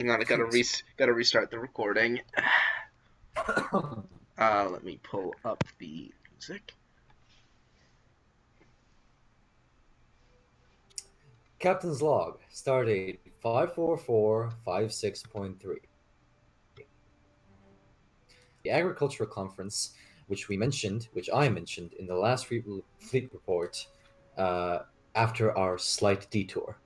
Hang on, I gotta restart the recording. Let me pull up the music. Captain's log, stardate 54456.3. The agricultural conference, which I mentioned in the last fleet report, after our slight detour.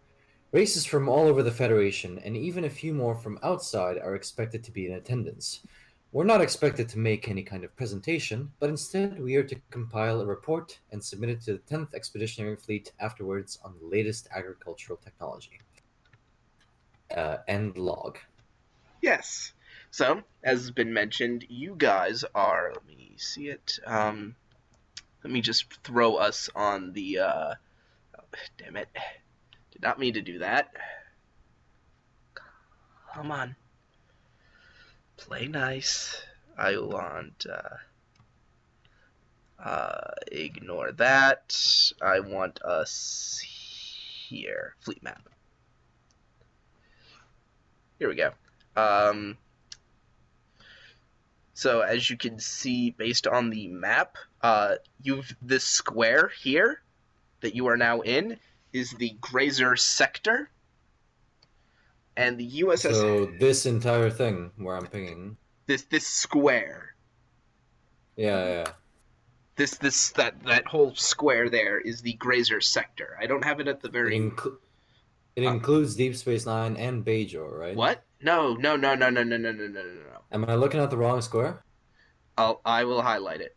Races from all over the Federation, and even a few more from outside, are expected to be in attendance. We're not expected to make any kind of presentation, but instead we are to compile a report and submit it to the 10th Expeditionary Fleet afterwards on the latest agricultural technology. End log. Yes. So, as has been mentioned, you guys are. Let me see it. Let me just throw us on the. Oh, damn it! Did not mean to do that. Come on. Play nice. I want. Ignore that. I want us here. Fleet map. Here we go. So as you can see, based on the map, you've this square here that you are now in is the Grazer sector, and the USS. So this entire thing where I'm pinging. This square. Yeah. That whole square there is the Grazer sector. I don't have it at the very. It includes Deep Space Nine and Bajor, right? What? No. Am I looking at the wrong square? I will highlight it.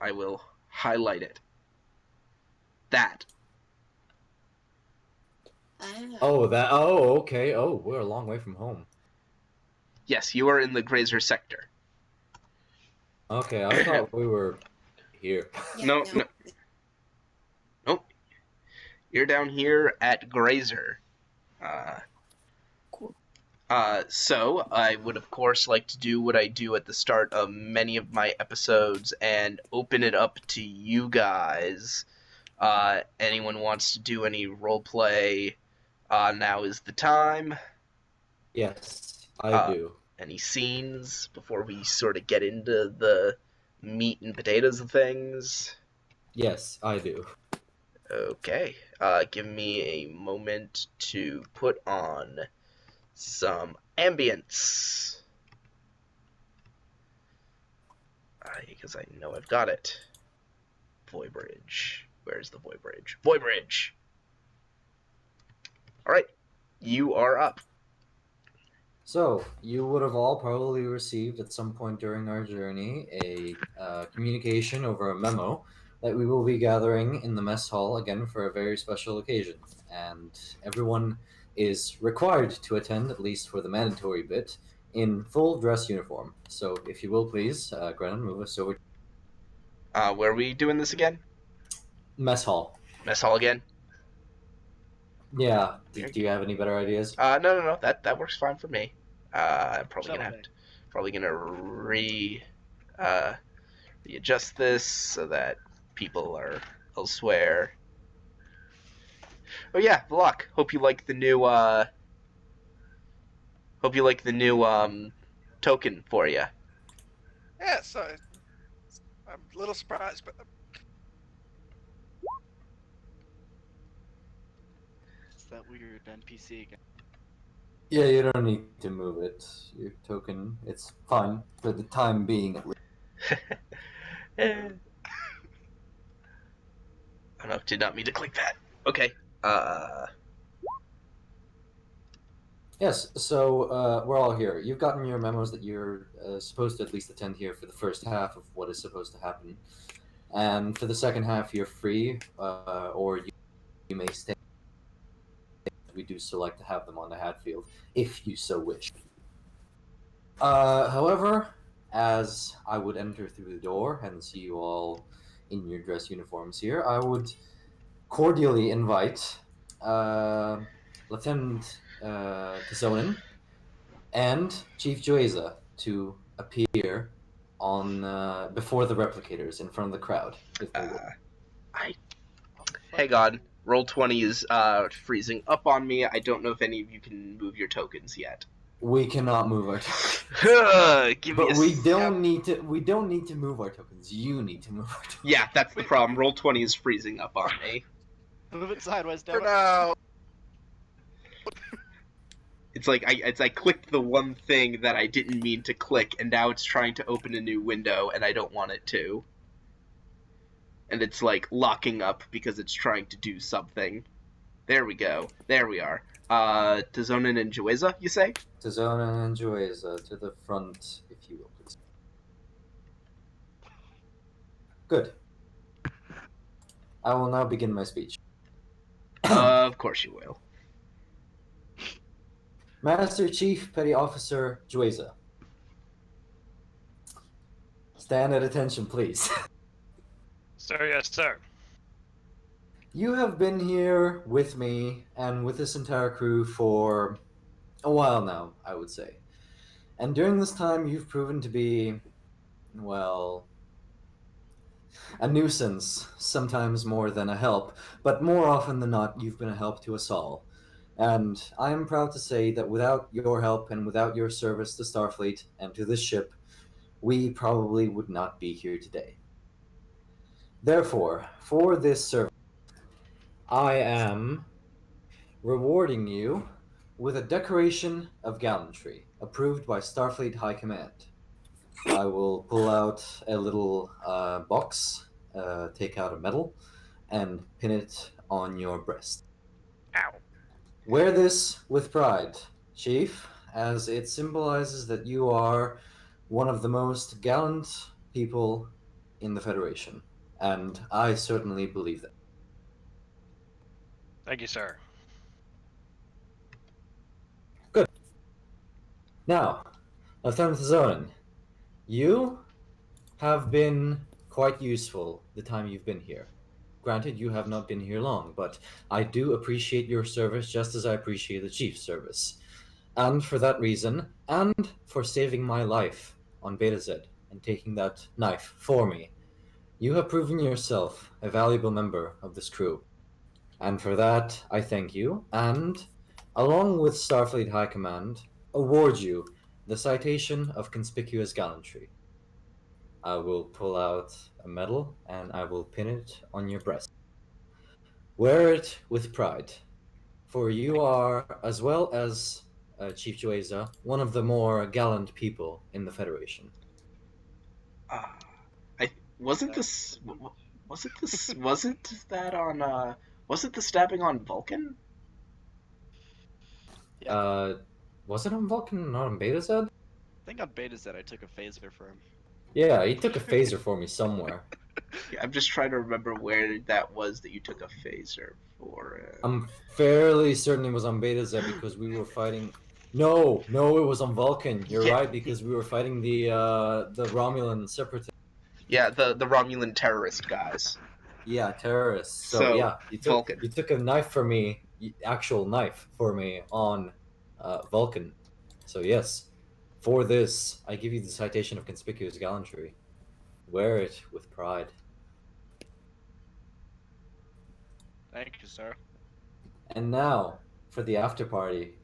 I will highlight it. That. Oh, that. Oh, okay. Oh, we're a long way from home. Yes, you are in the Grazer sector. Okay, I thought we were here. No. Nope. You're down here at Grazer. Cool. So I would of course like to do what I do at the start of many of my episodes and open it up to you guys. Anyone wants to do any roleplay? Now is the time. Yes, I do. Any scenes before we sort of get into the meat and potatoes of things? Yes, I do. Okay. Give me a moment to put on some ambience. Because I know I've got it. Voybridge. Where's the Voybridge? Voybridge! Alright. You are up. So, you would have all probably received at some point during our journey a communication over a memo that we will be gathering in the mess hall again for a very special occasion. And everyone is required to attend, at least for the mandatory bit, in full dress uniform. So, if you will please, Grennan, move us over. Where are we doing this again? Mess hall. Mess hall again? Yeah. Do you have any better ideas? No. That works fine for me. I'm probably gonna readjust this so that people are elsewhere. Oh yeah, Vlok. Hope you like the new token for you. Yeah, so I'm a little surprised, but It's that weird NPC again. Yeah, you don't need to move it. Your token, it's fine for the time being at least. Oh no, did not mean to click that. Okay. Yes, so we're all here. You've gotten your memos that you're supposed to at least attend here for the first half of what is supposed to happen. And for the second half, you're free, or you may stay. We do still like to have them on the Hadfield, if you so wish. However, as I would enter through the door and see you all in your dress uniforms here, I would cordially invite Lieutenant Kazonin and Chief Joeza to appear before the replicators in front of the crowd. If they would. Hang on. Roll20 is freezing up on me. I don't know if any of you can move your tokens yet. We cannot move our tokens. Give me But a we don't need to. We don't need to move our tokens. You need to move our tokens. Yeah, that's the problem. Roll20 is freezing up on me. Move it sideways, For damn it. now. It's like I clicked the one thing that I didn't mean to click, and now it's trying to open a new window, and I don't want it to. And it's like locking up because it's trying to do something. There we go. There we are. Tizonin and Jueza, you say? Tizona and Jueza to the front, if you will, please. Good. I will now begin my speech. Of course you will. Master Chief Petty Officer Jueza. Stand at attention, please. Sir, yes, sir. You have been here with me and with this entire crew for a while now, I would say. And during this time, you've proven to be, well, a nuisance, sometimes more than a help, but more often than not, you've been a help to us all. And I am proud to say that without your help and without your service to Starfleet and to this ship, we probably would not be here today. Therefore, for this service, I am rewarding you with a decoration of gallantry approved by Starfleet High Command. I will pull out a little box, take out a medal, and pin it on your breast. Ow. Wear this with pride, Chief, as it symbolizes that you are one of the most gallant people in the Federation, and I certainly believe that. Thank you, sir. Now, Lieutenant Zonin, you have been quite useful the time you've been here. Granted, you have not been here long, but I do appreciate your service just as I appreciate the Chief's service. And for that reason, and for saving my life on Beta Z and taking that knife for me, you have proven yourself a valuable member of this crew. And for that, I thank you, and, along with Starfleet High Command, award you the Citation of Conspicuous Gallantry. I will pull out a medal, and I will pin it on your breast. Wear it with pride, for you are, as well as Chief Jueza, one of the more gallant people in the Federation. Wasn't the stabbing on Vulcan? Was it on Vulcan, not on Beta Z? I think on Beta Z I took a phaser for him. Yeah, he took a phaser for me somewhere. Yeah, I'm just trying to remember where that was that you took a phaser for. I'm fairly certain it was on Beta Z because we were fighting. No, it was on Vulcan. You're Yeah. right, because we were fighting the Romulan separatists. Yeah, the Romulan terrorist guys. Yeah, terrorists. So So, yeah, Vulcan. you took a knife for me, actual knife for me on Vulcan. So yes, for this, I give you the Citation of Conspicuous Gallantry. Wear it with pride. Thank you, sir. And now, for the after party.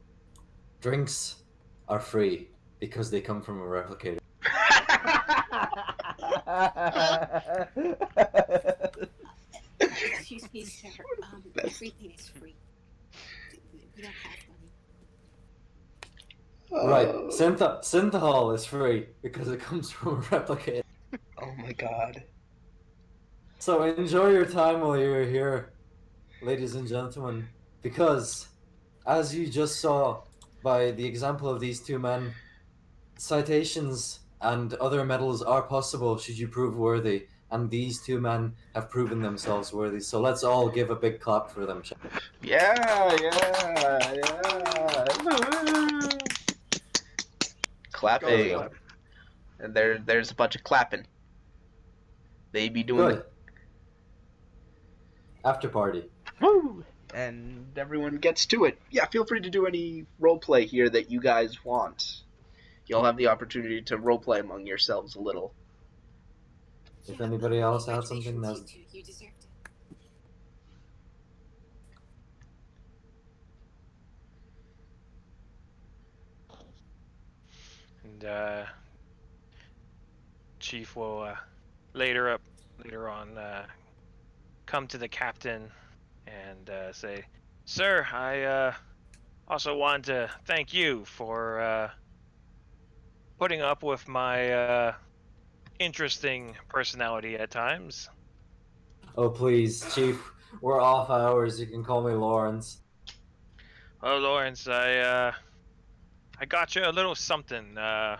Drinks are free because they come from a replicator. Excuse me, sir. Everything is free. We don't have money. Right, synthahol is free because it comes from a replicator. Oh my god. So enjoy your time while you're here, ladies and gentlemen, because, as you just saw by the example of these two men, citations and other medals are possible should you prove worthy, and these two men have proven themselves worthy. So let's all give a big clap for them. Yeah. Clapping. Go. And there's a bunch of clapping. They be doing Good. After party. it. Woo! And everyone gets to it. Yeah, feel free to do any roleplay here that you guys want. You'll have the opportunity to roleplay among yourselves a little. If anybody else has something, Congratulations, that's... you two. You deserved it. and Chief will later on come to the captain and say, "Sir, I also want to thank you for putting up with my interesting personality at times." Oh, please, Chief. We're off hours. You can call me Lawrence. Oh, Lawrence, I got you a little something to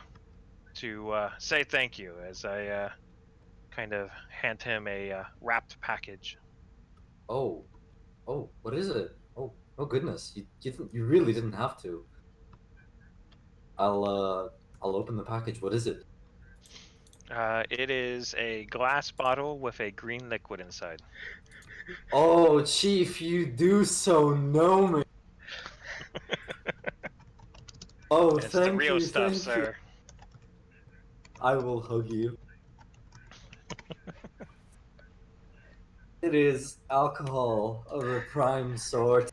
say thank you as I kind of hand him a wrapped package. Oh, what is it? Oh goodness. You really didn't have to. I'll open the package. What is it? It is a glass bottle with a green liquid inside. Oh, Chief, you do so know me. Oh, It's the thank real you, stuff, thank you. sir. I will hug you. It is alcohol of the prime sort.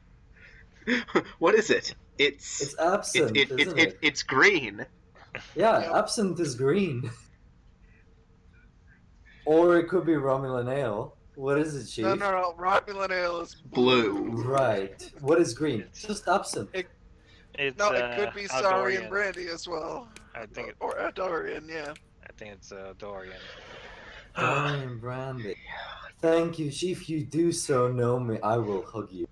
What is it? It's absinthe, isn't it? It's green. Yeah, Yep. absinthe is green. Or it could be Romulan ale. What is it, Chief? No. Romulan ale is Blue. Right. What is green? It's- Just absinthe. It's No, it could be Saurian Aldorian. brandy as well. I think Or Adorian, yeah. I think it's Dorian. Dorian Brandy. Thank you, Chief. You do so know me. I will hug you.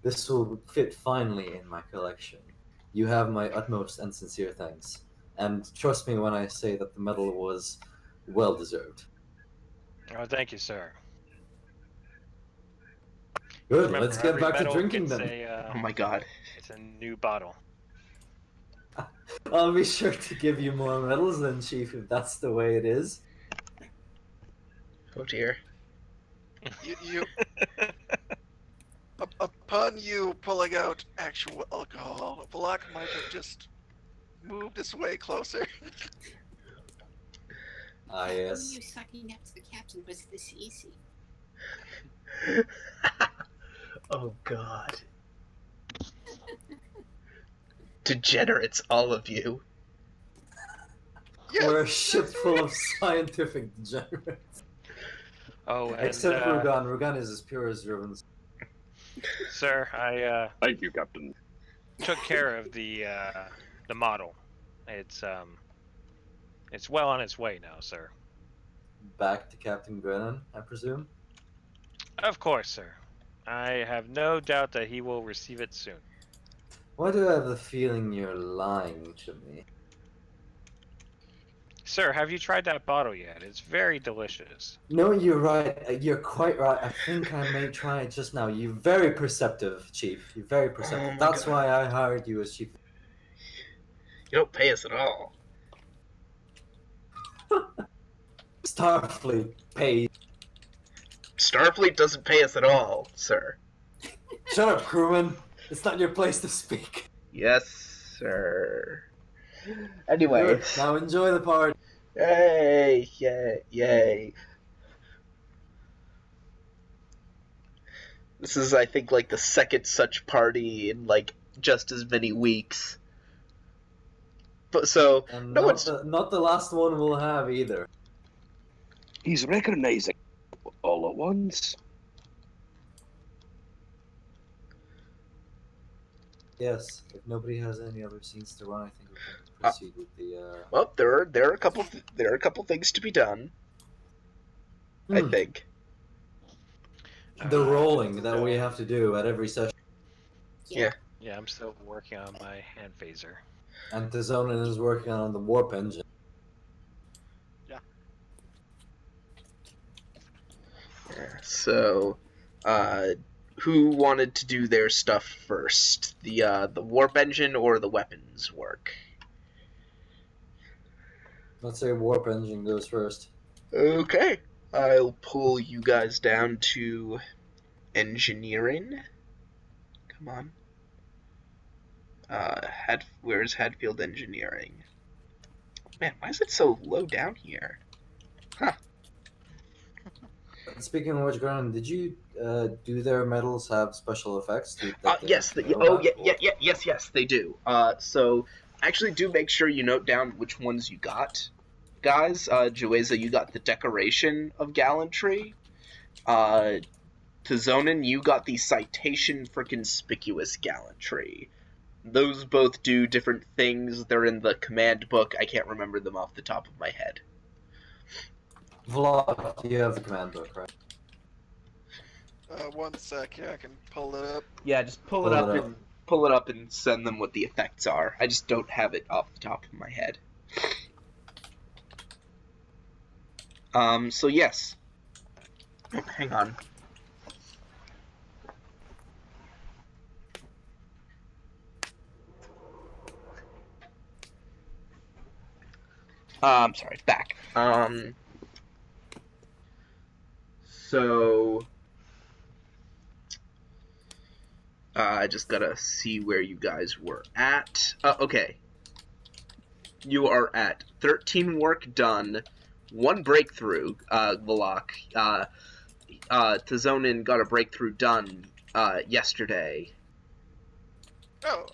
This will fit finely in my collection. You have my utmost and sincere thanks. And trust me when I say that the medal was well deserved. Oh, thank you, sir. Good, Remember, let's get every back to medal drinking gets then. Oh my god. It's a new bottle. I'll be sure to give you more medals then, Chief, if that's the way it is. Oh dear. You upon you pulling out actual alcohol, Block might have just moved his way closer. Ah, How yes. you sucking up to the captain was this easy? Oh god. Degenerates, all of you. Yes, We're a that's ship full right. of scientific degenerates. Oh, and Except Rugan. Rugan is as pure as Rubens. sir, I Thank you, Captain. took care of the model. It's well on its way now, sir. Back to Captain Grennan, I presume? Of course, sir. I have no doubt that he will receive it soon. Why do I have the feeling you're lying to me? Sir, have you tried that bottle yet? It's very delicious. No, you're right. You're quite right. I think I may try it just now. You're very perceptive, Chief. You're very perceptive. Oh my That's God. why I hired you as Chief. You don't pay us at all. Starfleet paid. Starfleet doesn't pay us at all, sir. Shut up, crewman. It's not your place to speak. Yes, sir. Good. Anyway. Now enjoy the party. Yay, yay, yay. This is, I think, like the second such party in, like, just as many weeks. But so, And no not one's... not the last one we'll have either. He's recognizing all at once. Yes, if nobody has any other scenes to run, I think we can proceed with the. Well, there are a couple things to be done. I think. The rolling that we have to do at every session. Yeah. Yeah, I'm still working on my hand phaser. And Tizonin is working on the warp engine. So, who wanted to do their stuff first? The warp engine or the weapons work? Let's say warp engine goes first. Okay. I'll pull you guys down to engineering. Come on. Where's Hadfield engineering? Man, why is it so low down here? Huh. speaking of which, Gordon, did you do their medals have special effects that they Yes. know Oh, about, or- yes, they do. So actually, do make sure you note down which ones you got, guys. Jueza, you got the Decoration of Gallantry. Tizonin, you got the Citation for Conspicuous Gallantry. Those both do different things. They're in the command book. I can't remember them off the top of my head. Vlog, you have the command book, right? 1 sec, yeah, I can pull it up. Yeah, just pull it up and send them what the effects are. I just don't have it off the top of my head. So yes. Hang on. I'm sorry, back. So I just gotta see where you guys were at. Okay. You are at 13 work done, 1 breakthrough, Valak. Tizonin got a breakthrough done, yesterday. Oh,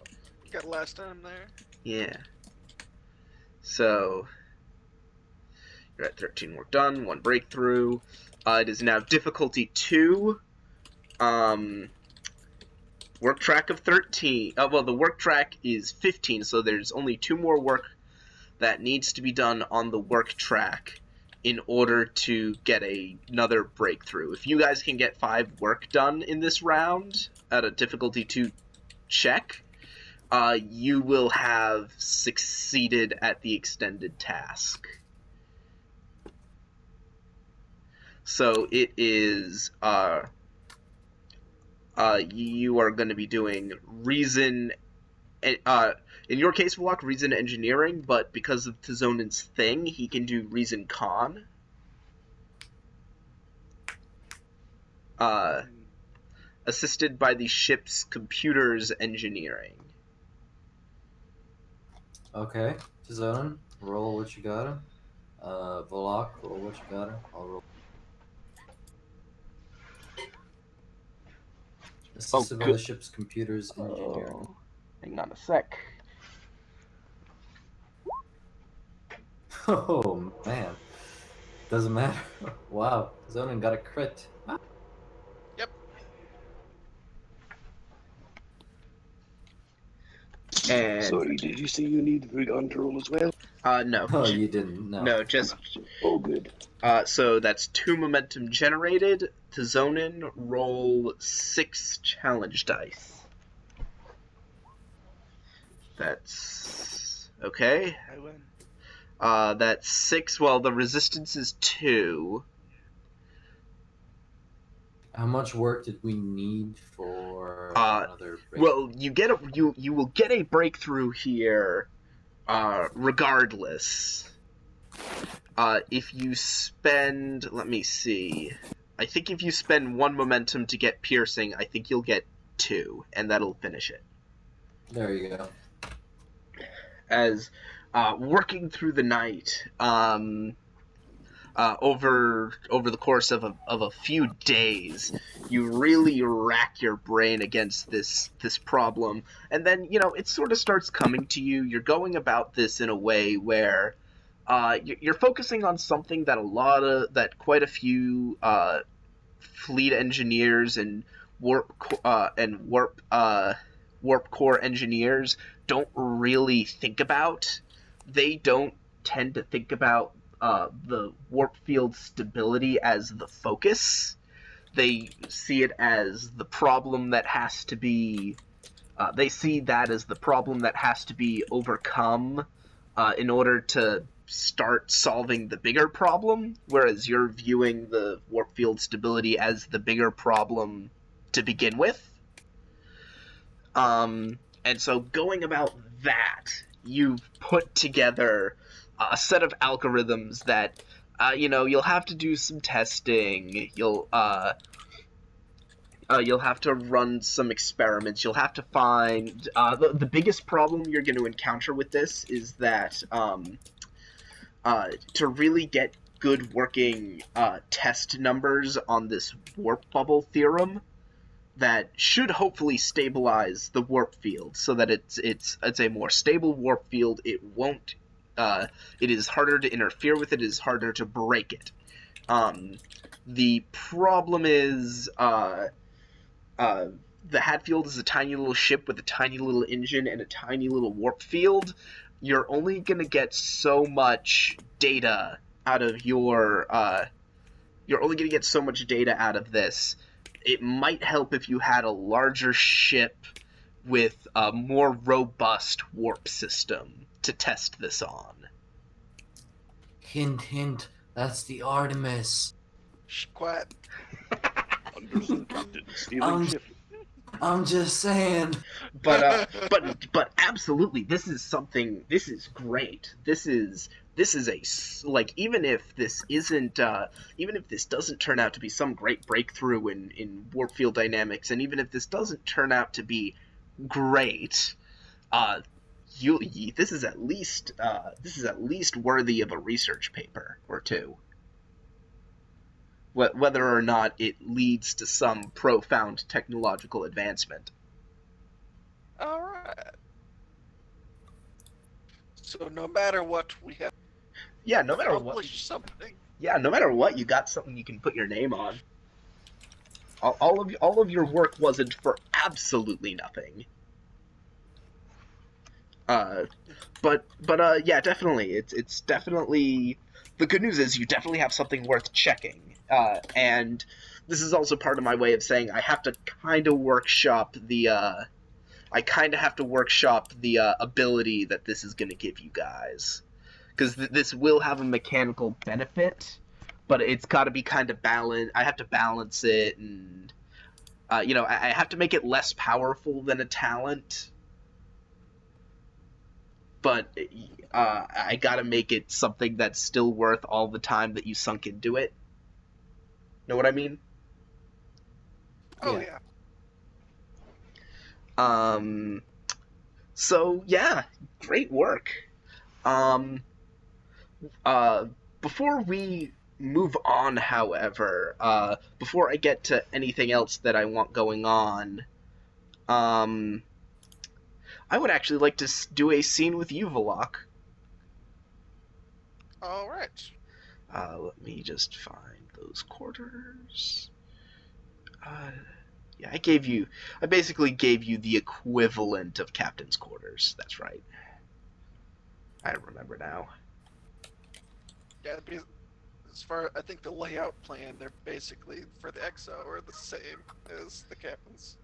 you got last time there. Yeah. So, you're at 13 work done, 1 breakthrough. It is now difficulty 2. Work track of 13. Well, the work track is 15, so there's only 2 more work that needs to be done on the work track in order to get another breakthrough. If you guys can get 5 work done in this round at a difficulty 2 check, you will have succeeded at the extended task. So it is, you are going to be doing reason, in your case, Valak, reason engineering, but because of Tizonin's thing, he can do reason con. Assisted by the ship's computers engineering. Okay, Tizonin, roll what you got. Volok, roll what you got. I'll roll. Assisted by good. the ship's computers engineering. Hang on a sec. Oh man, doesn't matter. Wow, Tizonin got a crit. And Sorry, did you say you need the gun to roll as well? no. Oh, you didn't. No. No, just Oh, good. so that's 2 momentum generated. Tizonin, roll 6 challenge dice. That's okay. I win. That's 6. Well, the resistance is 2. How much work did we need for another break? Well, you will get a breakthrough here, regardless. If you spend, let me see. I think if you spend 1 momentum to get piercing, I think you'll get 2, and that'll finish it. There you go. As working through the night, over the course of a few days, you really rack your brain against this problem, and then it sort of starts coming to you. You're going about this in a way where you're focusing on something that quite a few fleet engineers and warp core engineers don't really think about. They don't tend to think about the warp field stability as the focus. They see it as the problem that has to be. They see that as the problem that has to be overcome in order to start solving the bigger problem, whereas you're viewing the warp field stability as the bigger problem to begin with. And so going about that, you've put together a set of algorithms that, you'll have to do some testing. You'll have to run some experiments. You'll have to find the biggest problem you're going to encounter with this is that to really get good working test numbers on this warp bubble theorem that should hopefully stabilize the warp field so that it's a more stable warp field. It won't. It is harder to interfere with it. It is harder to break it. The problem is the Hadfield is a tiny little ship with a tiny little engine and a tiny little warp field. You're only gonna get so much data out of your. You're only gonna get so much data out of this. It might help if you had a larger ship with a more robust warp system to test this on. Hint, hint. That's the Artemis. Shh, quiet. Understood, Captain. Stealing ship. I'm just saying. But absolutely, this is something. This is great. This is even if this isn't even if this doesn't turn out to be some great breakthrough in warp field dynamics, and even if this doesn't turn out to be great, this is at least worthy of a research paper or two. Whether or not it leads to some profound technological advancement. All right. So no matter what, we have Yeah, no matter what. accomplished something. Yeah, no matter what, you got something you can put your name on. All of your work wasn't for absolutely nothing. But yeah, definitely, it's definitely. The good news is you definitely have something worth checking. And this is also part of my way of saying I have to kind of workshop the ability that this is going to give you guys, because this will have a mechanical benefit, but it's got to be kind of balanced. I have to balance it, and I have to make it less powerful than a talent, but I got to make it something that's still worth all the time that you sunk into it. Know what I mean? Oh Yeah. yeah. So yeah, great work. Before we move on, however, before I get to anything else that I want going on, I would actually like to do a scene with you, Valak. All right. Let me just find those quarters. Yeah, I basically gave you the equivalent of captain's quarters. That's right. I remember now. Yeah, as far I think the layout plan, they're basically for the XO are the same as the captain's.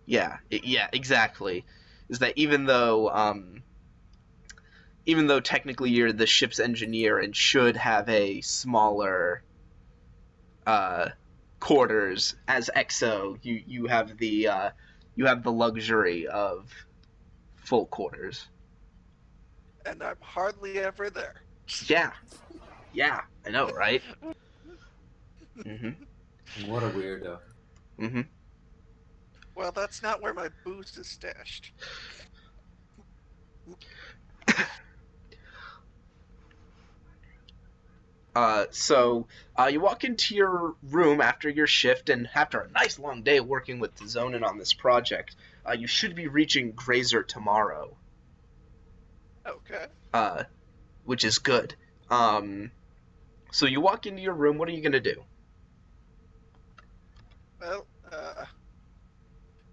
Yeah, exactly. Is that even though technically you're the ship's engineer and should have a smaller quarters as XO, you have the luxury of full quarters. And I'm hardly ever there. Yeah, I know, right? What a weirdo. Well, that's not where my booze is stashed. So you walk into your room after your shift, and after a nice long day working with Zonin on this project, you should be reaching Grazer tomorrow. Okay. Which is good. So you walk into your room. What are you gonna do? Well,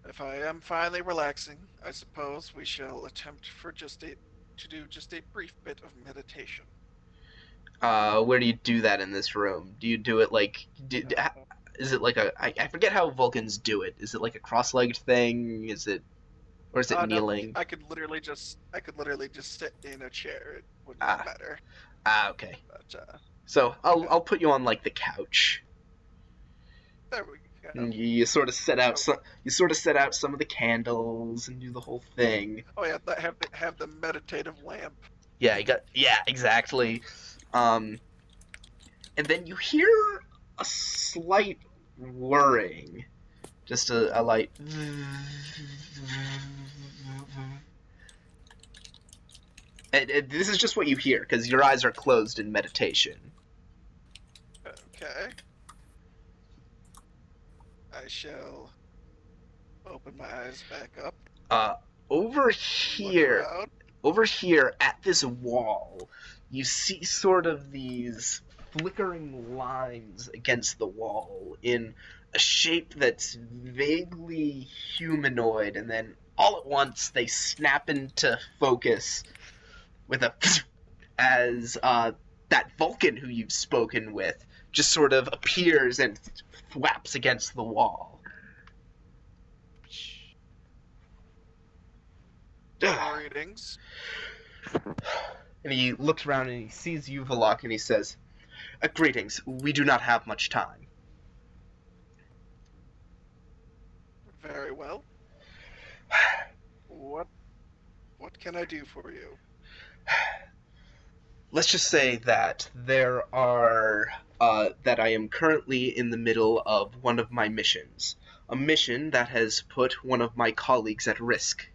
if I am finally relaxing, I suppose we shall attempt to do just a brief bit of meditation. Where do you do that in this room? Do you do it like? Is it like I forget how Vulcans do it. Is it like a cross-legged thing? Is it, or is it kneeling? No, I could literally just sit in a chair. It wouldn't matter. Okay. But So I'll put you on like the couch. there we go. And you sort of set out some of the candles and do the whole thing. Oh yeah, have the meditative lamp. Yeah, exactly. And then you hear a slight whirring, just a light. And this is just what you hear, because your eyes are closed in meditation. Okay. I shall open my eyes back up. Over Look here, around. at this wall, you see sort of these flickering lines against the wall in a shape that's vaguely humanoid, and then all at once they snap into focus with a as that Vulcan who you've spoken with just sort of appears and flaps against the wall. Greetings. And he looks around and he sees you, Valak, and he says, Greetings, we do not have much time. Very well. What can I do for you? Let's just say that there are, that I am currently in the middle of one of my missions. A mission that has put one of my colleagues at risk.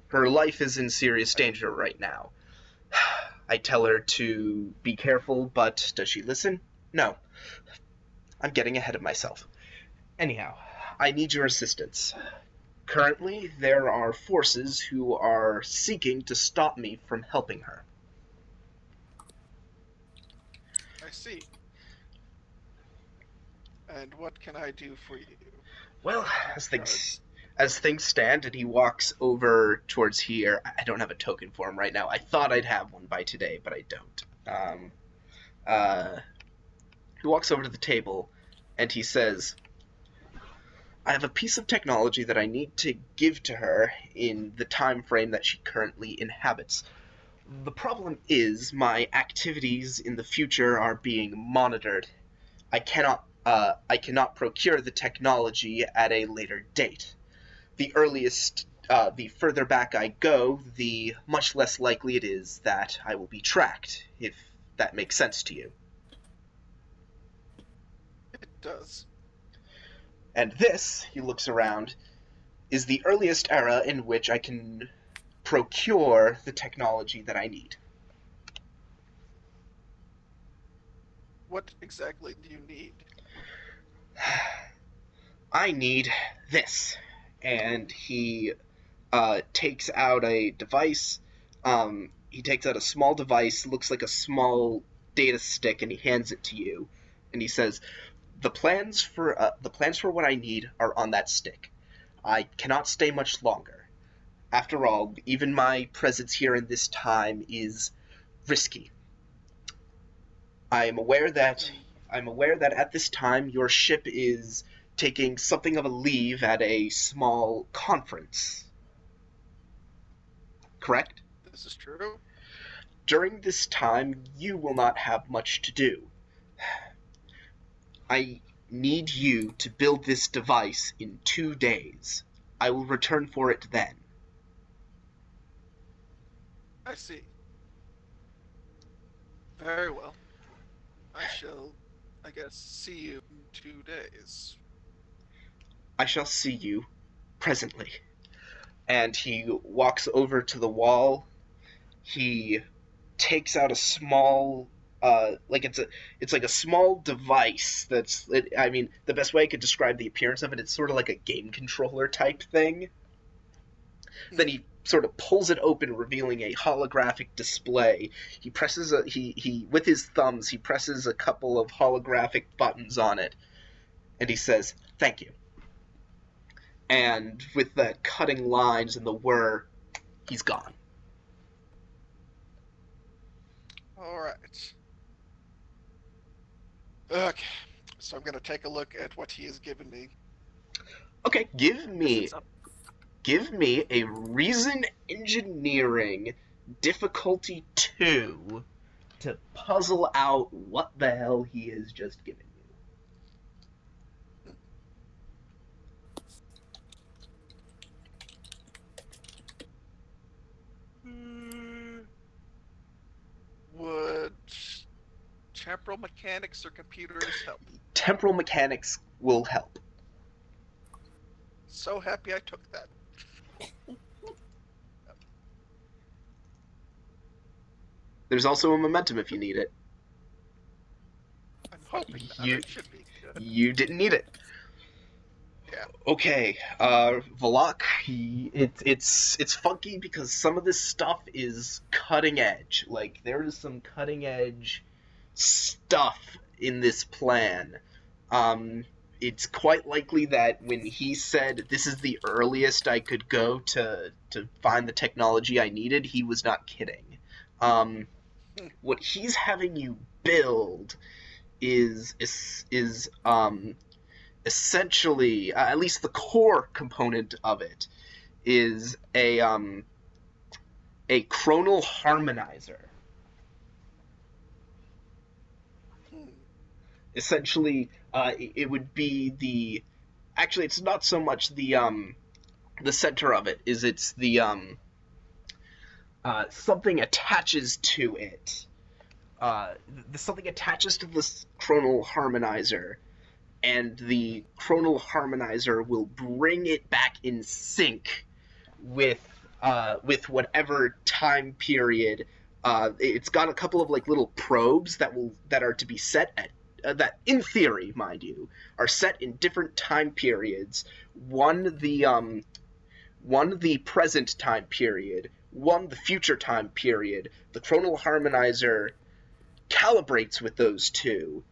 Her life is in serious danger right now. I tell her to be careful, but does she listen? No. I'm getting ahead of myself. Anyhow, I need your assistance. Currently, there are forces who are seeking to stop me from helping her. I see. And what can I do for you? Well, as things stand, and he walks over towards here. I don't have a token for him right now. I thought I'd have one by today, but I don't. He walks over to the table, and he says, I have a piece of technology that I need to give to her in the time frame that she currently inhabits. The problem is my activities in the future are being monitored. I cannot procure the technology at a later date. The further back I go, the much less likely it is that I will be tracked, if that makes sense to you. It does. And this, he looks around, is the earliest era in which I can procure the technology that I need. What exactly do you need? I need this. And he takes out a device. He takes out a small device, looks like a small data stick, and he hands it to you. And he says, the plans for what I need are on that stick. I cannot stay much longer. After all, even my presence here in this time is risky. I'm aware that at this time your ship is taking something of a leave at a small conference. Correct? This is true. During this time, you will not have much to do. I need you to build this device in 2 days. I will return for it then. I see. Very well. I shall, I guess, see you in 2 days. I shall see you presently. And he walks over to the wall. He takes out a small it's like a small device the best way I could describe the appearance of it, it's sort of like a game controller type thing. Then he sort of pulls it open, revealing a holographic display. He presses with his thumbs, he presses a couple of holographic buttons on it, and he says, "Thank you." And with the cutting lines and the whir, he's gone. All right. Okay. So I'm going to take a look at what he has given me. Okay, give me It's up- a reason engineering difficulty 2 to puzzle out what the hell he has just given you. Would temporal mechanics or computers help? Temporal mechanics will help. So happy I took that. There's also a momentum if you need it. I'm hoping not. You- It should be good. You didn't need it. Yeah. Okay, Valak, it's funky because some of this stuff is cutting edge. Like, there is some cutting edge stuff in this plan. It's quite likely that when he said this is the earliest I could go to find the technology I needed, he was not kidding. What he's having you build is essentially, at least the core component of it, is a chronal harmonizer. Essentially, it would be the. Actually, it's not so much the center of it. It's the something attaches to it. Something attaches to this chronal harmonizer, and the chronal harmonizer will bring it back in sync with whatever time period. It's got a couple of like little probes that are to be set at that, in theory, mind you, are set in different time periods. One the present time period, one the future time period. The chronal harmonizer calibrates with those two,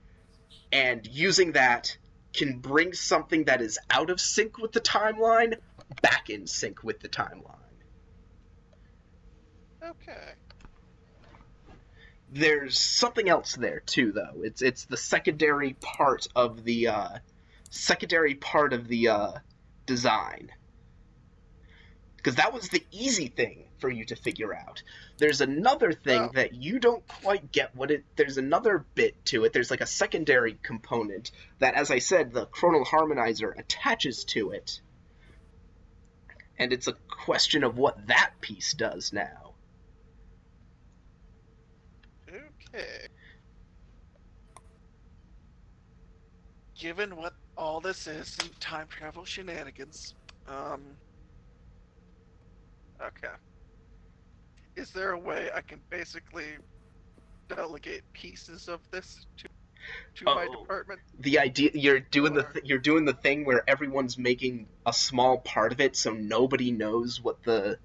and using that can bring something that is out of sync with the timeline back in sync with the timeline. Okay. There's something else there too, though. It's the secondary part of the design, because that was the easy thing for you to figure out. There's another thing that you don't quite get there's another bit to it. There's like a secondary component that, as I said, the chronal harmonizer attaches to it. And it's a question of what that piece does now. Okay. Given what all this is in time travel shenanigans, okay. Is there a way I can basically delegate pieces of this to my department? The idea you're doing the thing where everyone's making a small part of it, so nobody knows what the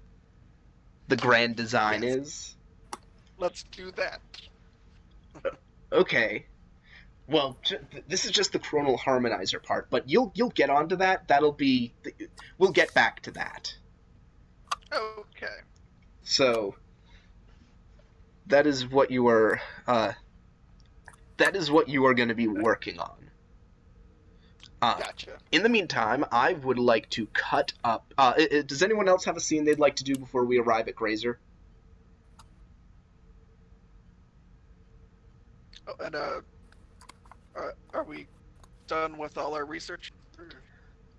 grand design is. Let's do that. Okay. Well, this is just the chronal harmonizer part, but you'll get onto that. We'll get back to that. Okay. So that is what you are going to be working on. Gotcha. In the meantime, I would like to cut up. Does anyone else have a scene they'd like to do before we arrive at Grazer? Oh, and are we done with all our research?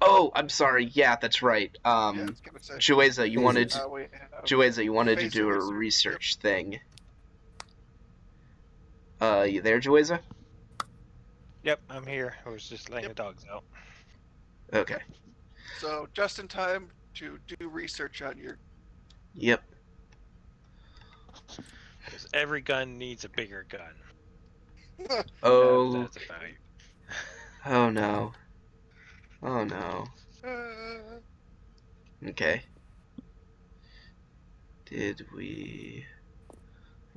Oh, I'm sorry. Yeah, that's right. Yeah, I was gonna say. Jueza, you wanted to do a Phaser research thing. You there, Jueza? Yep, I'm here. I was just letting the dogs out. Okay. So just in time to do research on your. Yep. Because every gun needs a bigger gun. Oh. That's a value. Oh no. Oh no. Okay. Did we...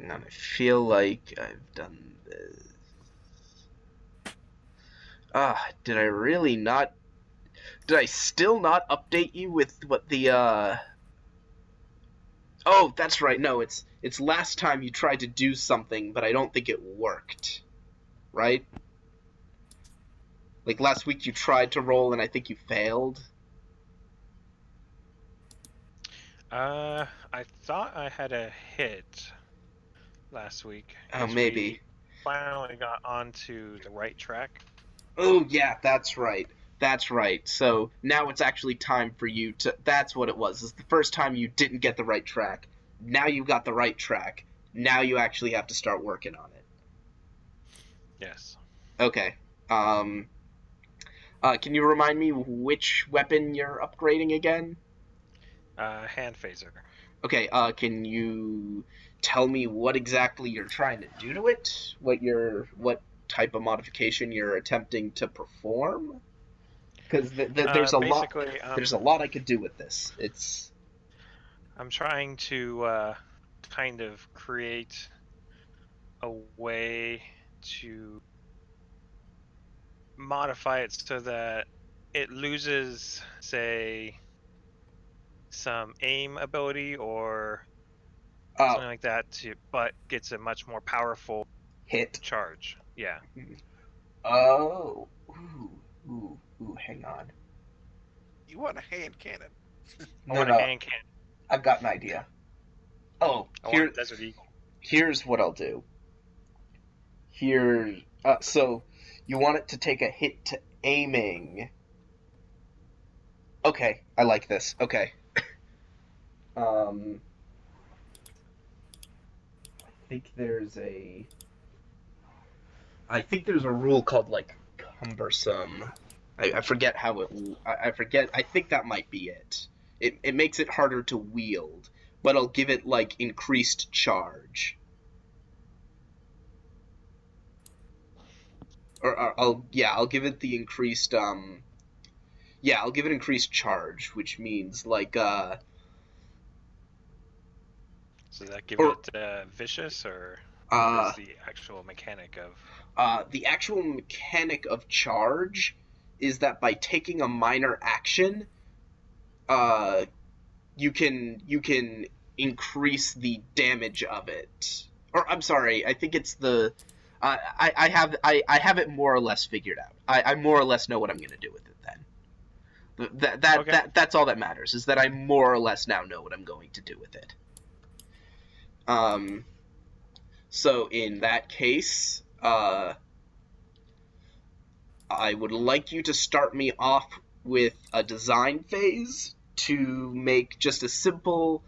Hang on, I feel like I've done this. Did I really not... Did I still not update you with what the, Oh, that's right, no, it's last time you tried to do something, but I don't think it worked. Right? Like, last week you tried to roll and I think you failed. I thought I had a hit last week. Oh, maybe. We finally got onto the right track. Oh, yeah, that's right. That's right. So now it's actually time for you to... That's what it was. It's the first time you didn't get the right track. Now you've got the right track. Now you actually have to start working on it. Yes. Okay. Can you remind me which weapon you're upgrading again? Hand phaser. Okay, can you tell me what exactly you're trying to do to it? What type of modification you're attempting to perform? Because Basically, there's a lot I could do with this. It's I'm trying to kind of create a way to modify it so that it loses, say, some aim ability or uh something like that, but gets a much more powerful hit. charge. Yeah. Oh, hang on. You want a hand cannon? I No, want a no, hand cannon. I've got an idea. Oh, I want a Desert Eagle. here's what I'll do. Here, so you want it to take a hit to aiming. Okay, I like this. Okay. Um, I think there's a. I think there's a rule called like cumbersome. I forget how it. I forget. I think that might be it. It makes it harder to wield, but I'll give it like increased charge. Or I'll give it the increased I'll give it increased charge, which means like So does that give or it vicious, or what uh is the actual mechanic of? the actual mechanic of charge is that by taking a minor action, uh you can increase the damage of it. Or I'm sorry, I think it's the I have it more or less figured out. I more or less know what I'm gonna do with it then. Okay. That's all that matters, is that I more or less now know what I'm going to do with it. Um so in that case, I would like you to start me off with a design phase to make just a simple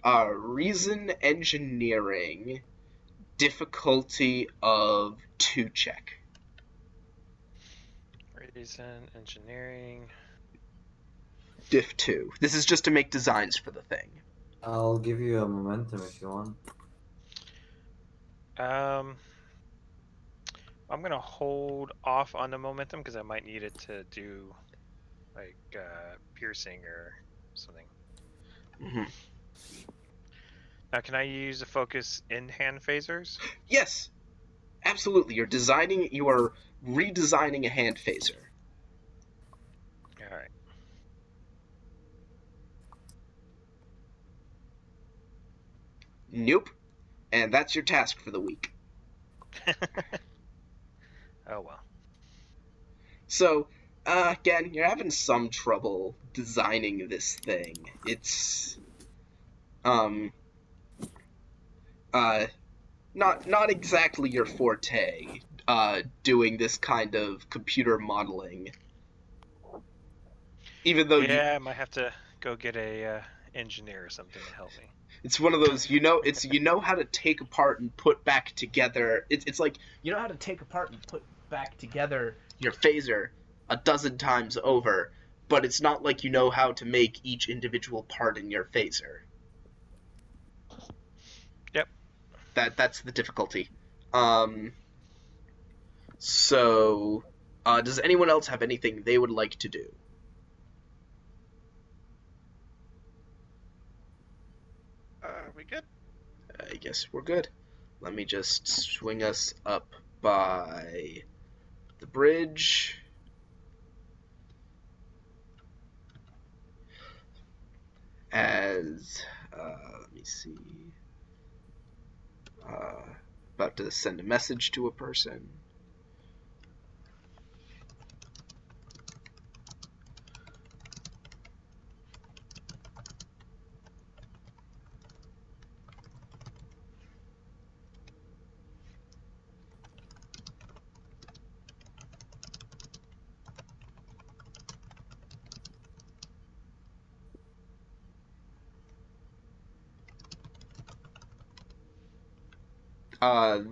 reason engineering difficulty of 2 check. Reason engineering. Diff 2. This is just to make designs for the thing. I'll give you a momentum if you want. I'm gonna hold off on the momentum because I might need it to do like piercing or something. Mm-hmm. Now, can I use the focus in hand phasers? Yes, absolutely. You are redesigning a hand phaser. All right. Nope. And that's your task for the week. Oh well. So, again, you're having some trouble designing this thing. It's, um, not exactly your forte, doing this kind of computer modeling. Even though Yeah, I might have to go get a engineer or something to help me. it's one of those, you know how to take apart and put back together. It's like, you know how to take apart and put back together your phaser a dozen times over, but it's not like you know how to make each individual part in your phaser. Yep. That's the difficulty. So, does anyone else have anything they would like to do? We good? I guess we're good. Let me just swing us up by the bridge. As, let me see. About to send a message to a person.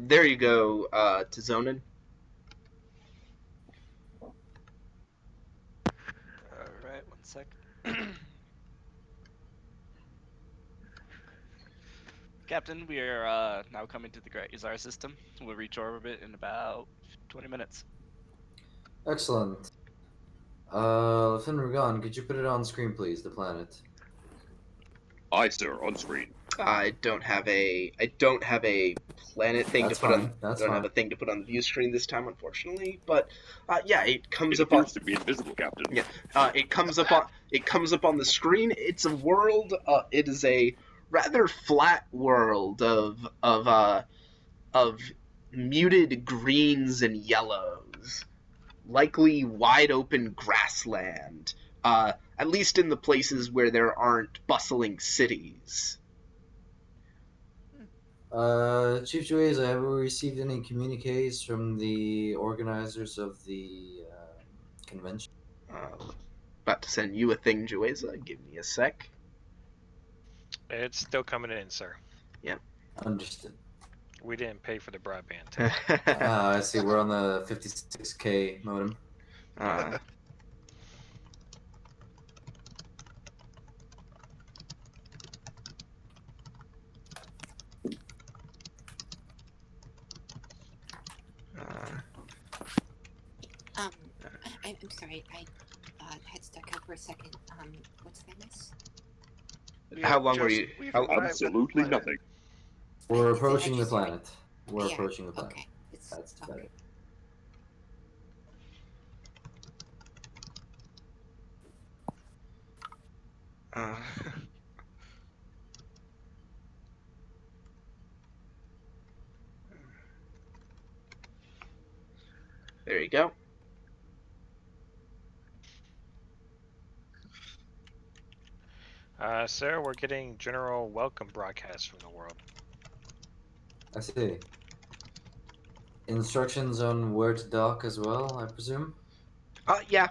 There you go, to Zonin. Alright, one sec. Captain, we are now coming to the Great Yazar system. We'll reach orbit in about 20 minutes. Excellent. Lieutenant Ragan, could you put it on screen, please? The planet. Aye, sir, on screen. I don't have a planet thing That's to put fine. on. That's Don't fine. have a thing to put on the view screen this time, unfortunately. But yeah, it comes It up on. appears to be invisible, Captain. Yeah, it comes up on. It comes up on the screen. It's a world. It is a rather flat world of muted greens and yellows, likely wide open grassland. At least in the places where there aren't bustling cities. Chief Jueza, have we received any communiques from the organizers of the convention? About to send you a thing, Jueza. Give me a sec. It's still coming in, sir. Understood. We didn't pay for the broadband today. I see. We're on the 56K modem. I'm sorry. I had stuck out for a second. What's that, miss? How long were you? We've How, arrived at the Absolutely planet. nothing. We're Is it approaching the actually- planet. We're Yeah, approaching the planet. Okay. It's That's okay. better. there you go. Sir, we're getting general welcome broadcasts from the world. I see. Instructions on where to dock as well, I presume? Yeah.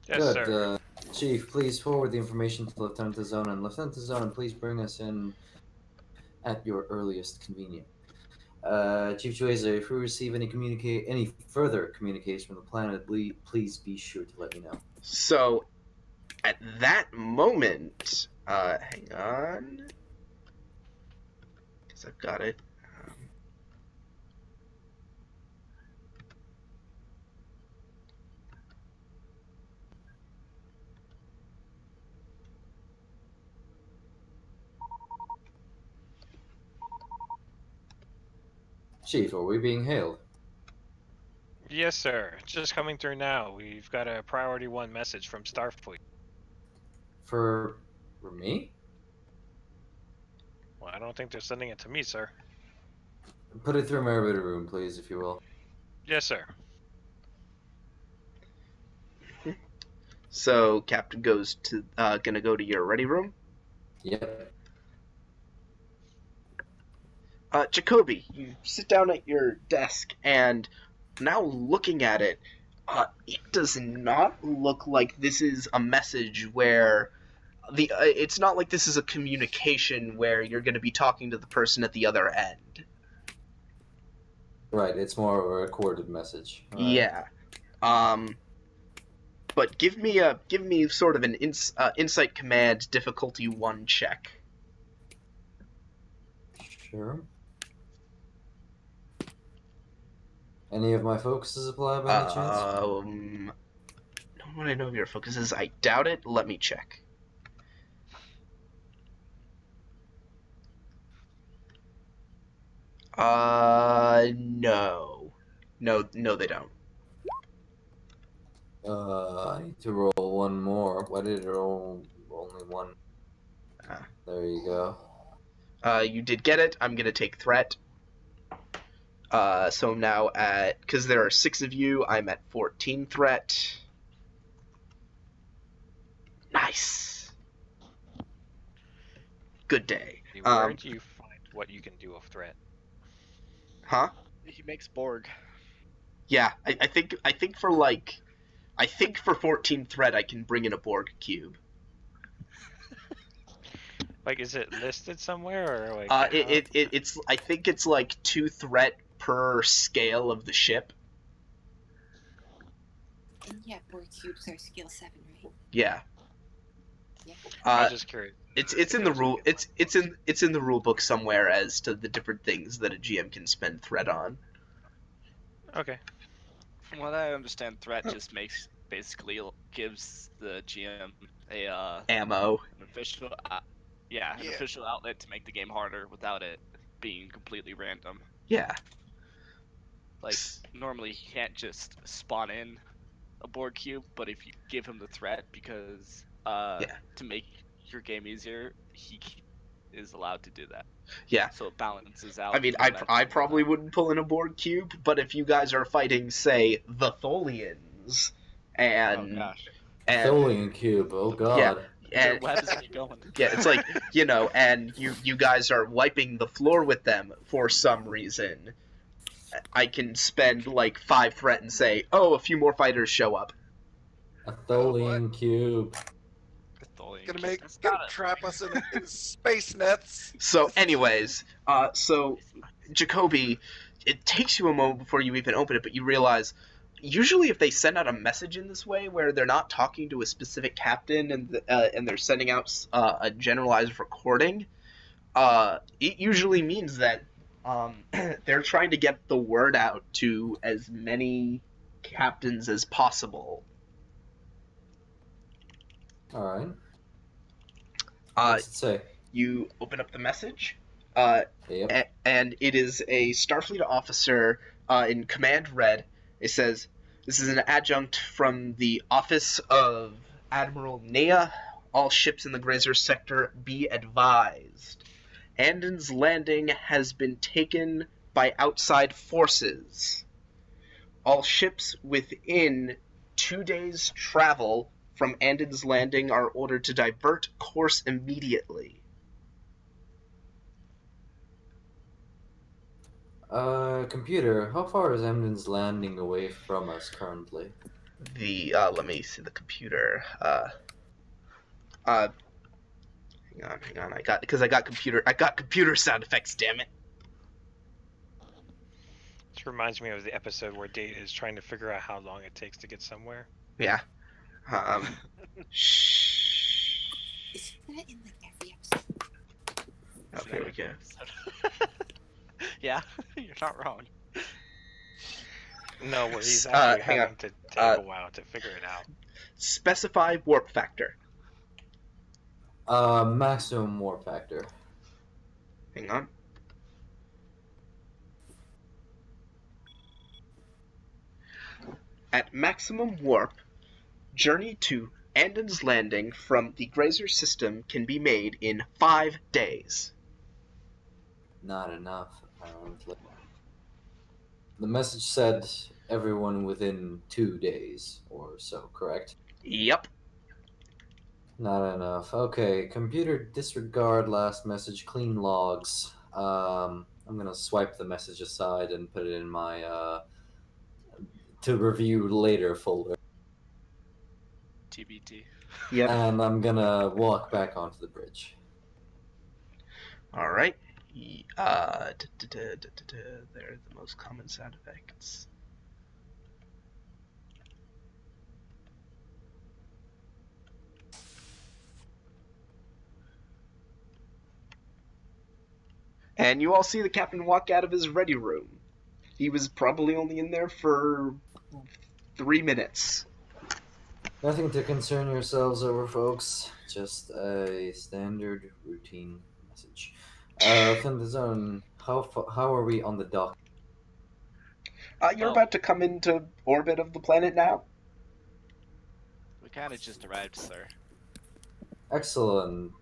Yes, Good. sir. Chief, please forward the information to Lieutenant Zonin. Lieutenant Zonin, please bring us in at your earliest convenience. Chief Jueza, if we receive any further communication from the planet, please be sure to let me know. So, at that moment, hang on, because I've got it. Chief, are we being hailed? Yes, sir. Just coming through now. We've got a priority 1 message from Starfleet. For me? Well, I don't think they're sending it to me, sir. Put it through my elevator room, please, if you will. Yes, sir. So, Captain goes to gonna go to your ready room. Yep. Jacoby, you sit down at your desk, and now looking at it, it does not look like this is a message where it's not like this is a communication where you're going to be talking to the person at the other end. Right, it's more of a recorded message. All right. Yeah. But give me sort of an insight command difficulty 1 check. Sure. Any of my focuses apply by any chance? Don't want to know if your focus is. I doubt it. Let me check. No. No, they don't. I need to roll one more. Why did it roll only one? There you go. You did get it. I'm gonna take threat. So I'm now at, because there are 6 of you, I'm at 14 threat. Nice. Good day. Where do you find what you can do of threat? Huh? He makes Borg. Yeah, I think for 14 threat I can bring in a Borg cube. Like, is it listed somewhere, or like? It's I think it's like 2 threat per scale of the ship. And yeah, Borg cubes are skill 7, right? Yeah. Yeah. I was just curious. It's in the rule. It's in the rule book somewhere as to the different things that a GM can spend threat on. Okay. From what I understand, threat just basically gives the GM a Ammo. an official an Yeah. official outlet to make the game harder without it being completely random. Yeah. Like normally he can't just spawn in a board cube, but if you give him the threat because Yeah. to make your game easier, he is allowed to do that. Yeah. So it balances out. I mean, the momentum I of probably that. wouldn't pull in a board cube, but if you guys are fighting, say, the Tholians, Oh and gosh, Tholian cube. Oh yeah, god. where and webs are you going? yeah, it's like, and you guys are wiping the floor with them for some reason. I can spend like 5 threat and say, oh, a few more fighters show up. A Oh, boy. Tholian cube. Gonna trap us in space nets. So, anyways, so Jacoby, it takes you a moment before you even open it, but you realize usually if they send out a message in this way where they're not talking to a specific captain and they're sending out a generalized recording, it usually means that they're trying to get the word out to as many captains as possible. Alright. Uh, What's it say? you open up the message. Yep. And it is a Starfleet officer in Command Red. It says, "This is an adjunct from the Office of Admiral Nea. All ships in the Grazer sector be advised. Andon's landing has been taken by outside forces. All ships within 2 days' travel from Andon's landing are ordered to divert course immediately." Computer, how far is Emden's landing away from us currently? Let me see the computer. Hang on. I got computer sound effects. Damn it. This reminds me of the episode where Date is trying to figure out how long it takes to get somewhere. Yeah. Shh. Isn't that in like every episode? Oh, here we go. Yeah, you're not wrong. No, where he's hang actually on. having to take a while to figure it out. Specify warp factor. Maximum warp factor. Hang on. At maximum warp, journey to Andon's landing from the Grazer system can be made in 5 days. Not enough, apparently. The message said everyone within 2 days or so, correct? Yep. Not enough. Okay, computer disregard last message, clean logs. I'm gonna swipe the message aside and put it in my to review later folder. TBT. Yep. And I'm gonna walk back onto the bridge. All right. They're the most common sound effects. And you all see the captain walk out of his ready room. He was probably only in there for 3 minutes. Nothing to concern yourselves over, folks. Just a standard routine message. Within the zone, how are we on the dock? You're Oh. about to come into orbit of the planet now. We kind of just arrived, sir. Excellent.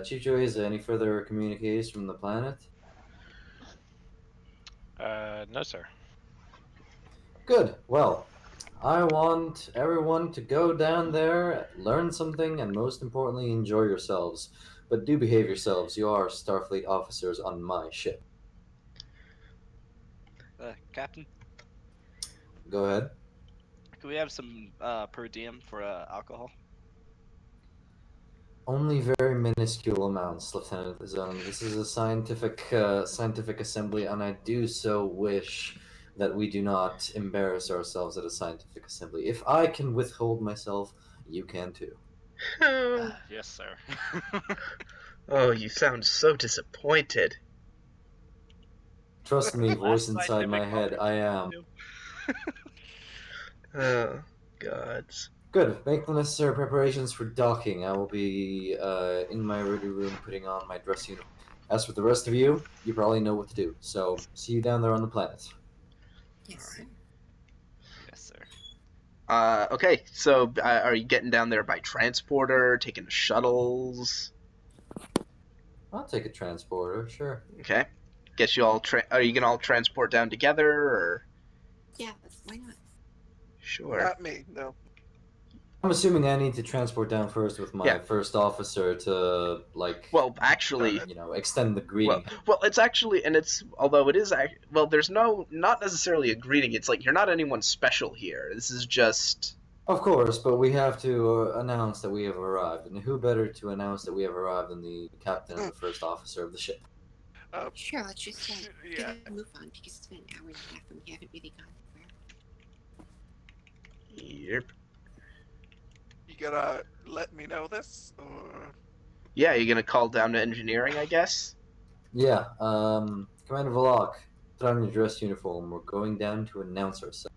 Chief Joyce, any further communiques from the planet? No, sir. Good. Well, I want everyone to go down there, learn something, and most importantly, enjoy yourselves. But do behave yourselves. You are Starfleet officers on my ship. Captain, Go ahead. could we have some per diem for alcohol? Only very minuscule amounts, Lieutenant Zone. This is a scientific assembly, and I do so wish that we do not embarrass ourselves at a scientific assembly. If I can withhold myself, you can too. Yes, sir. Oh, you sound so disappointed. Trust me, voice Last inside my scientific head, I am. Oh, gods. Good. Make the necessary preparations for docking. I will be in my ready room putting on my dress uniform. As for the rest of you, you probably know what to do. So, see you down there on the planet. Yes, sir. Yes, sir. Okay, so are you getting down there by transporter, taking shuttles? I'll take a transporter, sure. Okay. Guess you all, are you gonna all transport down together, or? Yeah, why not? Sure. Not me, no. I'm assuming I need to transport down first with my Yeah. first officer to, like, Well, actually, extend the greeting. well, it's actually, and it's, although it is, well, there's not necessarily a greeting. It's like, you're not anyone special here. This is just, Of course, but we have to announce that we have arrived. And who better to announce that we have arrived than the captain and the first officer of the ship? Sure, let's just Yeah. get a move on because it's been an hour and a half and we haven't really gone anywhere. yep. You gotta let me know this, or Yeah, you're gonna call down to engineering, I guess? Yeah, Commander Valak, put on your dress uniform. We're going down to announce ourselves.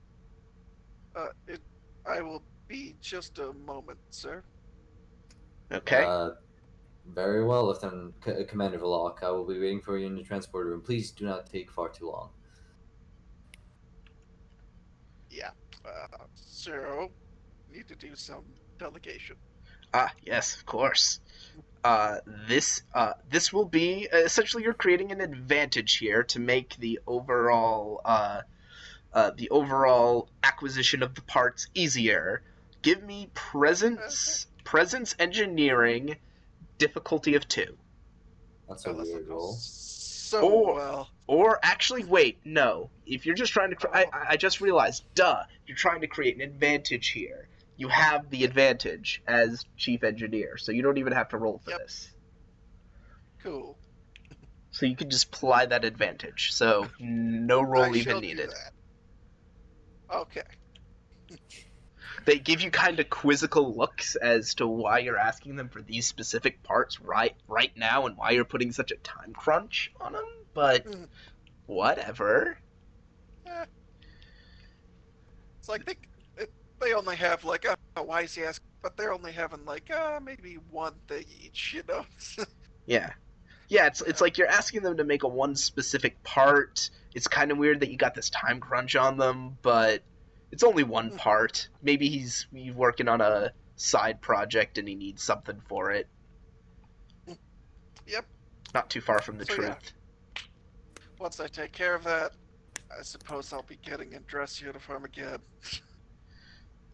I will be just a moment, sir. Okay. Very well, Lieutenant Commander Valak. I will be waiting for you in the transport room. Please do not take far too long. Yeah. So, need to do some delegation. Ah, yes, of course. This will be, essentially, you're creating an advantage here to make the overall acquisition of the parts easier. Give me presence engineering, difficulty of 2. That's a Unless it weird goes roll. so Or- well. Or actually, wait, no. If you're just trying to, I just realized, you're trying to create an advantage here. You have the advantage as chief engineer, so you don't even have to roll for Yep. this. Cool. So you can just apply that advantage. So no roll I even shall do needed. that. Okay. They give you kind of quizzical looks as to why you're asking them for these specific parts right now and why you're putting such a time crunch on them, but whatever. It's like they only have like, why is he asking? But they're only having like maybe one thing each, you know. Yeah. Yeah, it's like you're asking them to make a one specific part. It's kind of weird that you got this time crunch on them, but it's only one part. Maybe he's working on a side project and he needs something for it. Yep. Not too far from the So, truth. yeah. Once I take care of that, I suppose I'll be getting a dress uniform again.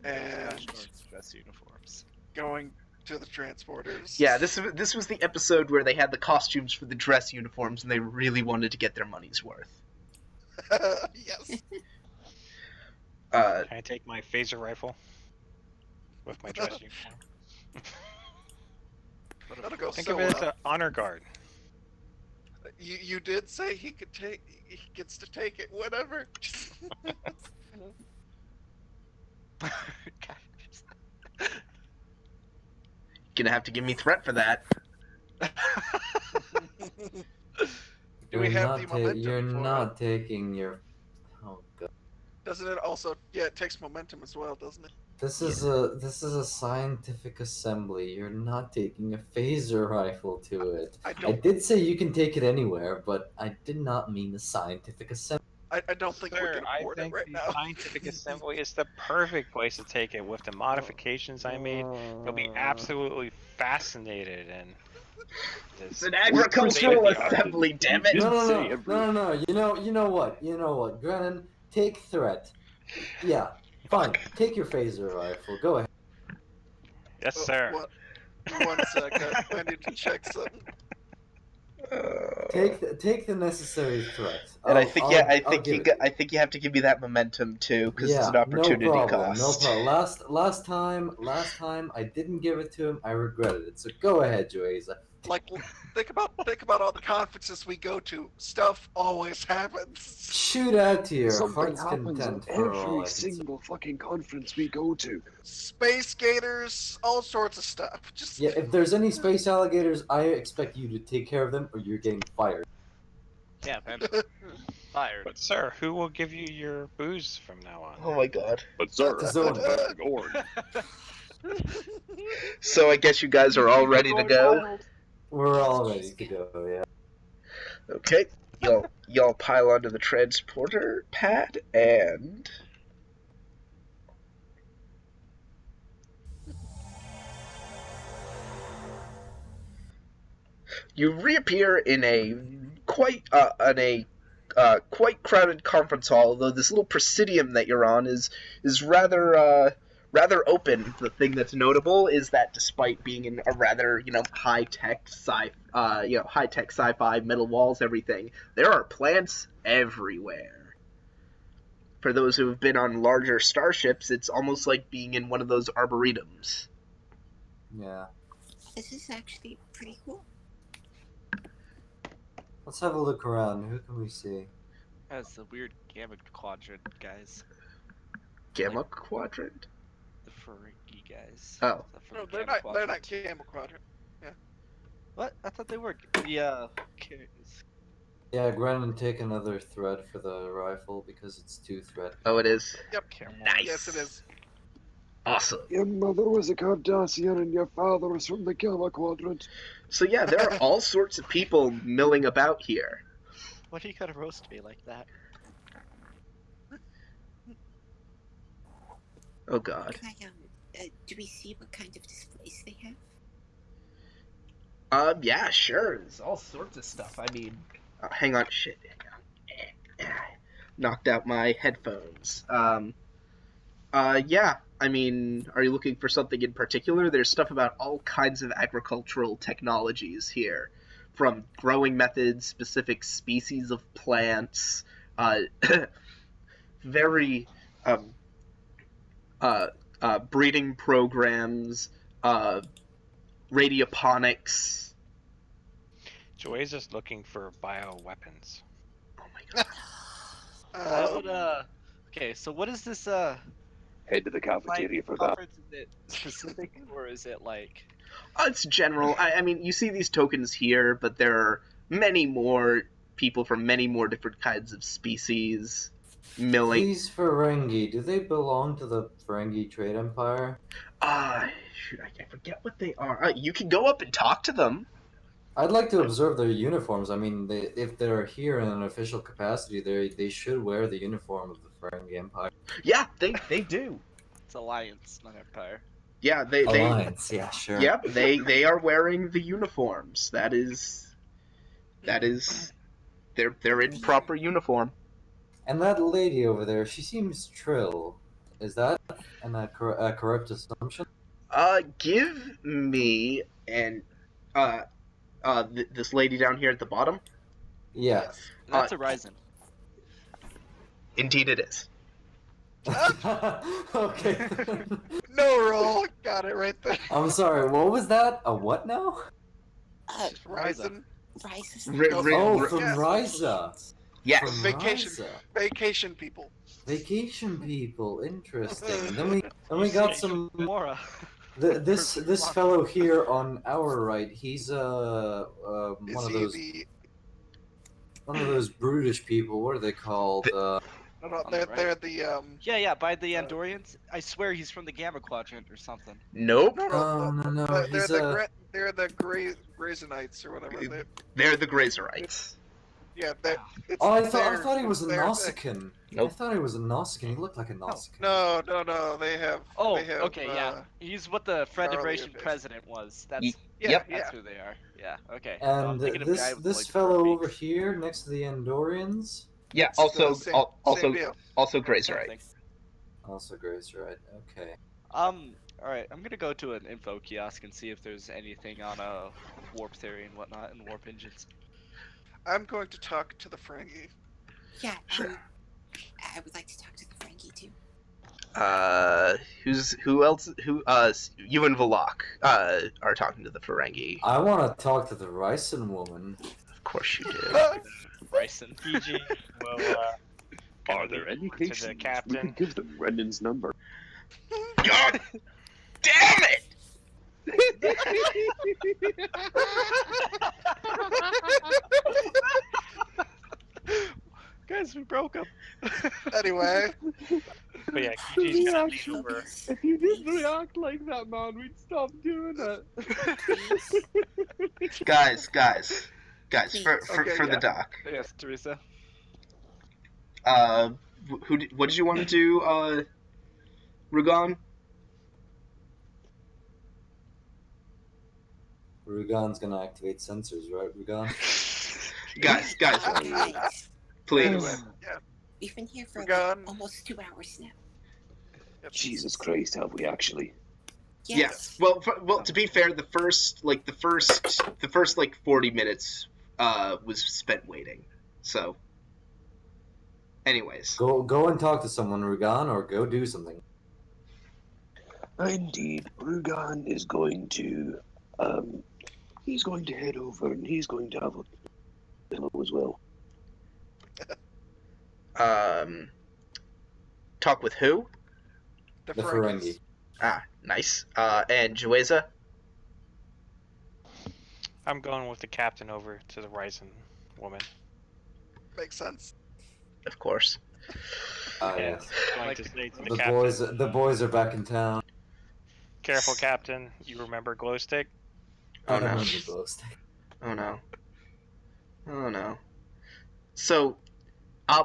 And Dress uniforms. going to the transporters. Yeah, this was the episode where they had the costumes for the dress uniforms and they really wanted to get their money's worth. Yes. Can I take my phaser rifle with my dress uniform? That'll go Think so of it as well. an honor guard. You did say he gets to take it whenever. Gonna have to give me threat for that. Do we have the momentum? You're for not taking your. Oh god. Doesn't it also? Yeah, it takes momentum as well, doesn't it? This is a scientific assembly. You're not taking a phaser rifle to it. I I don't. did say you can take it anywhere, but I did not mean a scientific assembly. I don't think we Sir, can I afford think it right the now. scientific assembly is the perfect place to take it with the modifications I made. You'll be absolutely fascinated and It's an agricultural assembly, damn it! No. You know what, Grennan, take threat. Yeah, fine. Take your phaser rifle. Go ahead. Yes, sir. One second. I need to check something. Take the necessary threat. And I think you have to give me that momentum too, because it's an opportunity no problem, cost. No problem. Last time I didn't give it to him. I regretted it. So go ahead, Joesa. Like, think about all the conferences we go to. Stuff always happens. Shoot out to your Something heart's happens content at for all every I can say. single fucking conference we go to. Space gators, all sorts of stuff. Just Yeah, if there's any space alligators, I expect you to take care of them or you're getting fired. Yeah, man. Fired. But sir, who will give you your booze from now on? Oh my god. But sir, That's that's Zone. better than Gord. So I guess you guys are all ready to go. We're Yes, all please ready to go, yeah. Okay. Y'all pile onto the transporter pad and you reappear in a quite quite crowded conference hall. Though this little presidium that you're on is rather open. The thing that's notable is that despite being in a rather high tech sci-fi metal walls, everything, there are plants everywhere. For those who have been on larger starships, it's almost like being in one of those arboretums. Yeah. This is actually pretty cool. Let's have a look around. Who can we see? That's the weird gamma quadrant guys. Gamma quadrant? The Ferengi guys. Oh. The no, from they're Gamma not. They're Quadrant. not Gamma Quadrant. What? I thought they were. The Yeah, Grannon, take another thread for the rifle because it's 2 thread. Oh, it is? Yep. Nice. Yes, it is. Awesome. Your mother was a Cardassian and your father was from the Gamma Quadrant. So yeah, there are all sorts of people milling about here. Why do you gotta roast me like that? Oh god. Can I, do we see what kind of displays they have? Yeah, sure. There's all sorts of stuff. I mean, hang on. Shit. Hang on. Knocked out my headphones. Yeah. I mean, are you looking for something in particular? There's stuff about all kinds of agricultural technologies here. From growing methods, specific species of plants, very, breeding programs, radioponics. Joy's just looking for bioweapons. Oh my god. I would, okay, so what is this, Head to the cafeteria for that. conference? Is it specific, or is it like... It's general. I mean, you see these tokens here, but there are many more people from many more different kinds of species milling. These Ferengi, do they belong to the Ferengi Trade Empire? Shoot, I forget what they are. You can go up and talk to them. I'd like to observe their uniforms. I mean, if they're here in an official capacity, they should wear the uniform of the Ferengi Empire. Yeah, they do. It's Alliance, not Empire. Yeah, they Alliance, yeah, sure. Yep, they are wearing the uniforms. That is they're in proper uniform. And that lady over there, she seems Trill. Is that a correct assumption? Give me this lady down here at the bottom. Yeah. That's a Ryzen. Indeed, it is. Okay. No roll. Got it right there. I'm sorry, what was that? A what now? Ryzen. Rises. Oh, from yes. Ryza. Yes. From Vacation. Ryza. Vacation people. Vacation people, interesting. Then we got some. Mora. This fellow here on our right, he's one Is of he those the? one of those brutish people. What are they called? No, On the they're right. they're the Yeah, by the Andorians. I swear he's from the Gamma Quadrant or something. Nope. No, they're he's they're the Grazenites or whatever. They're the Grazerites. Yeah, that. Oh, I thought he was a Nausicaan. Nope. I thought he was a Nausicaan. He looked like a Nausicaan. No. They have. Oh, they have, okay, yeah. He's what the Federation earlier days. president was. That's Yeah, that's who they are. Yeah, okay. So And I'm thinking of the guy with, this like, the fellow fur over beaks. here, next to the Andorians, Yeah. It's Also, the same- also, same deal. also Same Grazerite. thing. also Grace, right? Okay. Alright, I'm gonna go to an info kiosk and see if there's anything on warp theory and whatnot and warp engines. I'm going to talk to the Ferengi. Yeah. Sure. I would like to talk to the Frankie too. Who else? You and Valak, are talking to the Ferengi. I want to talk to the Ryson woman. Of course you do. Bryson. PG will Are there any to the cases we captain. could give them Renan's number? God damn it! Guys, we broke up. Anyway, But yeah, PG's gonna lead over. If you didn't react like that, man, we'd stop doing it. Guys, for Okay, the yeah. doc. Yes, Teresa. What did you want to do, Rugon? Rugan's gonna activate sensors, right, Rugan? Guys, Guys, please. anyway, yeah. we've been here for We're like gone. almost 2 hours now. Yep. Jesus Christ, have we actually? Yes. Well, to be fair, the first 40 minutes was spent waiting. So, anyways, Go and talk to someone, Rugan, or go do something. Indeed, Rugan is going to, he's going to head over and he's going to have a pillow as well. talk with who? The The Ferengis. Ferengi. Ah, nice. And Jueza? I'm going with the captain over to the Ryzen woman. Makes sense. Of course. Ah, And yes. going Like to say to the The captain, boys are back in town. careful, captain. You remember glow stick? Oh, I no. remember those. Oh no. So,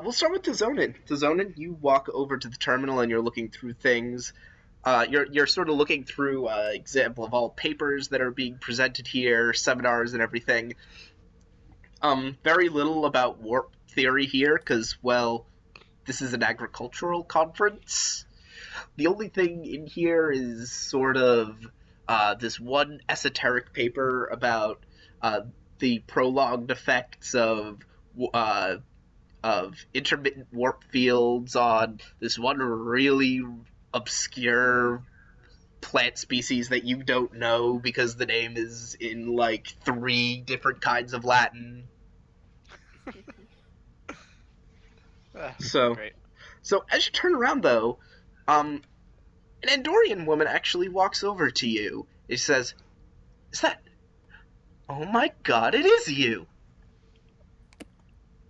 we'll start with Tizonin. Tizonin, you walk over to the terminal and you're looking through things. You're sort of looking through example of all papers that are being presented here, seminars and everything. Very little about warp theory here, because, well, this is an agricultural conference. The only thing in here is sort of this one esoteric paper about the prolonged effects of intermittent warp fields on this one really obscure plant species that you don't know because the name is in like 3 different kinds of Latin. So, Great. so as you turn around though, an Andorian woman actually walks over to you. It says, "Is that? Oh my God! It is you!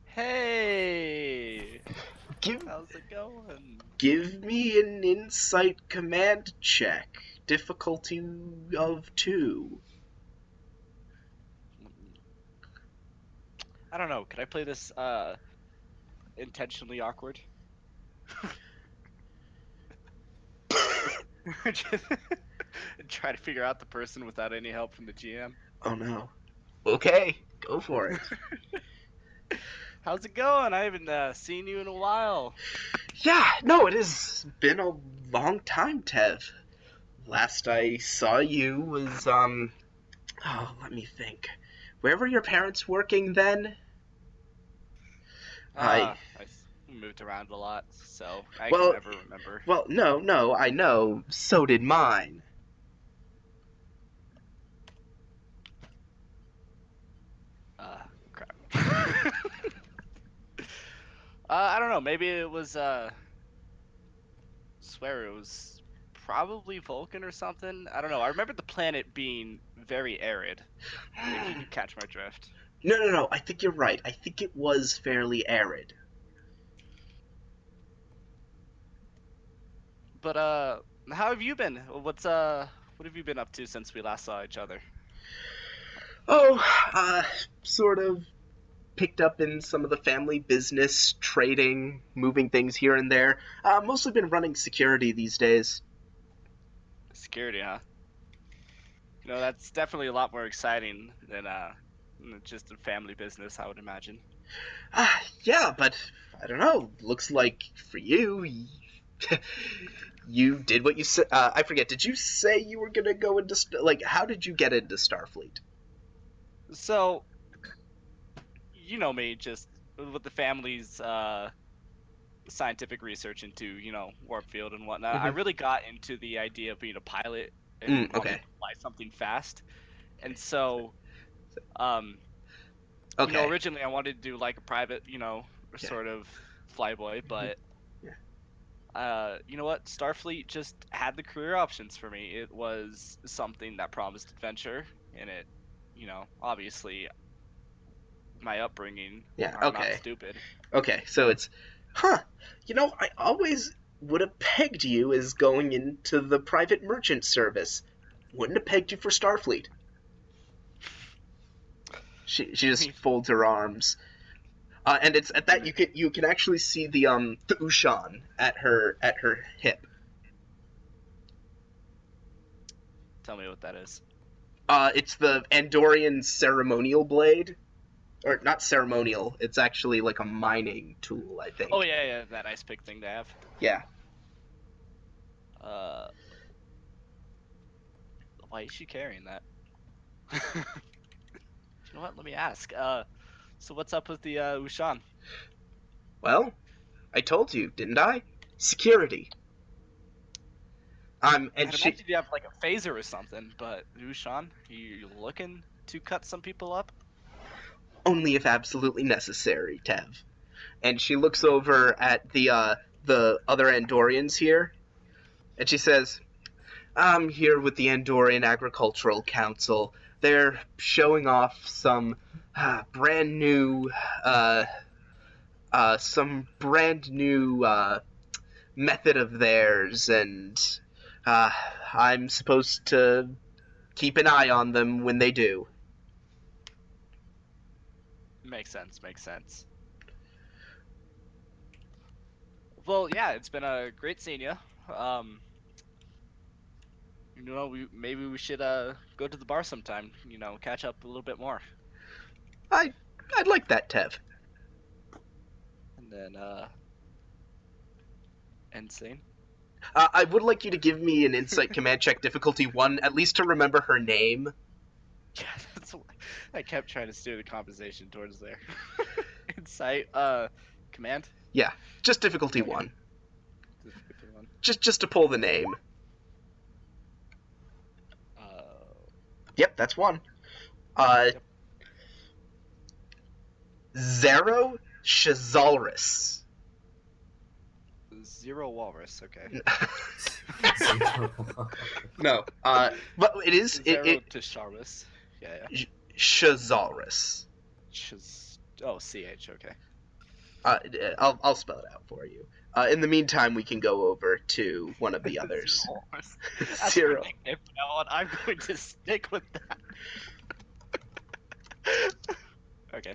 Hey, Give how's it going? Give me an insight command check. Difficulty of 2. I don't know. Could I play this intentionally awkward? Just try to figure out the person without any help from the GM. Oh no. Okay, go for it. How's it going? I haven't seen you in a while. Yeah, no, it has been a long time, Tev. Last I saw you was, oh, let me think. Where were your parents working then? I moved around a lot, so I Well, can never remember. Well, no, I know. So did mine. Crap. I don't know. Maybe it was. Swear it was probably Vulcan or something. I don't know. I remember the planet being very arid. If you could catch my drift. No, I think you're right. I think it was fairly arid. But how have you been? What have you been up to since we last saw each other? Oh, sort of picked up in some of the family business, trading, moving things here and there. Mostly been running security these days. Security, huh? You know, that's definitely a lot more exciting than just a family business, I would imagine. Yeah, but I don't know. Looks like for you, you did what you said. I forget. Did you say you were gonna go into how did you get into Starfleet? So, you know me, just with the family's scientific research into, warp field and whatnot. I really got into the idea of being a pilot and wanting okay. to fly something fast. And so, Okay. originally I wanted to do like a private, sort of flyboy, but you know what? Starfleet just had the career options for me. It was something that promised adventure, and it, obviously my upbringing are not stupid. Okay, so it's, I always would have pegged you as going into the private merchant service. Wouldn't have pegged you for Starfleet. She just folds her arms. And it's at that you can actually see the Ushan at her hip. Tell me what that is. It's the Andorian ceremonial blade. Or not ceremonial, it's actually like a mining tool, I think. Oh yeah, that ice pick thing to have. Yeah. Why is she carrying that? You know what? Let me ask. So what's up with the Ushan? Well, I told you, didn't I? Security. And I'd she. imagine you have like a phaser or something, but Ushan, you looking to cut some people up? Only if absolutely necessary, Tev. And she looks over at the other Andorians here, and she says, I'm here with the Andorian Agricultural Council. They're showing off some brand new method of theirs, and I'm supposed to keep an eye on them when they do. Makes sense. Well, yeah, it's been a great seeing you. Maybe we should go to the bar sometime. Catch up a little bit more. I'd like that, Tev. And then Insane. I would like you to give me an insight command check difficulty 1, at least to remember her name. Yeah, that's what I kept trying to steer the conversation towards there. Insight, command. Yeah, just difficulty 1. Just to pull the name. Yep, that's 1. Yep. Zero Shazalris. Zero Walrus. Okay. No. But it is Zero it to Sharvis. Yeah. Shazalris. CH. Okay. I'll spell it out for you. In the meantime, we can go over to one of the others. Zero. You know what? I'm going to stick with that. Okay.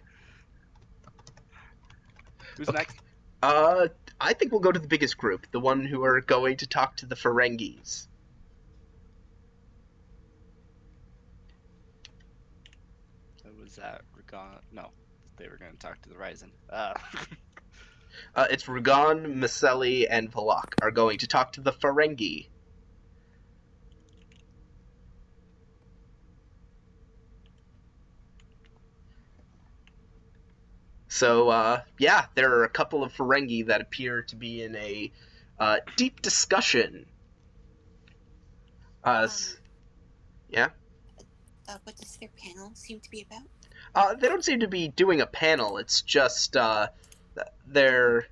Who's next? I think we'll go to the biggest group, the one who are going to talk to the Ferengis. Was that Ragon? No, they were going to talk to the Ryzen. It's Ragon, Maselli, and Valak are going to talk to the Ferengi. So, yeah, there are a couple of Ferengi that appear to be in a deep discussion. Yeah? What does their panel seem to be about? They don't seem to be doing a panel. It's just, they're...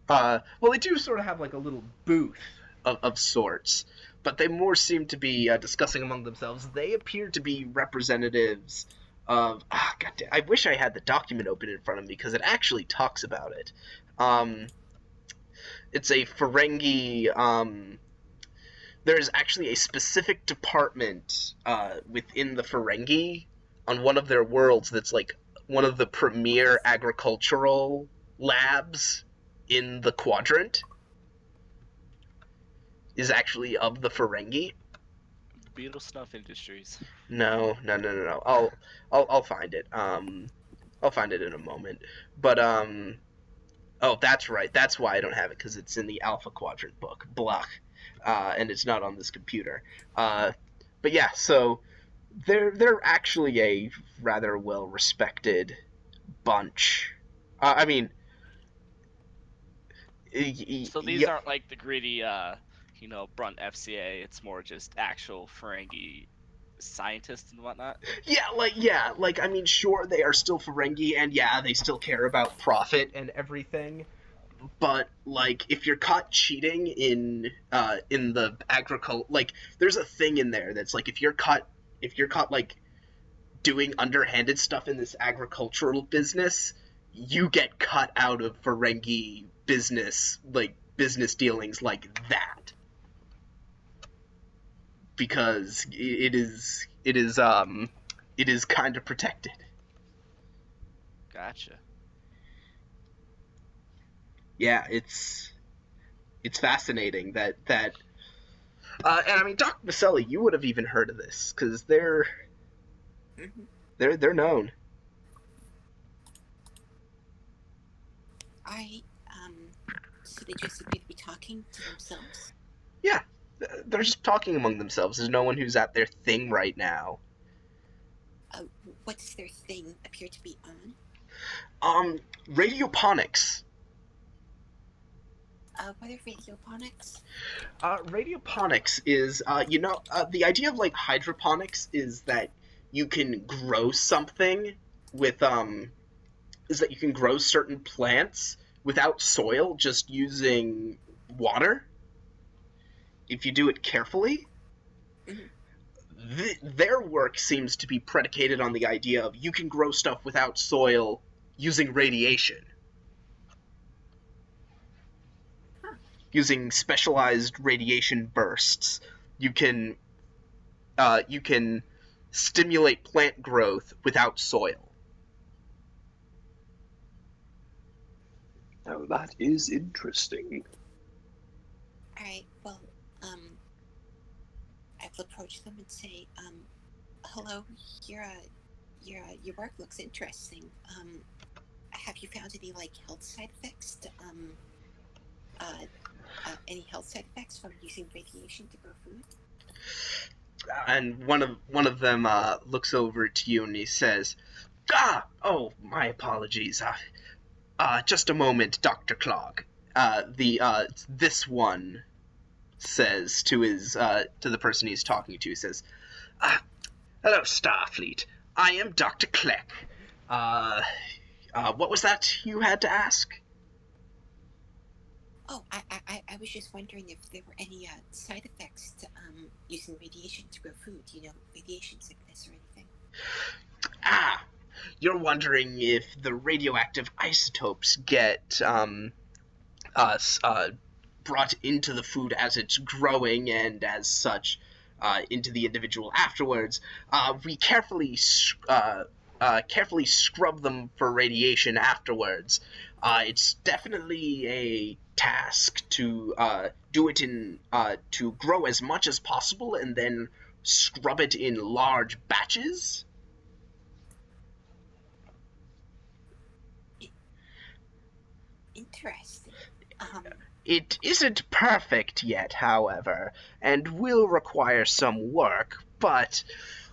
well, they do sort of have, like, a little booth of sorts, but they more seem to be discussing among themselves. They appear to be representatives of... goddamn, I wish I had the document open in front of me, because it actually talks about it. It's a Ferengi... there's actually a specific department within the Ferengi on one of their worlds that's like one of the premier agricultural labs in the quadrant is actually of the Ferengi. Beetle Snuff Industries. No. I'll find it. I'll find it in a moment. But oh, that's right. That's why I don't have it, because it's in the Alpha Quadrant book. Blah. And it's not on this computer. But yeah, so they're actually a rather well respected bunch. I mean, So these aren't like the gritty, brunt FCA. It's more just actual Ferengi scientists and whatnot. I mean, sure, they are still Ferengi, and yeah, they still care about profit and everything. But like, if you're caught cheating in the agriculture, like, there's a thing in there that's like, if you're caught like doing underhanded stuff in this agricultural business, you get cut out of Ferengi business, like business dealings like that, because it is kind of protected. Gotcha. Yeah, it's fascinating that and I mean, Doc Maselli, you would have even heard of this because they're known. I so they just appear to be talking to themselves. Yeah, they're just talking among themselves. There's no one who's at their thing right now. What does their thing appear to be on? Radioponics. What are radioponics? Radioponics is, the idea of like hydroponics is that you can grow something with, is that you can grow certain plants without soil, just using water, if you do it carefully. Their work seems to be predicated on the idea of you can grow stuff without soil using radiation. Using specialized radiation bursts, you can stimulate plant growth without soil. Now that is interesting. All right. Well, I will approach them and say, "Hello, your work looks interesting. Have you found any like health side effects? Any health side effects from using radiation to grow food?" And one of them looks over to you and he says, oh, my apologies. Just a moment, Dr. Clog. This one says to the person he's talking to, says, hello, Starfleet. I am Dr. Kleck. What was that you had to ask? Oh, I was just wondering if there were any side effects to using radiation to grow food. Radiation sickness or anything. You're wondering if the radioactive isotopes get brought into the food as it's growing, and as such into the individual afterwards. We carefully scrub them for radiation afterwards. It's definitely a task to do it to grow as much as possible and then scrub it in large batches. Interesting. It isn't perfect yet, however, and will require some work, but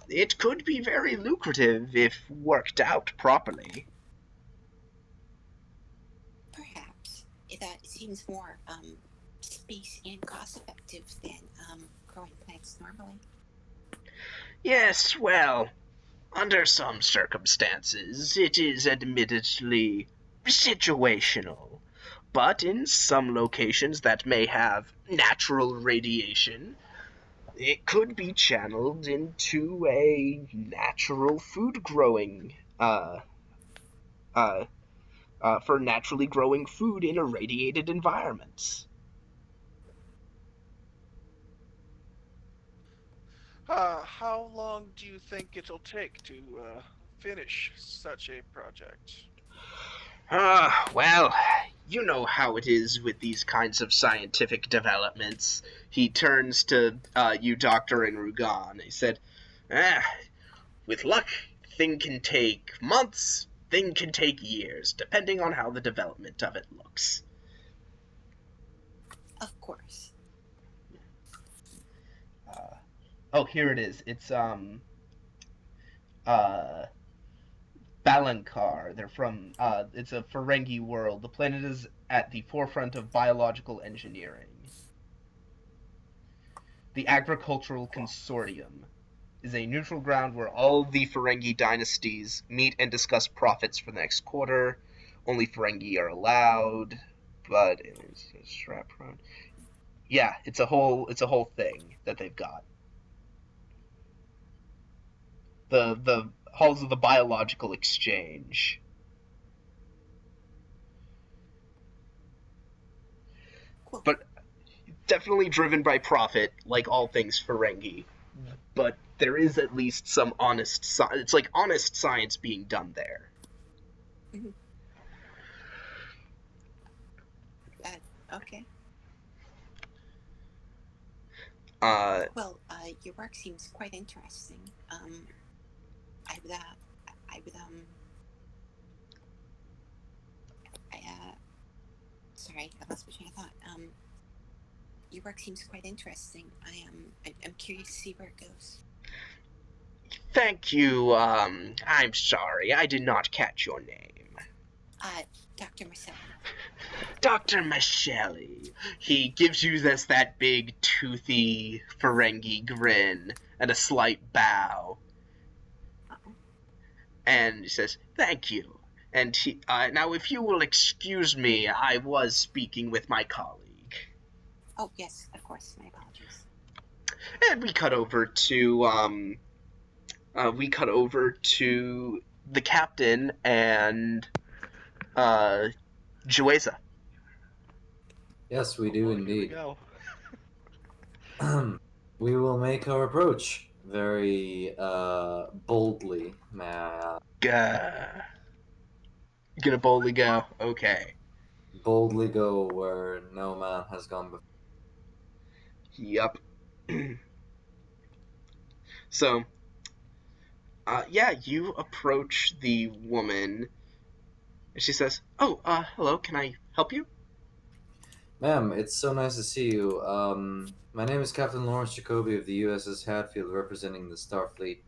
it could be very lucrative if worked out properly. Perhaps. It seems more space and cost effective than growing plants normally. Yes, well, under some circumstances, it is admittedly situational. But in some locations that may have natural radiation, it could be channeled into a natural food growing, for naturally growing food in irradiated environments. How long do you think it'll take to finish such a project? Well, you know how it is with these kinds of scientific developments. He turns to you, Doctor, and Rugan. He said, with luck, thing can take months, thing can take years, depending on how the development of it looks. Of course. Oh, here it is. It's Balankar. They're from, it's a Ferengi world. The planet is at the forefront of biological engineering. The Agricultural Consortium is a neutral ground where all the Ferengi dynasties meet and discuss profits for the next quarter. Only Ferengi are allowed, but it's wrapped around. Yeah, it's a whole thing that they've got. The halls of the biological exchange. Cool. But definitely driven by profit, like all things Ferengi. But there is at least some honest science. It's like honest science being done there. Okay. Well, your work seems quite interesting. I would, sorry, I lost my train of thought. Your work seems quite interesting. I'm curious to see where it goes. Thank you. I'm sorry, I did not catch your name. Dr. Marcelli. Dr. Michelli. He gives you that big, toothy Ferengi grin and a slight bow. And he says, "Thank you." And he, now, if you will excuse me, I was speaking with my colleague. Oh, yes, of course. My apologies. And we cut over to the captain and Jueza. Yes, we do Here we indeed. go. We will make our approach very boldly, may I add. Gonna boldly go. Okay. Boldly go where no man has gone before. Yup. So, yeah, you approach the woman, and she says, "Oh, hello, can I help you?" Ma'am, it's so nice to see you. My name is Captain Lawrence Jacoby of the USS Hadfield, representing the Starfleet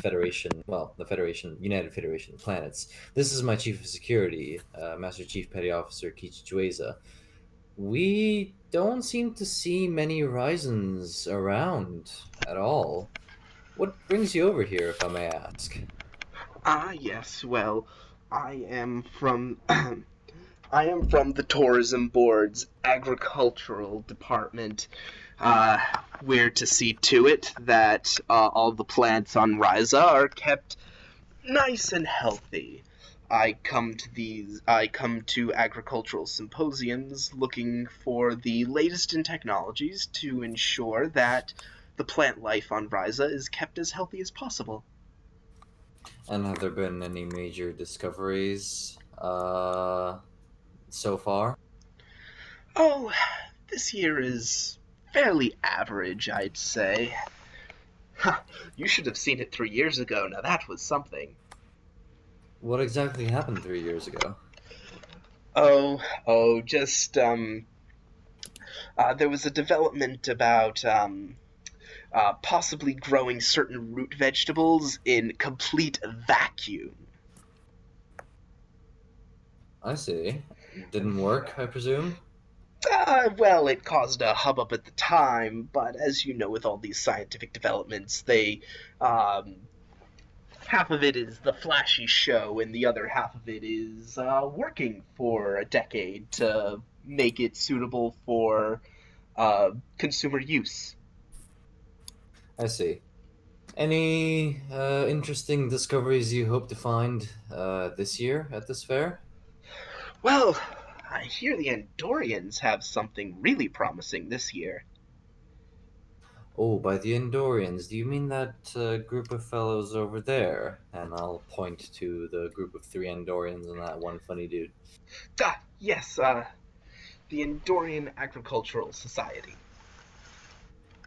Federation. Well, the Federation, United Federation of Planets. This is my Chief of Security, Master Chief Petty Officer Keith Jueza. We don't seem to see many horizons around at all. What brings you over here, if I may ask? Ah, yes. Well, I am from I am from the Tourism Board's Agricultural Department. We're to see to it that all the plants on Ryza are kept nice and healthy. I come to agricultural symposiums looking for the latest in technologies to ensure that the plant life on Ryza is kept as healthy as possible. And have there been any major discoveries so far? Oh, this year is fairly average, I'd say. You should have seen it 3 years ago. Now that was something. What exactly happened 3 years ago? Just there was a development about possibly growing certain root vegetables in complete vacuum. I see. Didn't work, I presume? Well, it caused a hubbub at the time, but as you know, with all these scientific developments, half of it is the flashy show, and the other half of it is working for a decade to make it suitable for consumer use. I see. Any interesting discoveries you hope to find this year at this fair? Well, I hear the Andorians have something really promising this year. Oh, by the Andorians, do you mean that group of fellows over there? And I'll point to the group of 3 Andorians and that one funny dude. Yes, the Andorian Agricultural Society.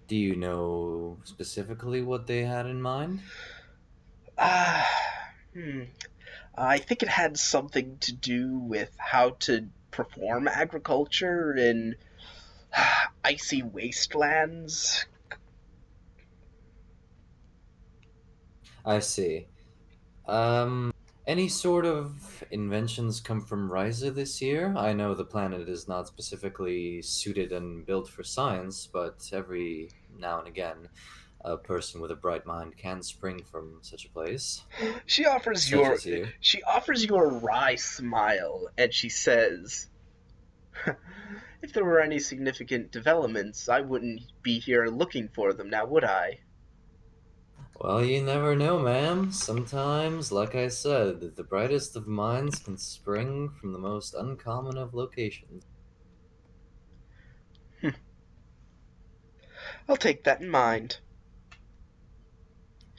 Do you know specifically what they had in mind? Uh, hmm. I think it had something to do with how to perform agriculture in icy wastelands. I see. Any sort of inventions come from Ryza this year? I know the planet is not specifically suited and built for science, but every now and again, a person with a bright mind can spring from such a place, She offers such your as you. she offers you a wry smile, and she says, "If there were any significant developments, I wouldn't be here looking for them now, would I?" Well, you never know, ma'am. Sometimes, like I said, the brightest of minds can spring from the most uncommon of locations. I'll take that in mind.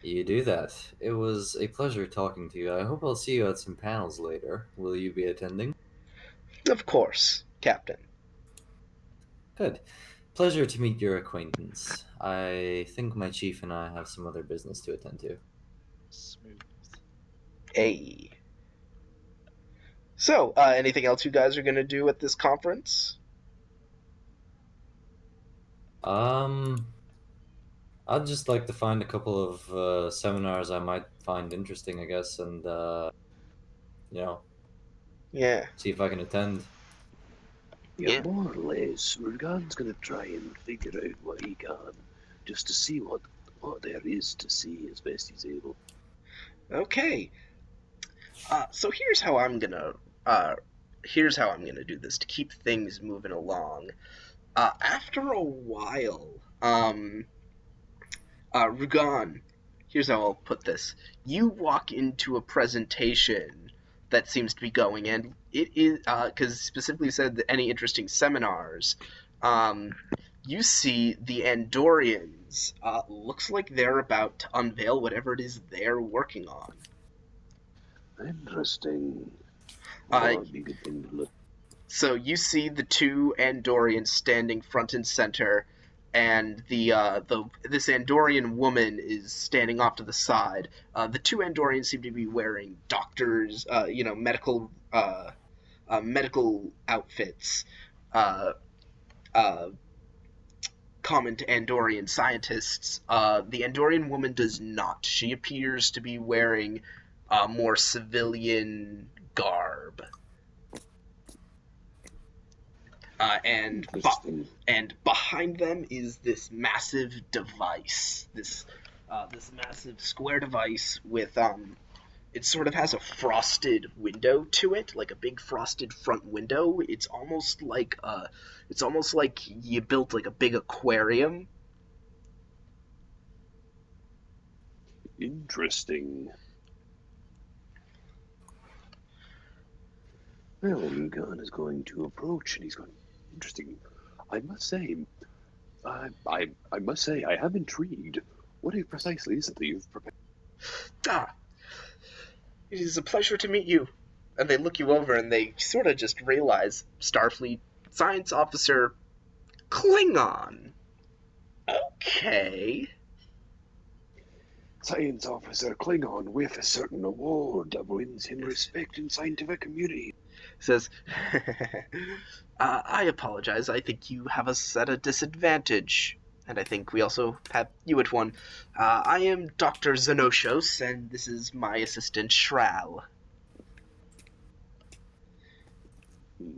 You do that. It was a pleasure talking to you. I hope I'll see you at some panels later. Will you be attending? Of course, Captain. Good. Pleasure to meet your acquaintance. I think my chief and I have some other business to attend to. Smooth. Hey. So, anything else you guys are gonna do at this conference? Um, I'd just like to find a couple of seminars I might find interesting, I guess, and you know, Yeah. see if I can attend. Yeah, Yeah. more or less. Rugan's gonna try and figure out what he can, just to see what there is to see as best he's able. Okay. So here's how I'm gonna do this to keep things moving along. After a while, Rugan, here's how I'll put this. You walk into a presentation that seems to be going, and it is, because specifically said that any interesting seminars, you see the Andorians. Looks like they're about to unveil whatever it is they're working on. Interesting. Uh, Well, that'd be a good thing to look. So you see the two Andorians standing front and center, and this Andorian woman is standing off to the side. The two Andorians seem to be wearing doctors, medical outfits, uh, uh, common to Andorian scientists. The Andorian woman does not. She appears to be wearing more civilian garb. Interesting. And behind them is this massive device, this massive square device with it sort of has a frosted window to it, like a big frosted front window. It's almost like you built like a big aquarium. Interesting. Well, Rugan is going to approach, and he's going. Interesting. I must say, I must say, I am intrigued. What precisely is it that you've prepared? Ah, it is a pleasure to meet you. And they look you over and they sort of just realize Starfleet science officer Klingon. Okay. Science officer Klingon with a certain award that wins him respect in scientific community. Says, I apologize. I think you have us at a disadvantage. And I think we also have you at one. I am Dr. Xenoshos, and this is my assistant Shral.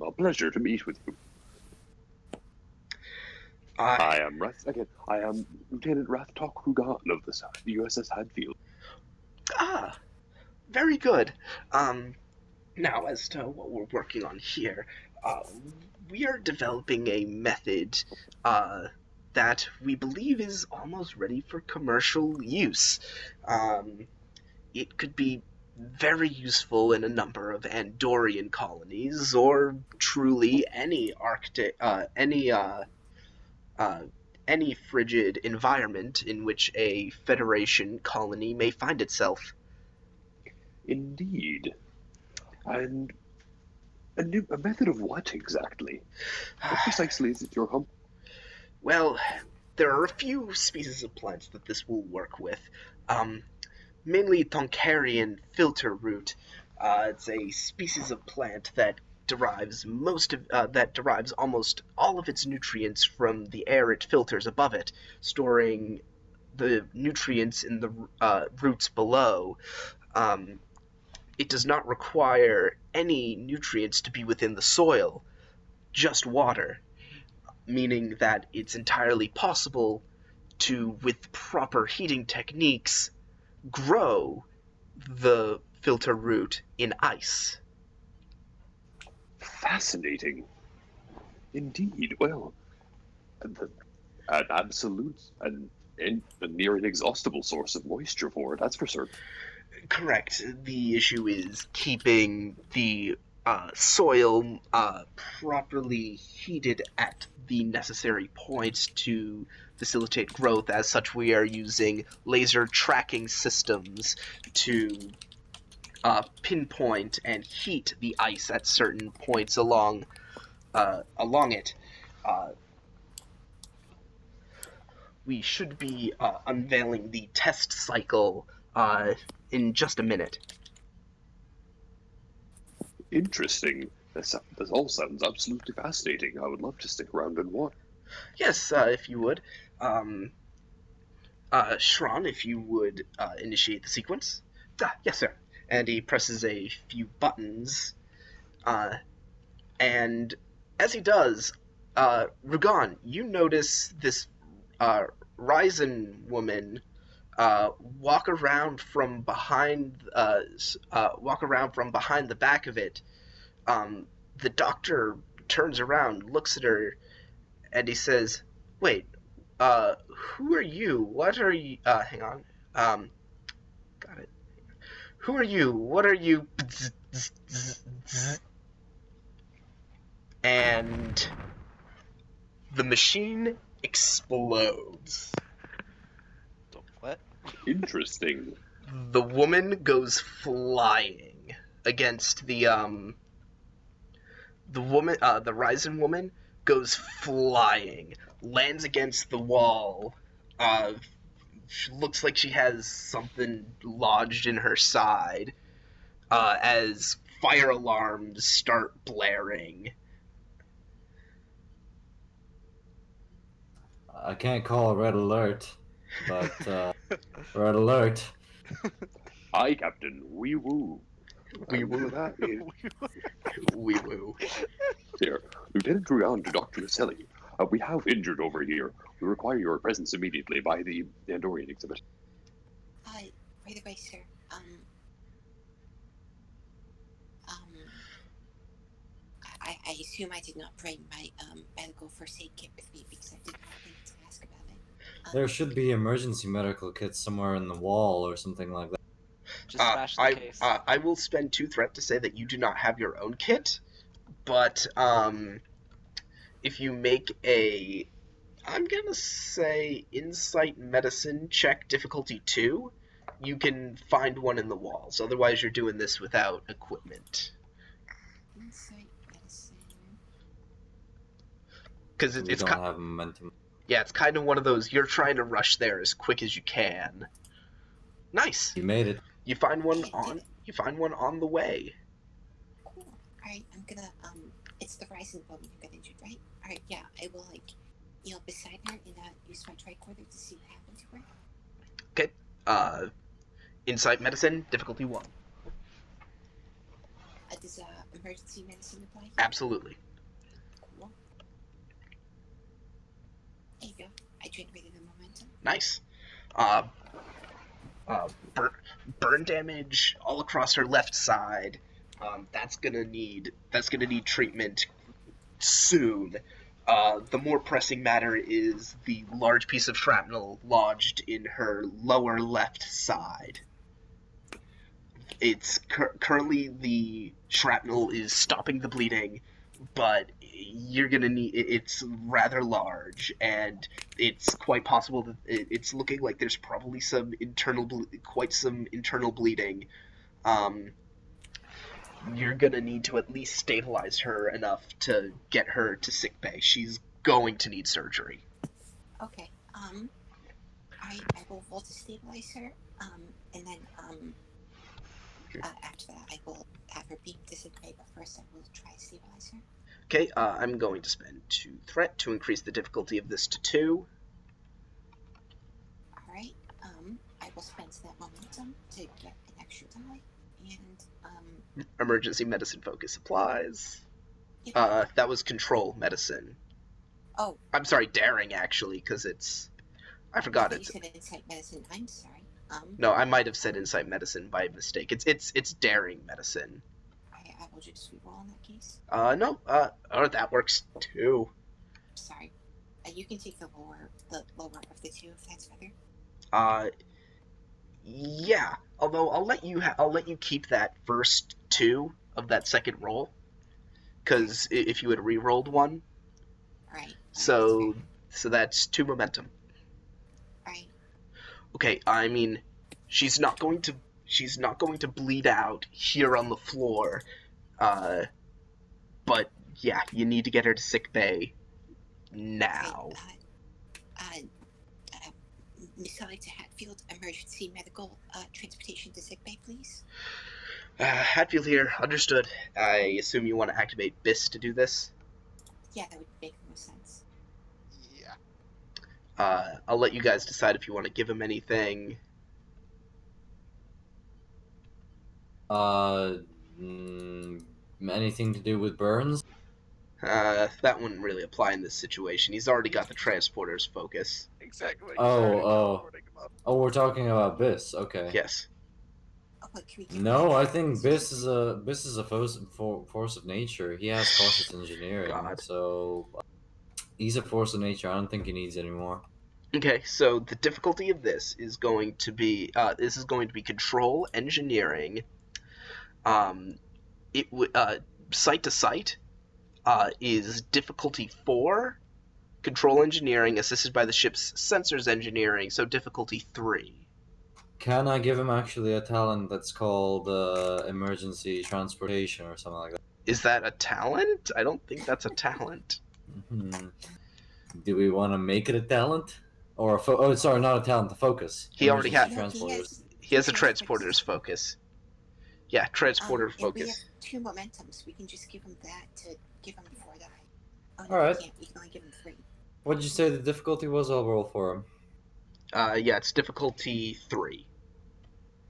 A pleasure to meet with you. I am Lieutenant Rathtok Rugan of the USS Hadfield. Very good. Now, as to what we're working on here, we are developing a method that we believe is almost ready for commercial use. It could be very useful in a number of Andorian colonies, or truly any any frigid environment in which a Federation colony may find itself. Indeed. And a method of what exactly? What precisely is it your home? Well, there are a few species of plants that this will work with. Mainly Tonkarian filter root. It's a species of plant that derives almost all of its nutrients from the air it filters above it, storing the nutrients in the roots below. It does not require any nutrients to be within the soil, just water, meaning that it's entirely possible to, with proper heating techniques, grow the filter root in ice. Fascinating. Indeed. Well, an absolute and a near inexhaustible source of moisture for it, that's for certain. Correct. The issue is keeping the soil properly heated at the necessary points to facilitate growth. As such, we are using laser tracking systems to pinpoint and heat the ice at certain points along it. Uh, we should be unveiling the test cycle in just a minute. Interesting. This all sounds absolutely fascinating. I would love to stick around and watch. Yes, if you would. Shran, if you would initiate the sequence. Yes, sir. And he presses a few buttons. And as he does, Rugan, you notice this Ryzen woman walk around from behind the back of it. The doctor turns around, looks at her, and he says, "Wait, who are you? What are you? Hang on. Got it. Who are you? What are you?" And the machine explodes. What? Interesting. The woman goes flying against the Ryzen woman goes flying, lands against the wall. Looks like she has something lodged in her side. As fire alarms start blaring. I can't call a red alert, but red alert. Aye, Captain. Wee woo. Wee woo. That is Wee woo. there. Lieutenant Ruyan to Dr. Maselli. We have injured over here. We require your presence immediately by the Andorian exhibit. Right away, sir. I assume I did not bring my medical first aid kit with me because I did not think to ask about it. There should be emergency medical kits somewhere in the wall or something like that. Just smash the case. I will spend 2 threat to say that you do not have your own kit, but if you make a, I'm gonna say, insight medicine check difficulty 2, you can find one in the walls. Otherwise, you're doing this without equipment. Insight medicine. Because We don't have momentum. Yeah, it's kind of one of those, you're trying to rush there as quick as you can. Nice. You made it. You find one on the way. Cool. Alright, I'm gonna it's the Ryzen woman who got injured, right? Alright, yeah, I will kneel beside her and use my tricorder to see what happened to her. Okay. Insight medicine, difficulty 1. Does emergency medicine apply? Absolutely. Cool. There you go. I generated a momentum. Nice. Burn damage all across her left side. That's gonna need treatment soon. The more pressing matter is the large piece of shrapnel lodged in her lower left side. It's currently the shrapnel is stopping the bleeding, but you're gonna need. It's rather large, and it's quite possible that it's looking like there's probably quite some internal bleeding. You're gonna need to at least stabilize her enough to get her to sickbay. She's going to need surgery. Okay. I will roll to stabilize her. And then after that, I will have her beam to sickbay. But first, I will try to stabilize her. Okay. I'm going to spend 2 threat to increase the difficulty of this to 2. All right. I will spend that momentum to get an extra die, and Emergency medicine focus applies. yeah. That was control medicine. Oh, I'm sorry, daring actually, because it's. I I forgot thought it's. you said insight medicine. I'm sorry. No, I might have said insight medicine by mistake. It's daring medicine. I will just reroll in that case. No. Oh, that works too. Sorry. You can take the lower of the two if that's better. Yeah. Although I'll let you keep that first 2 of that second roll, because if you had re-rolled one, Right. so that's 2 momentum. Right. Okay. I mean, she's not going to bleed out here on the floor. But yeah, you need to get her to sick bay now. Okay, Miss to Hatfield, emergency medical transportation to sickbay, please. Hadfield here. Understood. I assume you want to activate BIS to do this? Yeah, that would make the most sense. Yeah. I'll let you guys decide if you want to give him anything. Anything to do with burns? That wouldn't really apply in this situation. He's already got the transporter's focus. Exactly. Oh, we're talking about BIS. Okay. Yes. Oh, but can we give No, that I to think Miss BIS is a force of nature. He has cautious engineering, God. so he's a force of nature. I don't think he needs any more. Okay, so the difficulty of this is going to be control engineering. It would site to site is difficulty 4. Control engineering assisted by the ship's sensors engineering, so difficulty 3. Can I give him actually a talent that's called emergency transportation or something like that? Is that a talent? I don't think that's a talent. Hmm. Do we want to make it a talent? Or oh, sorry, not a talent, a focus. He already Emergency had- transporters. He has a transporter's focus. Yeah, transporter And we have focus. 2 momentums. We can just give him that to give him 4 die. Oh, no, Alright. we can't. We can only give him 3. What did you say the difficulty was? I'll roll for him. Yeah, it's difficulty 3.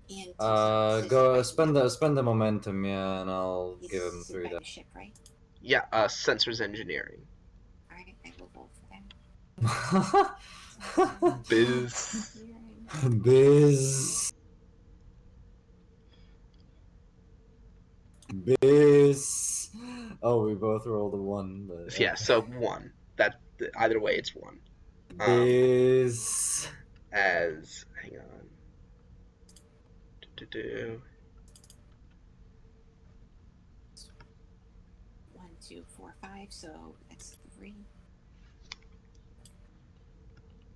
And Go spend the momentum, yeah, and I'll he's give him 3 by die. the ship, right? Yeah, sensors engineering. Alright, I will roll for that. Biz. Biz. Biz. Oh, we both rolled a 1. But, Yeah, so 1. That either way, it's 1. Biz. As hang on. Do. 1, 2, 4, 5. So that's 3.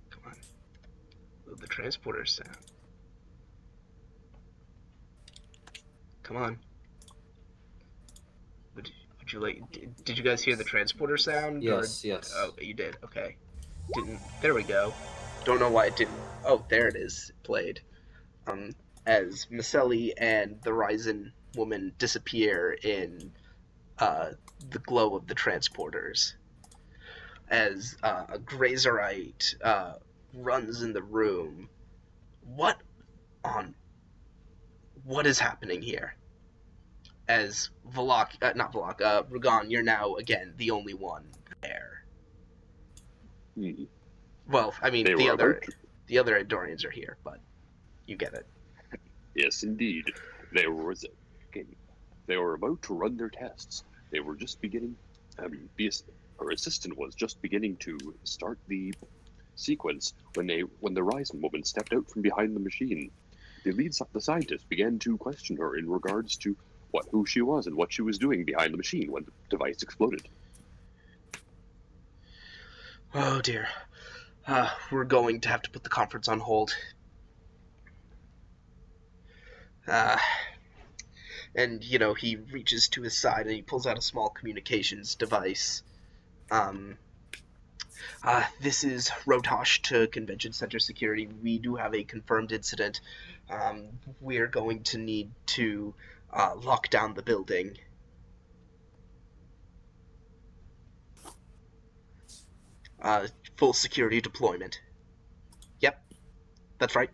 Come on. Load the transporter sound. Come on. Would you like? Did you guys hear the transporter sound? Yes, yes. Oh, you did. Okay. Didn't. There we go. Don't know why it didn't. Oh, there it is. It played. As Maselli and the Ryzen woman disappear in the glow of the transporters. As a Grazerite runs in the room. What is happening here? As Ragan, you're now again the only one there. Hmm. Well, I mean, They the were other about to- the other Andorians are here, but you get it. Yes, indeed. They were about to run their tests. They were just beginning. Her assistant was just beginning to start the sequence when the Ryzen woman stepped out from behind the machine. The scientist began to question her in regards to who she was and what she was doing behind the machine when the device exploded. Oh dear. We're going to have to put the conference on hold. And, he reaches to his side and he pulls out a small communications device. This is Rotosh to Convention Center Security. We do have a confirmed incident. We're going to need to lock down the building. Full security deployment. Yep, that's right.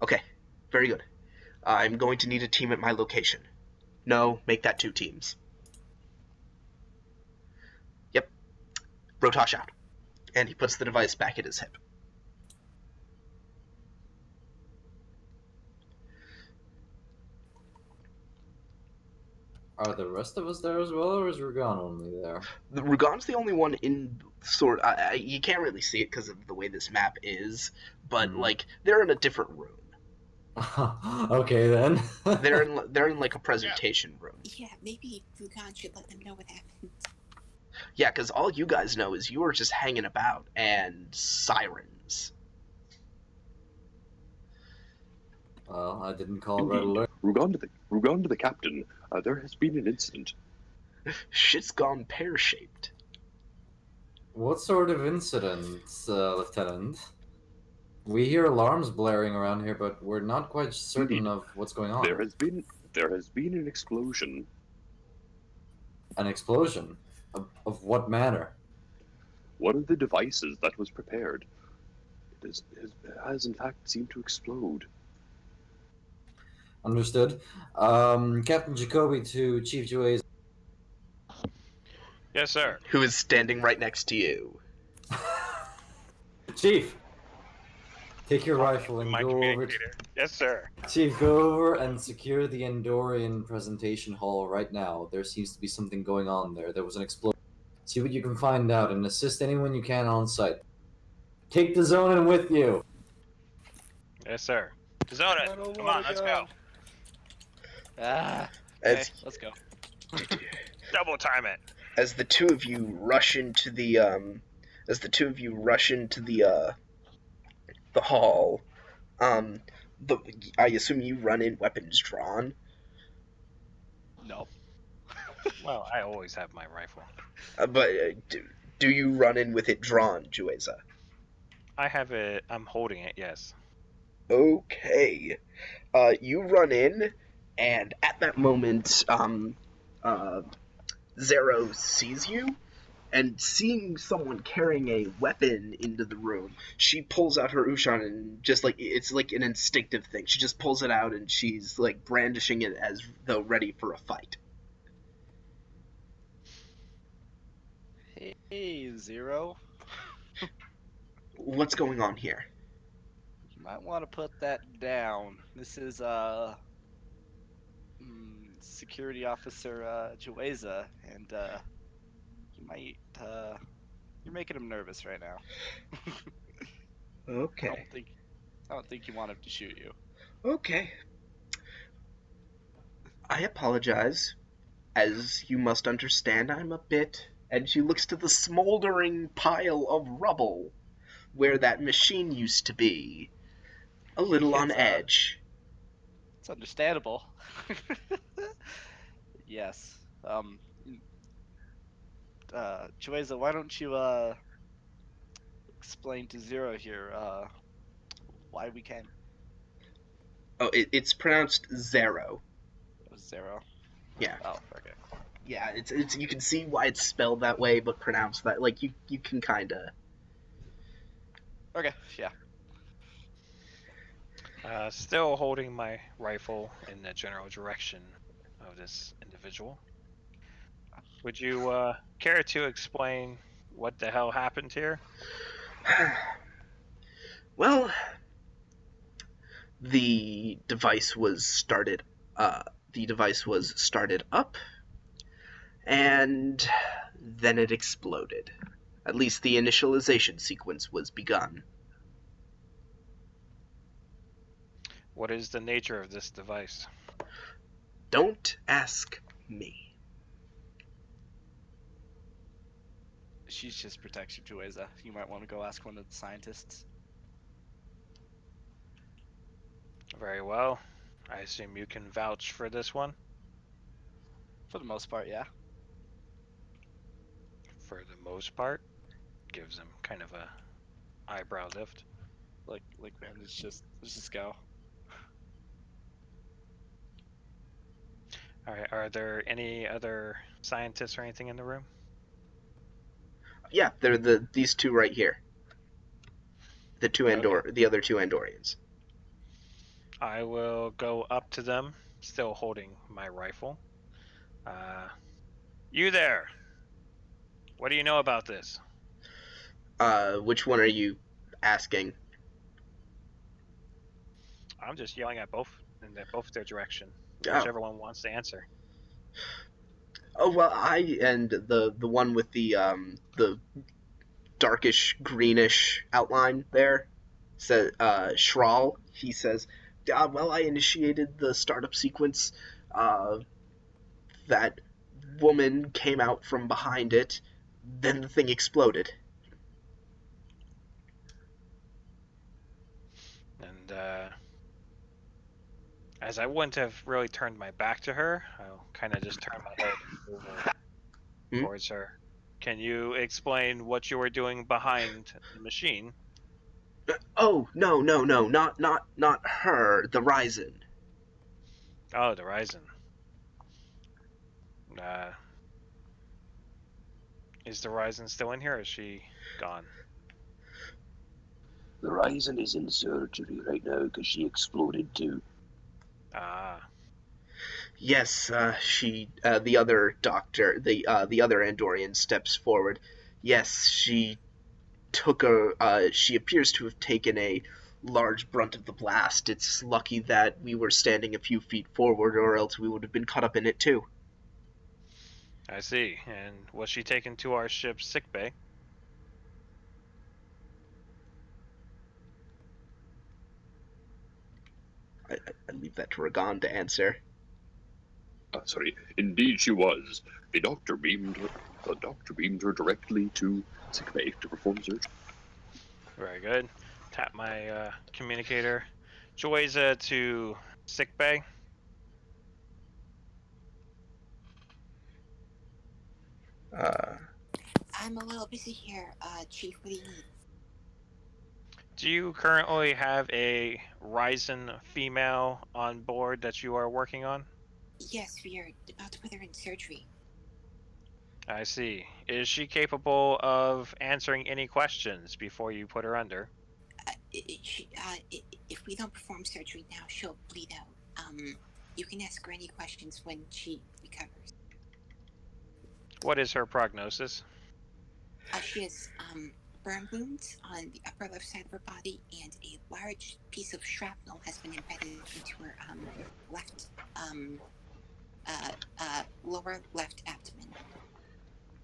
Okay, very good. I'm going to need a team at my location. No, make that 2 teams. Yep. Rotosh out. And he puts the device back at his hip. Are the rest of us there as well, or is Rugan only there? The Rugan's the only one in sort. You can't really see it because of the way this map is, but like they're in a different room. Okay then. they're in like a presentation room. Yeah, maybe Rugan should let them know what happened. Yeah, because all you guys know is you were just hanging about and sirens. Well, I didn't call red alert. Rugan to the captain. There has been an incident. Shit's gone pear-shaped. What sort of incident, Lieutenant? We hear alarms blaring around here, but we're not quite certain of what's going on. There has been an explosion. An explosion? Of what manner? One of the devices that was prepared has in fact seemed to explode. Understood. Captain Jacoby to Chief Juez. Yes, sir. Who is standing right next to you. Chief! Take your rifle and My go over communicator. Yes, sir. Chief, go over and secure the Endorian presentation hall right now. There seems to be something going on there. There was an explosion. See what you can find out and assist anyone you can on site. Take the Zonin with you. Yes, sir. Zona, come on, let's go. Okay, As, let's go. Double time it. as the two of you rush into the hall, I assume you run in weapons drawn. No. Well, I always have my rifle. But do you run in with it drawn, Jueza? I have it. I'm holding it. Yes. Okay. You run in, and at that moment, Zero sees you, and seeing someone carrying a weapon into the room, she pulls out her Ushan and just like it's like an instinctive thing. She just pulls it out and she's like brandishing it as though ready for a fight. Hey, Zero. What's going on here? You might want to put that down. This is security officer Jueza, and you might you're making him nervous right now. Okay. I don't think you want him to shoot you. Okay. I apologize. As you must understand, I'm a bit... And she looks to the smoldering pile of rubble where that machine used to be. A little on edge. It's understandable. Yes. Jueza, why don't you explain to Zero here why we came? Oh, it's pronounced Zero. It was Zero. Yeah. Oh, okay. Yeah, it's you can see why it's spelled that way, but pronounced that like you can kinda. Okay, yeah. Still holding my rifle in the general direction of this individual. Would you care to explain what the hell happened here? Well, the device was started. The device was started up, and then it exploded. At least the initialization sequence was begun. What is the nature of this device? Don't ask me. She's just protection, Jueza. You might want to go ask one of the scientists. Very well. I assume you can vouch for this one? For the most part, yeah. For the most part? Gives him kind of a eyebrow lift. Like man, let's just go. Alright, are there any other scientists or anything in the room? Yeah, they're these two right here. The other two Andorians. I will go up to them, still holding my rifle. You there? What do you know about this? Which one are you asking? I'm just yelling at both in both their direction, Oh. whichever one wants to answer. Oh well, and the one with the darkish greenish outline there, said Shral. He says, well, I initiated the startup sequence. That woman came out from behind it. Then the thing exploded. And as I wouldn't have really turned my back to her, I'll kind of just turn my head over towards her. Can you explain what you were doing behind the machine? Oh, no, not her. The Ryzen. Oh, the Ryzen. Is the Ryzen still in here, or is she gone? The Ryzen is in surgery right now because she exploded too. Ah. Yes, the other doctor, the other Andorian steps forward. Yes, she appears to have taken a large brunt of the blast. It's lucky that we were standing a few feet forward, or else we would have been caught up in it too. I see. And was she taken to our ship's sickbay? I leave that to Ragan to answer. Sorry, indeed she was. The doctor beamed her directly to sickbay to perform surgery. Very good. Tap my communicator. Joyza to sickbay. I'm a little busy here, Chief. What do you need? Do you currently have a Ryzen female on board that you are working on? Yes, we are about to put her in surgery. I see. Is she capable of answering any questions before you put her under? If we don't perform surgery now, she'll bleed out. You can ask her any questions when she recovers. What is her prognosis? She has burn wounds on the upper left side of her body, and a large piece of shrapnel has been embedded into her left lower left abdomen.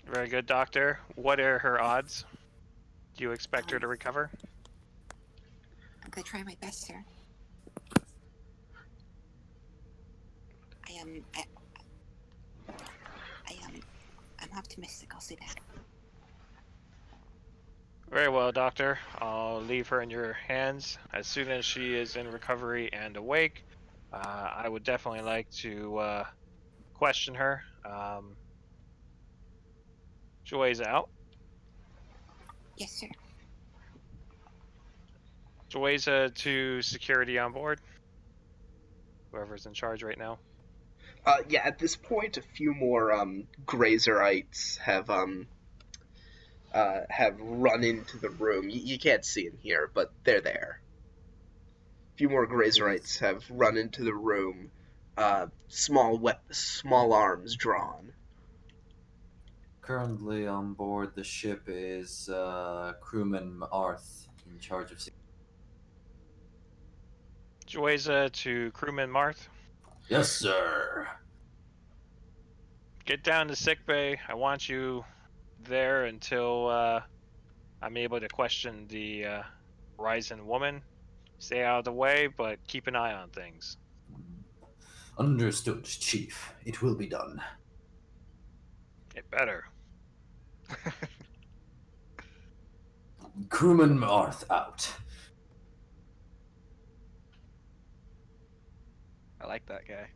Very good, doctor. What are her odds? Do you expect her to recover? I'm gonna try my best, sir. I'm optimistic, I'll say that. Very well, doctor. I'll leave her in your hands. As soon as she is in recovery and awake, I would definitely like to question her. Joy's out. Yes, sir. Joy's to security on board. Whoever's in charge right now. Yeah, at this point, a few more Grazerites have run into the room. You can't see them here, but they're there. A few more Grazerites have run into the room, small arms drawn. Currently on board the ship is crewman Arth in charge of. Joyza to crewman Marth. Yes, sir. Get down to sickbay. I want you there until I'm able to question the Ryzen woman. Stay out of the way, but keep an eye on things. Understood, Chief. It will be done. It better. Crewman Arth out. I like that guy.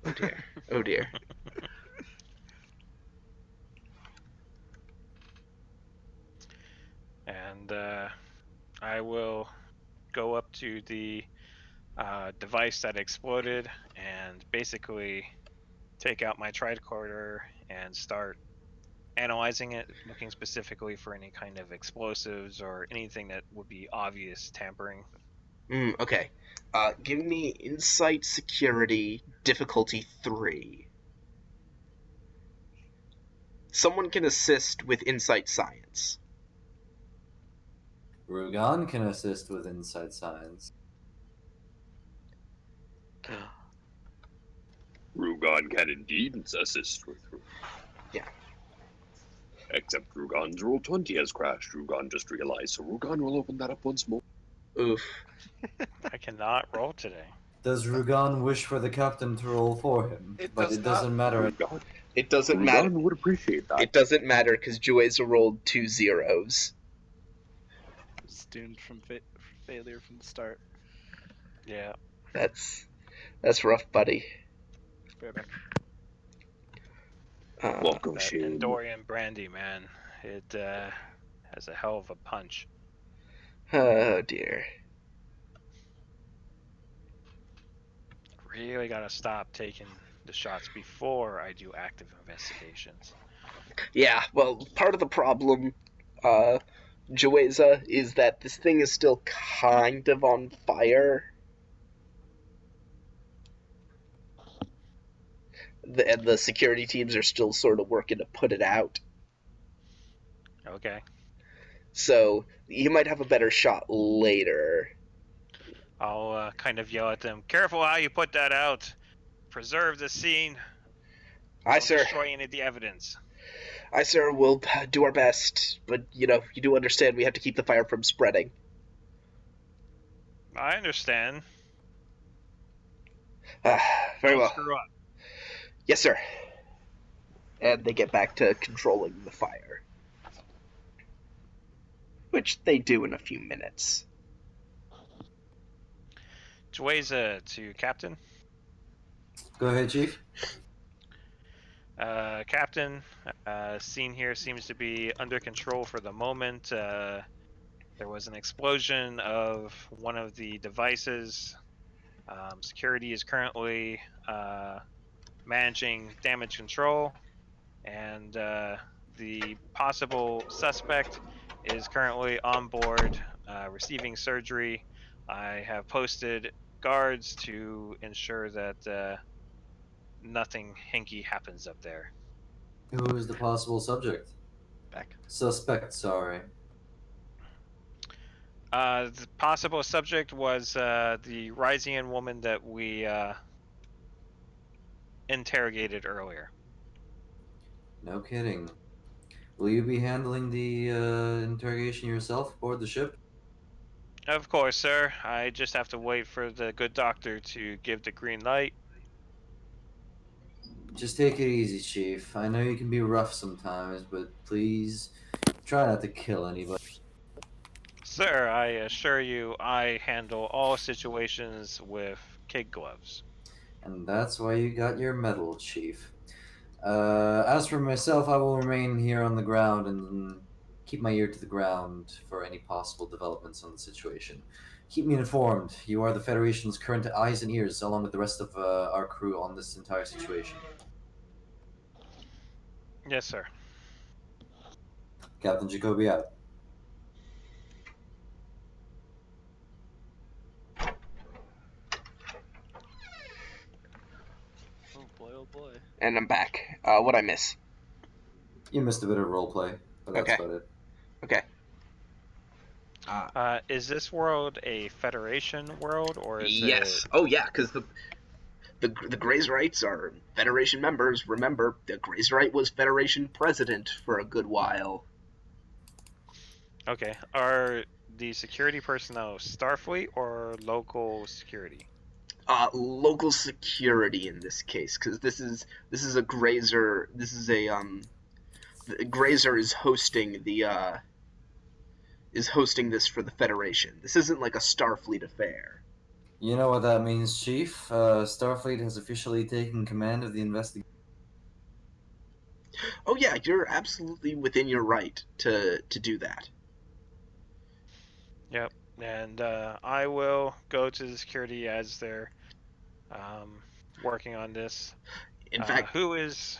Oh dear. Oh dear. And I will go up to the device that exploded and basically take out my tricorder and start analyzing it, looking specifically for any kind of explosives or anything that would be obvious tampering. Okay. Give me Insight Security difficulty 3. Someone can assist with Insight Science. Rugan can assist with Inside Science. Rugon can indeed assist with. Yeah. Except Rugon's roll 20 has crashed. Rugon just realized, so Rugon will open that up once more. Oof. I cannot roll today. Does Rugan wish for the captain to roll for him? It But does it doesn't matter. Rugon, It doesn't matter. Rugon would appreciate that. It doesn't matter because Jueza rolled 2 zeros. It's doomed from failure from the start. Yeah. That's rough, buddy. Fair enough. Welcome, That Shane. Endorian brandy, man. It has a hell of a punch. Oh dear. Really gotta stop taking the shots before I do active investigations. Yeah, well, part of the problem, Jueza, is that this thing is still kind of on fire. And the security teams are still sort of working to put it out. Okay. So, you might have a better shot later. I'll kind of yell at them. Careful how you put that out. Preserve the scene. Aye, Don't sir. destroy any of the evidence. Aye, sir, we'll do our best. But, you do understand we have to keep the fire from spreading. I understand. Very Don't well. screw up. Yes, sir. And they get back to controlling the fire. Which they do in a few minutes. Jueza to Captain. Go ahead, Chief. Captain, scene here seems to be under control for the moment. There was an explosion of one of the devices. Security is currently managing damage control, and the possible suspect is currently on board receiving surgery. I have posted guards to ensure that nothing hinky happens up there. Who is the possible subject? Back. Suspect, sorry. The possible subject was the Ryzian woman that we interrogated earlier. No kidding. Will you be handling the interrogation yourself aboard the ship? Of course, sir. I just have to wait for the good doctor to give the green light. Just take it easy, Chief. I know you can be rough sometimes, but please try not to kill anybody. Sir, I assure you I handle all situations with kid gloves. And that's why you got your medal, Chief. As for myself, I will remain here on the ground and keep my ear to the ground for any possible developments on the situation. Keep me informed. You are the Federation's current eyes and ears, along with the rest of our crew on this entire situation. Yes, sir. Captain Jacoby out. Oh boy, oh boy. And I'm back. What'd I miss? You missed a bit of roleplay, but that's Okay. about it. Okay. Is this world a Federation world, or is Yes. it... Oh, yeah, because the Grazerites are Federation members. Remember, the Grazerite was Federation president for a good while. Okay. Are the security personnel Starfleet or local security? Local security in this case, because this is a Grazer. This is a the Grazer is hosting this for the Federation. This isn't like a Starfleet affair. You know what that means, Chief? Starfleet has officially taken command of the investigation. Oh yeah, you're absolutely within your right to do that. Yep. And I will go to the security as they're working on this. In fact, who is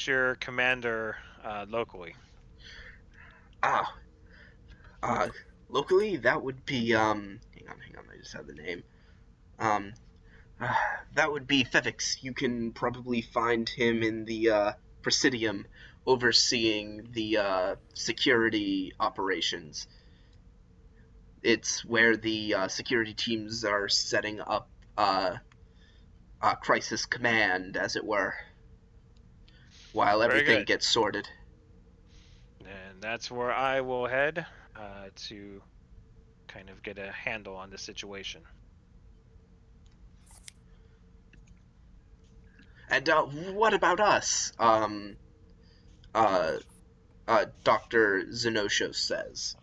your commander locally? Locally, that would be, hang on, I just had the name. Um, that would be Fevix. You can probably find him in the, Presidium, overseeing the, security operations. It's where the, security teams are setting up, crisis command, as it were, while Very everything good. gets sorted. And that's where I will head to kind of get a handle on the situation. And, what about us? Dr. Zenoshos says.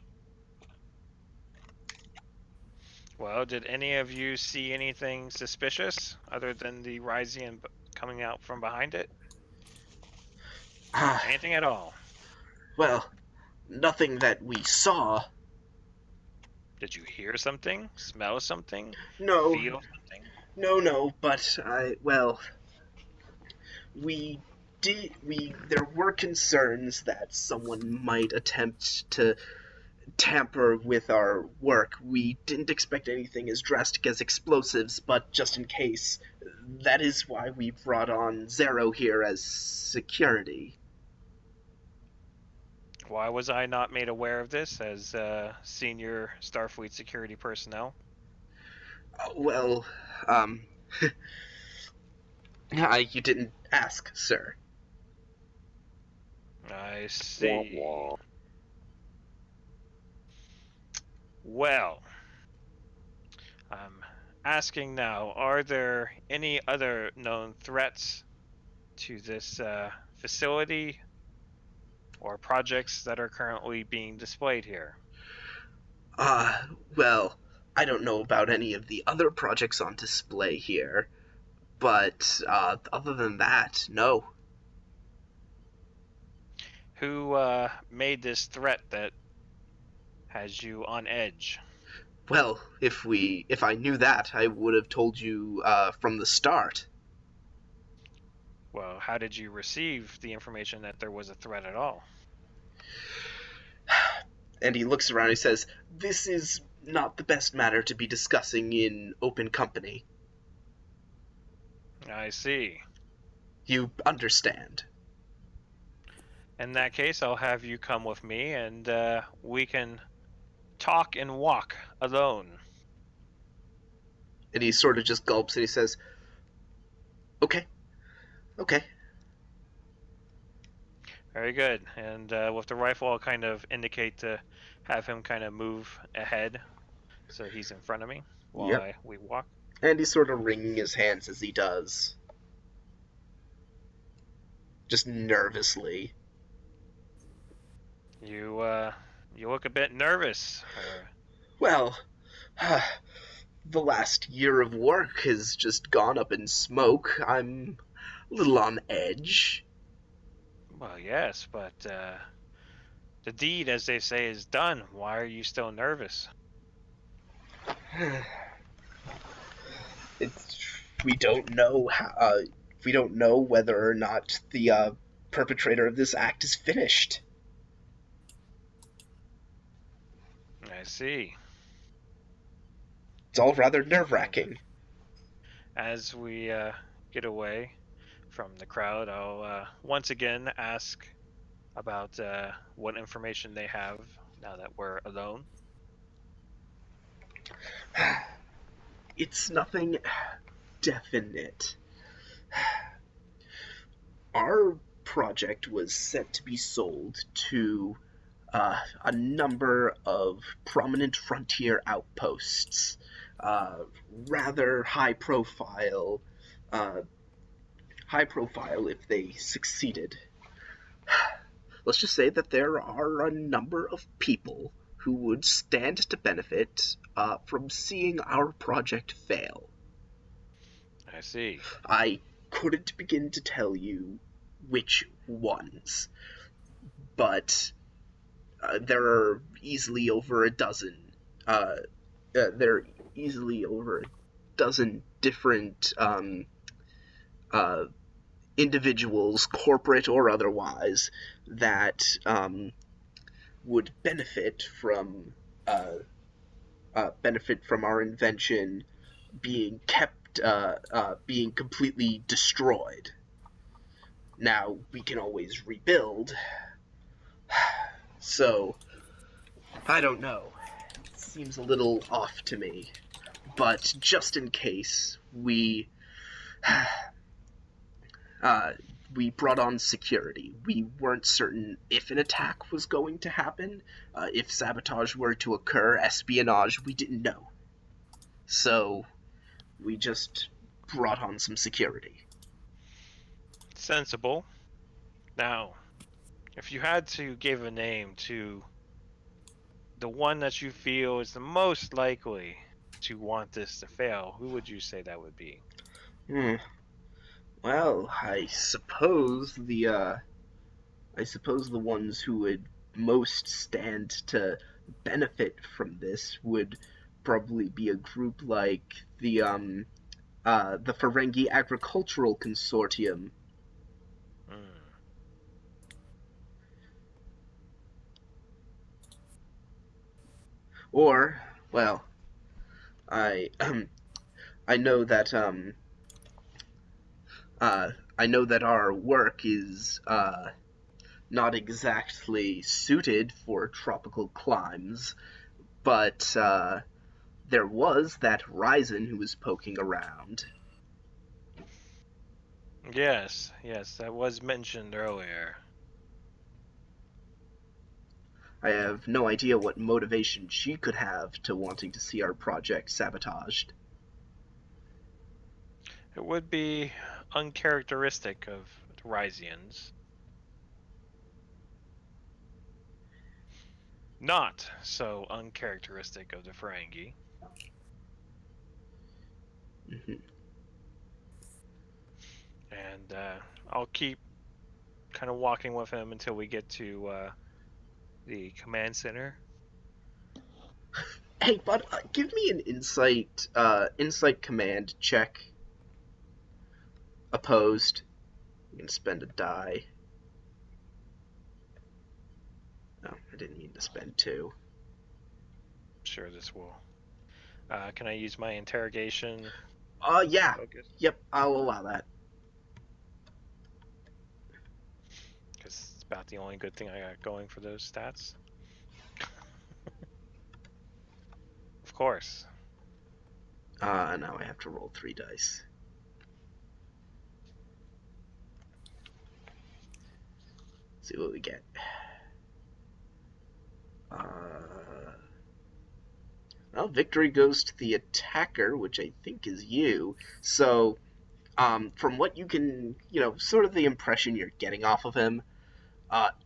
Well, did any of you see anything suspicious other than the Ryzian coming out from behind it? Anything at all? Well, nothing that we saw. Did you hear something? Smell something? No, Feel something? no, but there were concerns that someone might attempt to tamper with our work. We didn't expect anything as drastic as explosives, but just in case, that is why we brought on Zero here as security. Why was I not made aware of this as senior Starfleet security personnel? Well, you didn't ask, sir. I see. Wah, wah. Well, I'm asking now, are there any other known threats to this facility or projects that are currently being displayed here? Well, I don't know about any of the other projects on display here, but, other than that, no. Who made this threat that has you on edge? Well, if I knew that, I would have told you, from the start. Well, how did you receive the information that there was a threat at all? And he looks around and he says, "This is not the best matter to be discussing in open company. I see. You understand." In that case, I'll have you come with me and we can talk and walk alone. And he sort of just gulps and he says, Okay. Very good. And with the rifle, I'll kind of indicate to have him kind of move ahead so he's in front of me while we walk. And he's sort of wringing his hands as he does. Just nervously. You look a bit nervous. Well, the last year of work has just gone up in smoke. I'm a little on edge. Well, yes, but the deed, as they say, is done. Why are you still nervous? We don't know we don't know whether or not the perpetrator of this act is finished. I see. It's all rather nerve-wracking. As we get away from the crowd, I'll once again ask about what information they have now that we're alone. It's nothing definite. Our project was set to be sold to a number of prominent frontier outposts, rather high profile if they succeeded. Let's just say that there are a number of people who would stand to benefit from seeing our project fail. I see. I couldn't begin to tell you which ones, but there are easily over a dozen. There are easily over a dozen different individuals, corporate or otherwise, that would benefit from benefit from our invention being being completely destroyed. Now, we can always rebuild. So, I don't know. It seems a little off to me. But just in case, we brought on security. We weren't certain if an attack was going to happen. If sabotage were to occur, espionage, we didn't know. So, we just brought on some security. Sensible. Now, if you had to give a name to the one that you feel is the most likely to want this to fail, who would you say that would be? Well, I suppose the ones who would most stand to benefit from this would probably be a group like the Ferengi Agricultural Consortium. Or, well, I I know that I know that our work is not exactly suited for tropical climes, but there was that Ryzen who was poking around. Yes, that was mentioned earlier. I have no idea what motivation she could have to wanting to see our project sabotaged. It would be uncharacteristic of Rysians. Not so uncharacteristic of the Ferengi. Mm-hmm. And I'll keep kind of walking with him until we get to the command center. Hey, bud, give me an insight command check. Opposed. You can spend a die. Oh, I didn't mean to spend 2. Sure, this will. Can I use my interrogation? Yeah. Focus? Yep, I'll allow that. Because it's about the only good thing I got going for those stats. Of course. Now I have to roll 3 dice. See what we get. Well, victory goes to the attacker, which I think is you. So, from what you can, sort of the impression you're getting off of him,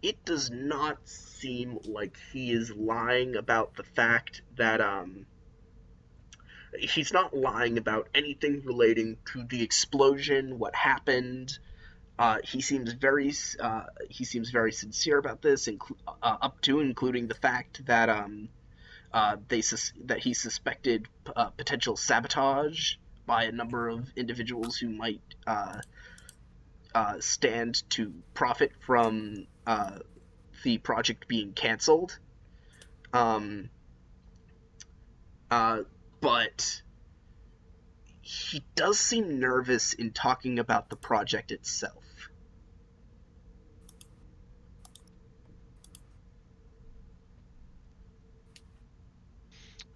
it does not seem like he is lying about the fact that, he's not lying about anything relating to the explosion, what happened. He seems very sincere about this, up to including the fact that that he suspected potential sabotage by a number of individuals who might stand to profit from the project being canceled. But he does seem nervous in talking about the project itself.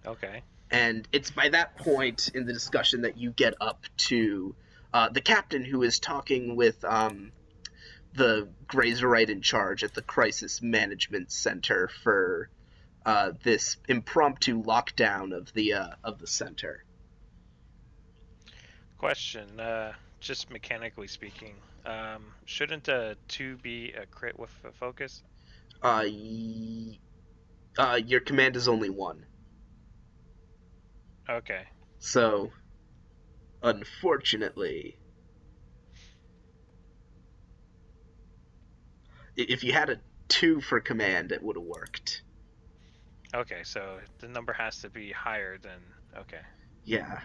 Okay. And it's by that point in the discussion that you get up to the captain, who is talking with the Grazerite in charge at the Crisis Management Center for this impromptu lockdown of the center. Question, just mechanically speaking, shouldn't a 2 be a crit with a focus? Your command is only 1. Okay. So, unfortunately, if you had a 2 for command, it would have worked. Okay, so the number has to be higher than... Okay. Yeah.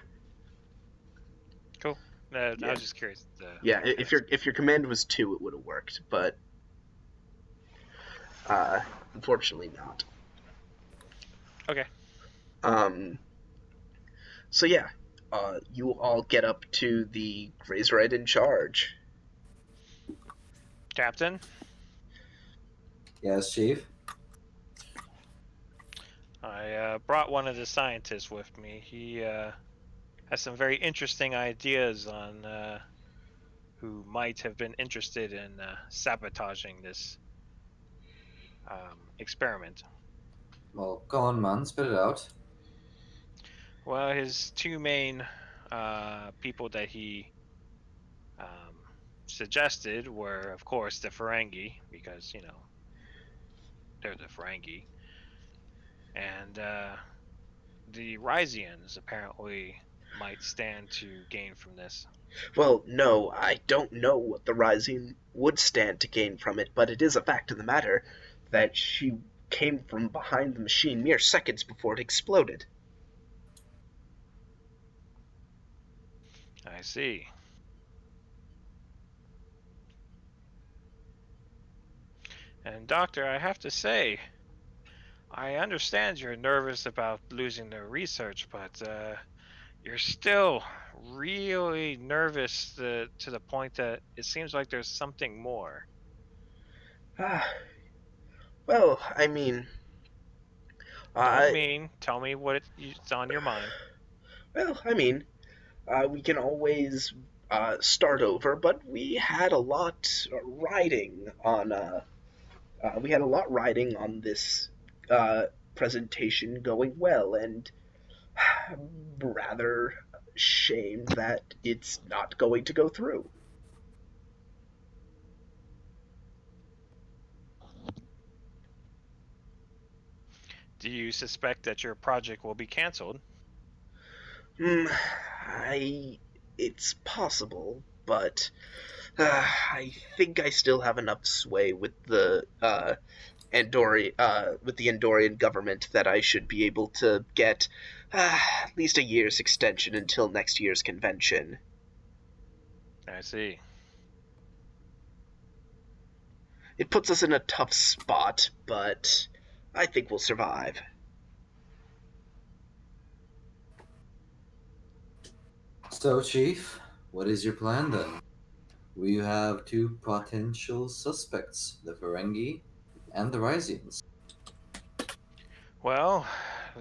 Cool. Yeah. I was just curious. Yeah, if your command was 2, it would have worked, but unfortunately not. Okay. So yeah, you all get up to the Grazerite in charge. Captain, Yes, Chief. I brought one of the scientists with me. He has some very interesting ideas on who might have been interested in sabotaging this experiment. Well, go on, man. Spit it out. Well, his two main people that he um, suggested were, of course, the Ferengi, because, they're the Ferengi, and the Ryzians apparently might stand to gain from this. Well, no, I don't know what the Rising would stand to gain from it, but it is a fact of the matter that she came from behind the machine mere seconds before it exploded. I see. And, Doctor, I have to say, I understand you're nervous about losing the research, but you're still really nervous to the point that it seems like there's something more. Ah, well, I mean, Don't uh, mean. Tell me what it's on your mind. well, I mean, we can always start over, but we had a lot riding on we had a lot riding on this uh, presentation going well, and I'm rather ashamed that it's not going to go through. Do you suspect that your project will be canceled? Hmm, I. It's possible, but I think I still have enough sway with the with the Andorian government that I should be able to get at least a year's extension until next year's convention. I see. It puts us in a tough spot, but I think we'll survive. So, Chief, what is your plan then? We have two potential suspects, the Ferengi and the Ryzians. Well,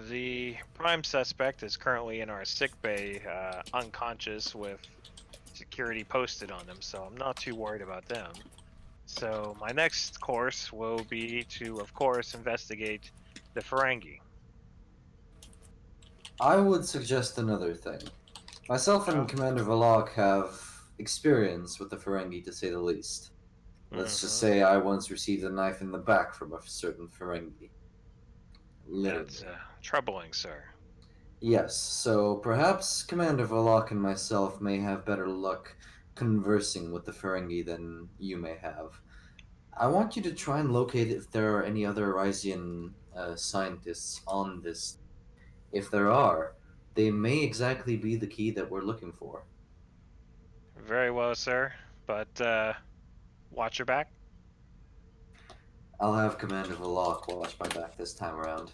the prime suspect is currently in our sick bay, unconscious with security posted on them, so I'm not too worried about them. So my next course will be to, of course, investigate the Ferengi. I would suggest another thing. Myself and Oh. Commander Valak have experience with the Ferengi, to say the least. Let's just say I once received a knife in the back from a certain Ferengi. Literally. That's troubling, sir. Yes, so perhaps Commander Valak and myself may have better luck conversing with the Ferengi than you may have. I want you to try and locate if there are any other Ryzian scientists on this. If there are, they may exactly be the key that we're looking for. Very well, sir. But watch your back. I'll have Commander Valak watch my back this time around.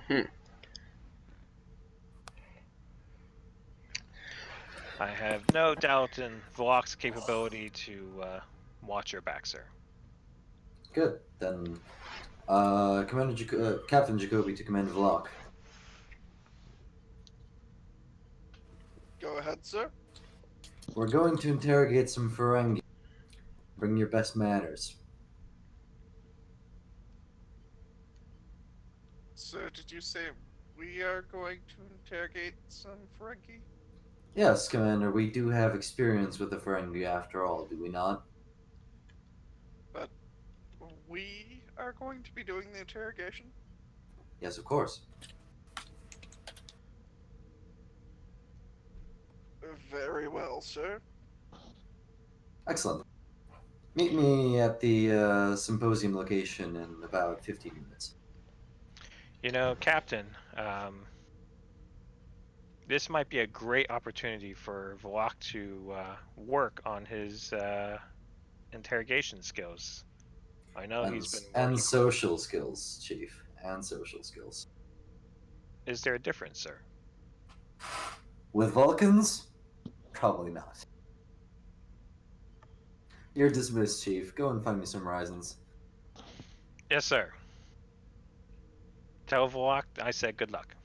Hmm. I have no doubt in Vlok's capability to watch your back, sir. Good. Then, Captain Jacoby to Commander Valak. Go ahead, sir. We're going to interrogate some Ferengi. Bring your best manners. So, did you say we are going to interrogate some Ferengi? Yes, Commander, we do have experience with the Ferengi after all, do we not? But we are going to be doing the interrogation? Yes, of course. Very well, sir. Excellent. Meet me at the symposium location in about 15 minutes. Captain, this might be a great opportunity for Vlok to work on his interrogation skills. I know he's been And working. social skills, Chief. And social skills. Is there a difference, sir? With Vulcans? Probably not. You're dismissed, Chief. Go and find me some Horizons. Yes, sir. Tell Volok I said good luck.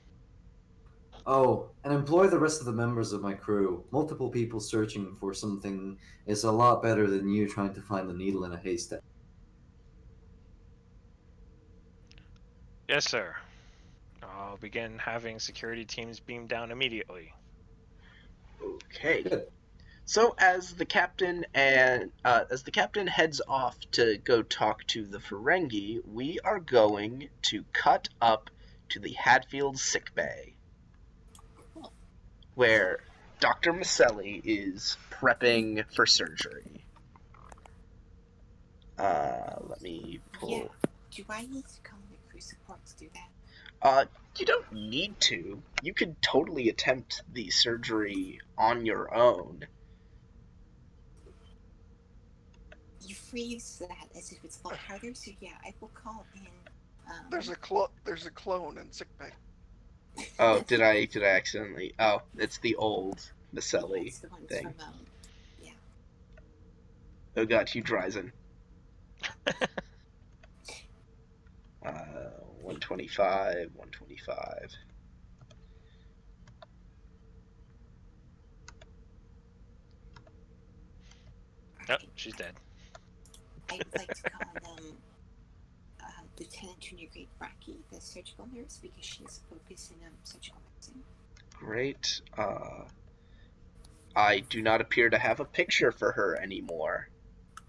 Oh, and employ the rest of the members of my crew. Multiple people searching for something is a lot better than you trying to find a needle in a haystack. Yes, sir. I'll begin having security teams beamed down immediately. Okay. Good. So as the captain heads off to go talk to the Ferengi, we are going to cut up to the Hadfield sickbay, where Dr. Maselli is prepping for surgery. Let me pull. Yeah. Do I need to call the crew support to do that? You don't need to. You could totally attempt the surgery on your own. You phrase that as if it's a lot harder, so yeah, I will call in. There's a clone in sickbay. Oh, did I accidentally? Oh, it's the old Maselli It's the ones thing. from, yeah. Oh god, Hugh Dryzen. 125, 125. Oh, she's dead. I would like to call in, Lieutenant Junior Grade Rocky, the surgical nurse, because she has a focus in surgical medicine. Great. I do not appear to have a picture for her anymore.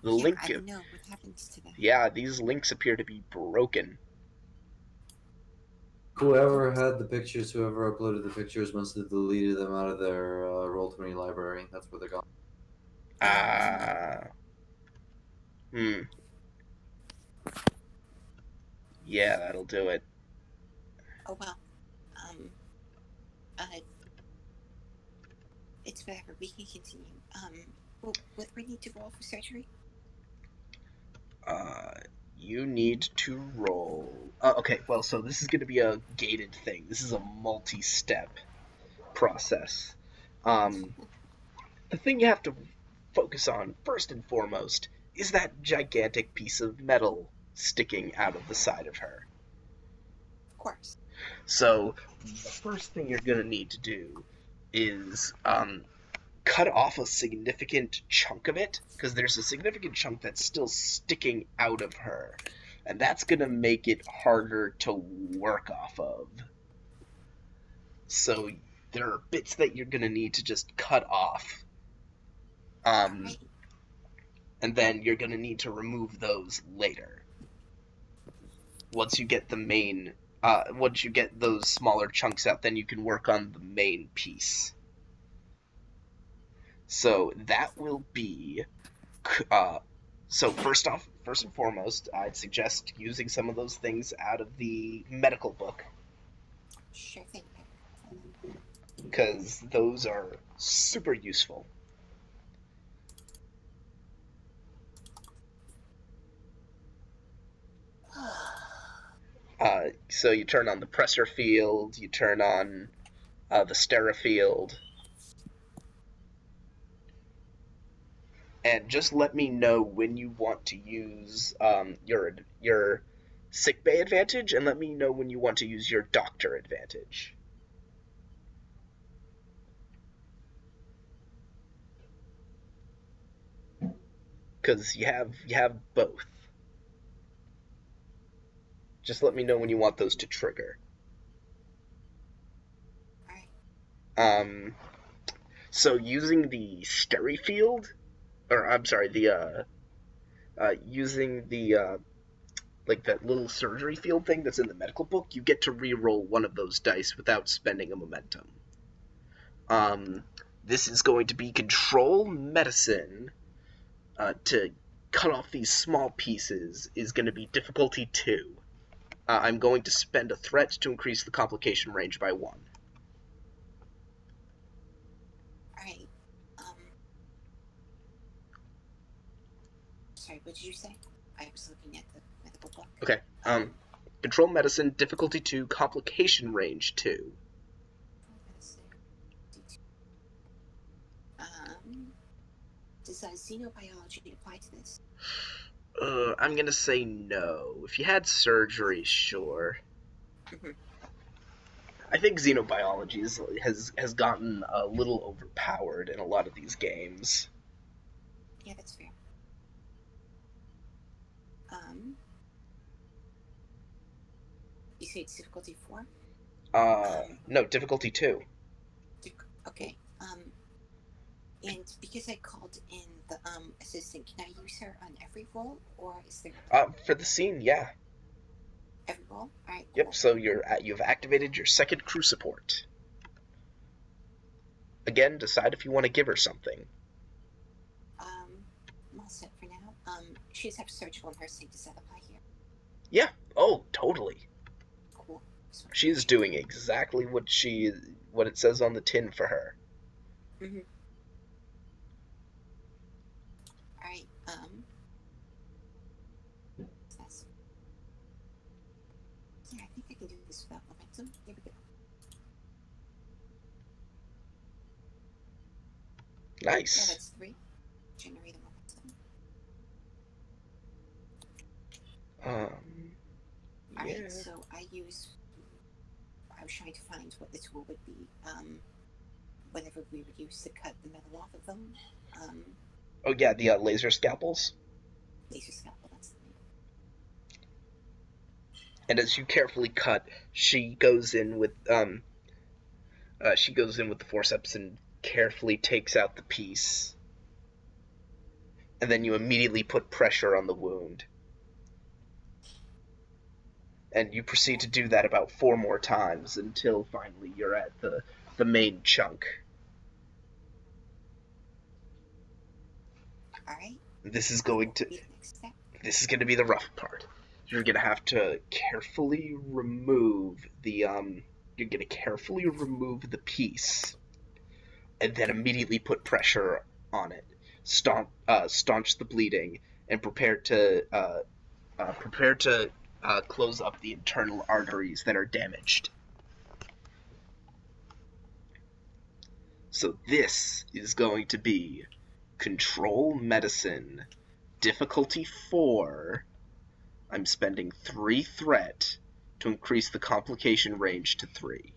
The yeah, link. I don't know what happens to that. Yeah, these links appear to be broken. Whoever had the pictures, whoever uploaded the pictures, must have deleted them out of their Roll20 library. That's where they're gone. Yeah, that'll do it. Oh well. It's whatever. We can continue. What we need to roll for surgery? You need to roll. Okay, well, so this is going to be a gated thing. This is a multi-step process. The thing you have to focus on, first and foremost, is that gigantic piece of metal sticking out of the side of her. Of course. So, the first thing you're going to need to do is cut off a significant chunk of it, because there's a significant chunk that's still sticking out of her, and that's going to make it harder to work off of. So there are bits that you're going to need to just cut off. Right. And then you're going to need to remove those later. Once you get once you get those smaller chunks out, then you can work on the main piece. So that will be, so first and foremost, I'd suggest using some of those things out of the medical book, Sure thing. because those are super useful. So you turn on the pressor field, you turn on the sterafield, and just let me know when you want to use your sickbay advantage, and let me know when you want to use your doctor advantage. Because you have both. Just let me know when you want those to trigger. Alright. So using the sterafield, or I'm sorry, using the like that little surgery field thing that's in the medical book, you get to re-roll one of those dice without spending a momentum. This is going to be control medicine. To cut off these small pieces is going to be difficulty 2. I'm going to spend a threat to increase the complication range by 1. Alright. what did you say? I was looking at the medical book. Okay. Control medicine, difficulty 2, complication range 2. Does xenobiology apply to this? I'm gonna say no. If you had surgery, sure. Mhm. I think xenobiology has gotten a little overpowered in a lot of these games. Yeah, that's fair. You say it's difficulty 4? No, difficulty 2. Okay. And because I called in the assistant, can I use her on every roll, or is there For the scene, yeah. every roll? All right. Cool. Yep. So you've activated your second crew support. Again, decide if you want to give her something. I'm all set for now. She does have surgical nursing. Does that apply here? Yeah. Oh, totally. Cool. She's doing exactly what it says on the tin for her. Mhm. All right. That's... Yeah, I think I can do this without momentum. There we go. Nice. Yeah, that's 3. Generate a momentum. Yeah. Alright, so I was trying to find what the tool would be. Whatever we would use to cut the metal off of them. Oh yeah, the laser scalpels. Laser scalpel, that's the name. And as you carefully cut, she goes in with the forceps and carefully takes out the piece. And then you immediately put pressure on the wound. And you proceed to do that about 4 more times until finally you're at the main chunk. Alright. This is going to be the rough part. You're gonna have to carefully remove the piece, and then immediately put pressure on it, staunch the bleeding, and prepare to close up the internal arteries that are damaged. So this is going to be Control Medicine, difficulty 4. I'm spending 3 threat to increase the complication range to 3.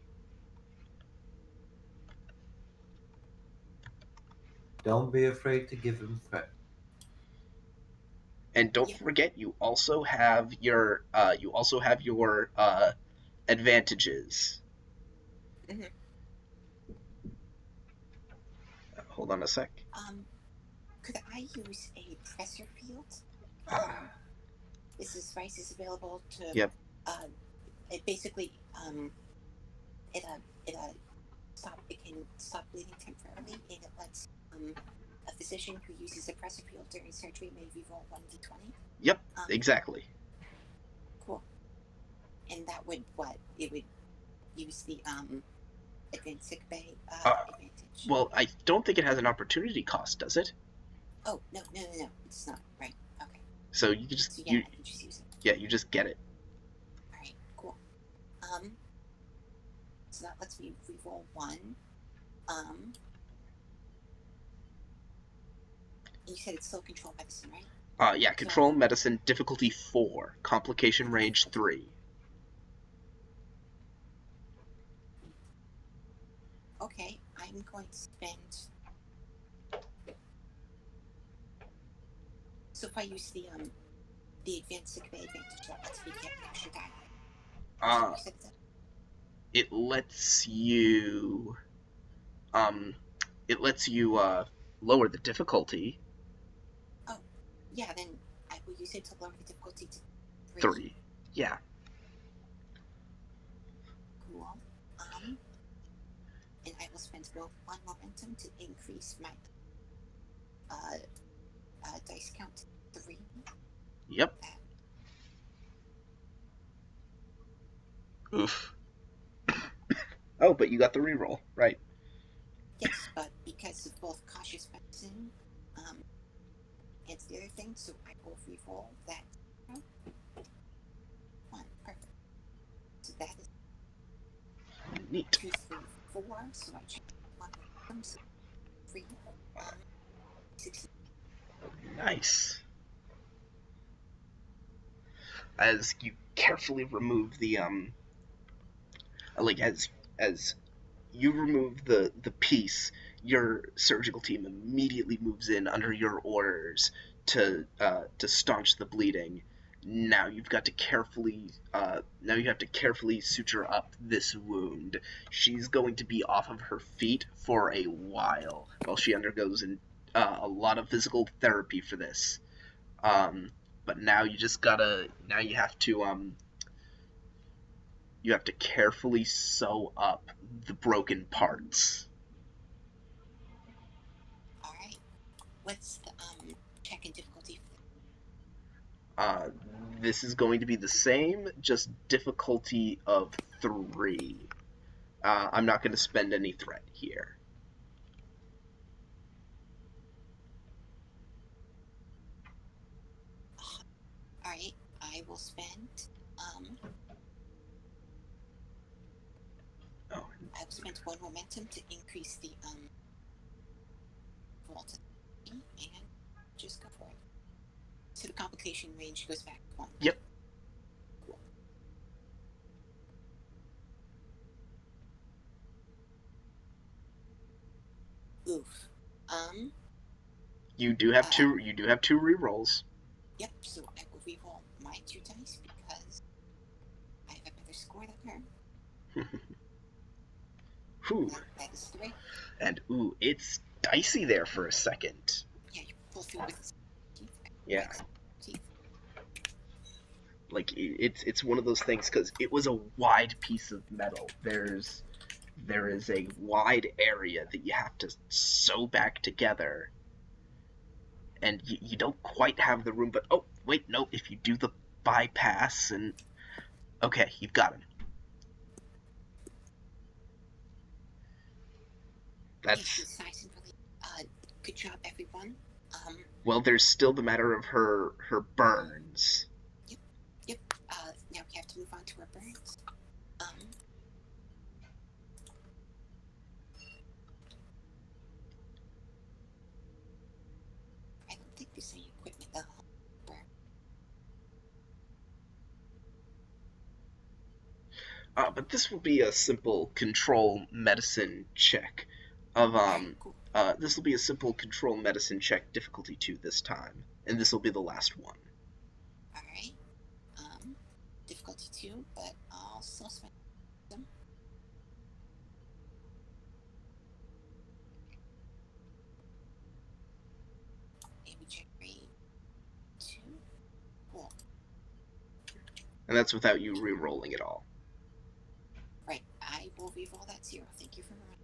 Don't be afraid to give him threat. And don't forget, you also have your advantages. Mm-hmm. Hold on a sec. Could I use a pressor field? This device is available to. Yep. It basically it can stop bleeding temporarily, and it lets a physician who uses a pressor field during surgery may reroll 1d20. Yep. Exactly. Cool. And that would it would use the advanced sick bay advantage. Well, I don't think it has an opportunity cost, does it? Oh no, it's not. Right. Okay. So you can just I can just use it. Yeah, you just get it. All right. Cool. So that lets me reroll 1. You said it's still control medicine, right? Yeah, Control Medicine, difficulty 4, complication range 3. Okay, I'm going to spend. So if I use the advanced sick bay advantage, that lets me get an extra die. It lets you lower the difficulty. Oh, yeah, then I will use it to lower the difficulty to 3. Yeah. Cool. And I will spend 1 momentum to increase my dice count to 3. Yep. Oof. Oh, but you got the reroll, right? Yes, but because of both cautious medicine, It's the other thing, so I will re-roll that. One, perfect. So that is Neat. 2, 3, 4. So I check one of them. So 3, 16. Nice. As you carefully remove the as you remove the piece, your surgical team immediately moves in under your orders to staunch the bleeding. Now you have to carefully suture up this wound. She's going to be off of her feet for a while she undergoes a lot of physical therapy for this. But now you have to carefully sew up the broken parts. All right. What's the check and difficulty? This is going to be the same, just difficulty of 3. I'm not going to spend any threat here. All right. I will spend Oh, I will spend 1 momentum to increase the roll to 3 and just go for it. So the complication range goes back to 1. Yep. Cool. Oof. You do have two rerolls. Yep. So I will reroll my 2 dice because I have a better score than her. Whew. That is 3. And it's dicey there for a second. Yeah, you pull through with his teeth. Yeah. Teeth. Like it's one of those things because it was a wide piece of metal. There is a wide area that you have to sew back together, and you don't quite have the room. But oh wait, no, if you do the bypass and okay, you've got him. That's Yeah, size and really. Good job, everyone. well. There's still the matter of her burns. Yep. Now we have to move on to our burns. I don't think there's any equipment that'll help burn. But this will be a simple control medicine check of Cool. This will be a simple control medicine check difficulty 2 this time, and this will be the last one. All right. Difficulty 2, but I'll still spend them. Maybe generate 2. Cool. And that's without you re-rolling it all. Right. I will reroll that 0. Thank you for reminding.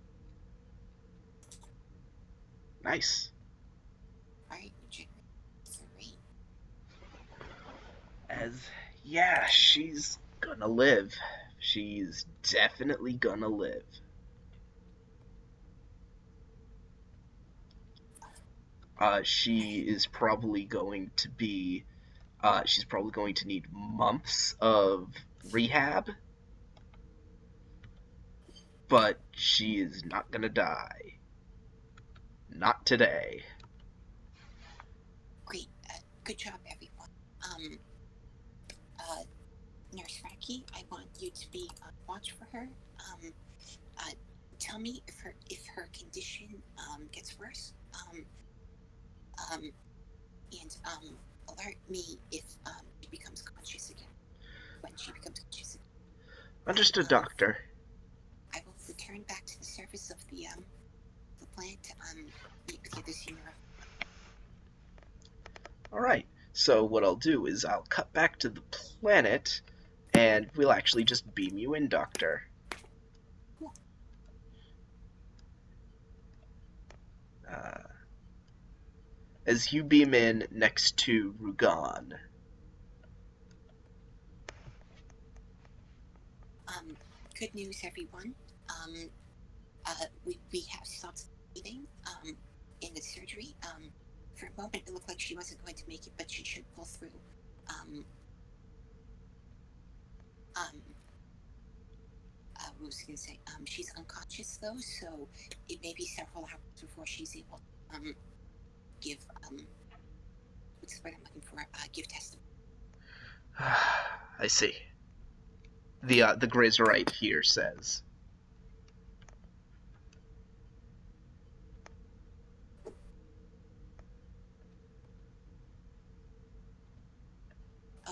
Nice. All right. Generate 3. Yeah, she's gonna live. She's definitely gonna live. She is probably going to be. She's probably going to need months of rehab, but she is not gonna die. Not today. Great. Good job, everyone. Nurse Raki, I want you to be on watch for her. Tell me if her condition gets worse. And alert me if she becomes conscious again. When she becomes conscious again. Understood, Doctor. I will return back to the surface of the plant to meet with the other senior. Alright, so what I'll do is I'll cut back to the planet, and we'll actually just beam you in, Doctor. Cool. As you beam in next to Rugan. Good news, everyone. We have stopped bleeding in the surgery. For a moment, it looked like she wasn't going to make it, but she should pull through. What was I going to say? She's unconscious though, so it may be several hours before she's able to give what's the word I'm looking for? Give testimony. I see. The Grazerite here says.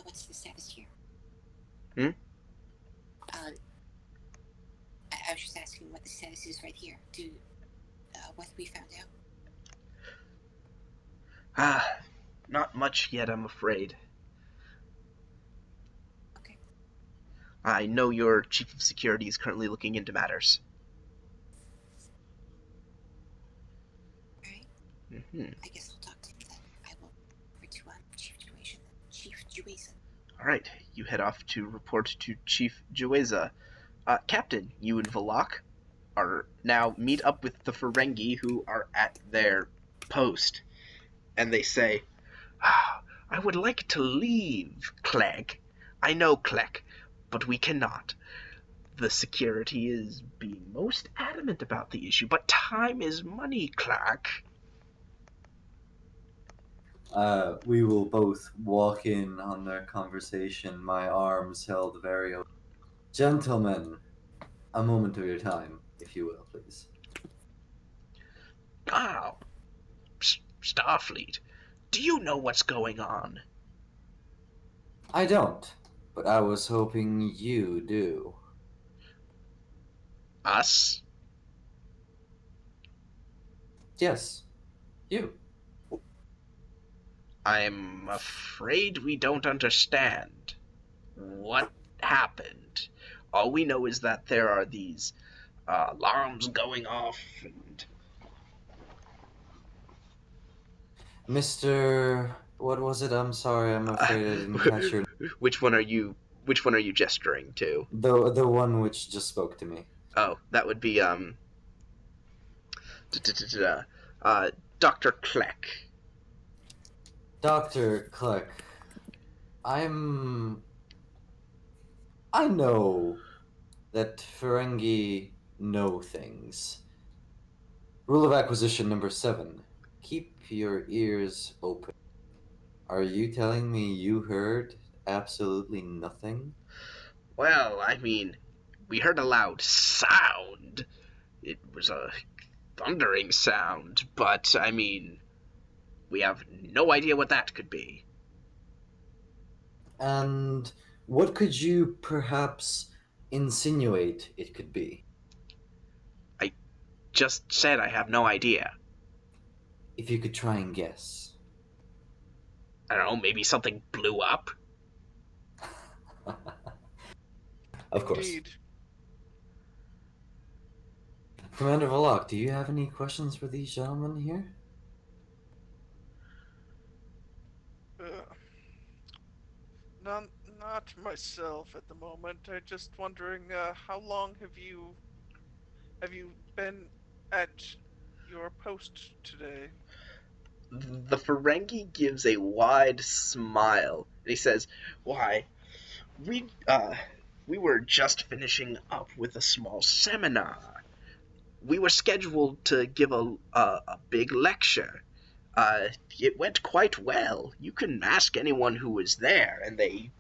What's the status here? Hmm? I was just asking what the status is right here. What we found out? Not much yet, I'm afraid. Okay. I know your chief of security is currently looking into matters. Alright. Mm-hmm. I guess I'll talk to him then. I will report to Chief Jueza. Alright, you head off to report to Chief Jueza. Captain, you and Valak are now meet up with the Ferengi who are at their post. And they say, I would like to leave, Clegg. I know, Clegg, but we cannot. The security is being most adamant about the issue, but time is money, Clegg. We will both walk in on their conversation, my arms held very open. Gentlemen, a moment of your time, if you will, please. Oh, Starfleet, do you know what's going on? I don't, but I was hoping you do. Us? Yes, you. I'm afraid we don't understand. What happened? All we know is that there are these alarms going off, and Mr. What was it? I'm sorry, I'm afraid I didn't catch your... Which one are you gesturing to? The one which just spoke to me. Oh, that would be Dr. Kleck. Dr. Kleck, I know that Ferengi know things. Rule of acquisition number 7. Keep your ears open. Are you telling me you heard absolutely nothing? Well, I mean, we heard a loud sound. It was a thundering sound, but I mean, we have no idea what that could be. And what could you perhaps insinuate it could be? I just said I have no idea. If you could try and guess. I don't know, maybe something blew up? Of course. Indeed. Commander Valak, do you have any questions for these gentlemen here? Not myself at the moment. I'm just wondering, how long have you been at your post today? The Ferengi gives a wide smile. And he says, Why, we were just finishing up with a small seminar. We were scheduled to give a big lecture. It went quite well. You can ask anyone who was there, and they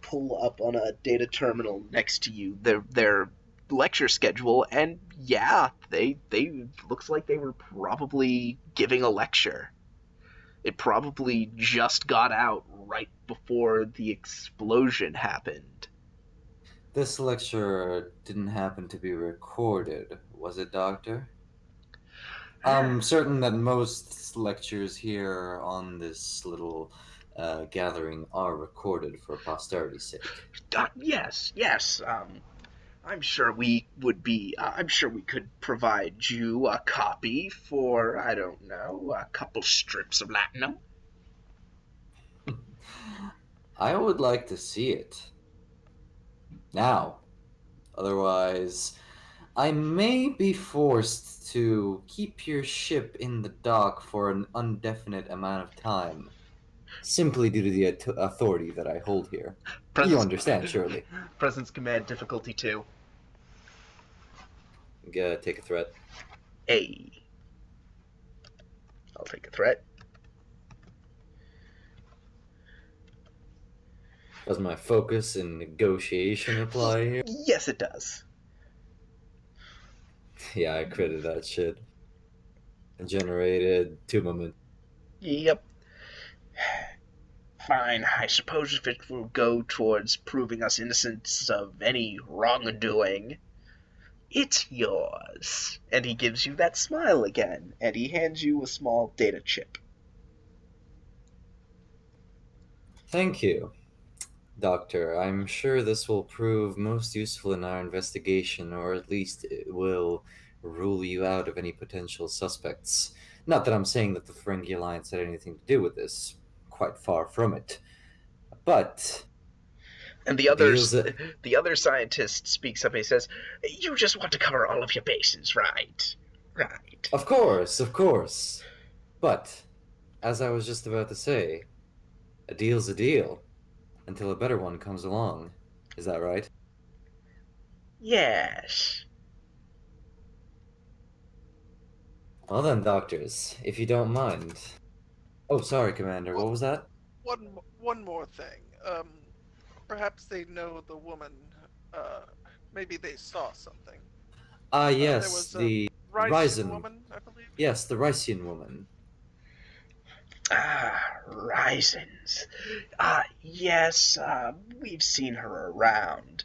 pull up on a data terminal next to you their lecture schedule, and yeah, they looks like they were probably giving a lecture. It probably just got out right before the explosion happened. This lecture didn't happen to be recorded, was it, Doctor? I'm certain that most lectures here on this little gathering are recorded for posterity's sake. Yes. I'm sure we would be. I'm sure we could provide you a copy for, I don't know, a couple strips of latinum. I would like to see it. Now. Otherwise, I may be forced to keep your ship in the dock for an indefinite amount of time, simply due to the authority that I hold here. You understand, surely. Presence command difficulty 2. Take a threat. A. I'll take a threat. Does my focus and negotiation apply here? Yes, it does. Yeah, I critted that shit. And generated 2 momentum. Yep. Fine, I suppose if it will go towards proving us innocent of any wrongdoing, it's yours. And he gives you that smile again, and he hands you a small data chip. Thank you, Doctor. I'm sure this will prove most useful in our investigation, or at least it will rule you out of any potential suspects. Not that I'm saying that the Ferengi Alliance had anything to do with this. Quite far from it. But And the other scientist speaks up and he says, "You just want to cover all of your bases, right? Right." Of course, of course. But, as I was just about to say, a deal's a deal, until a better one comes along. Is that right? Yes. Well then, doctors, if you don't mind. Oh, sorry, Commander, what was that? One more thing. Perhaps they know the woman. Maybe they saw something. There Yes, was a the Rysian Ryzen. woman, I believe. Yes, the Rysian woman. Risings. Yes, we've seen her around.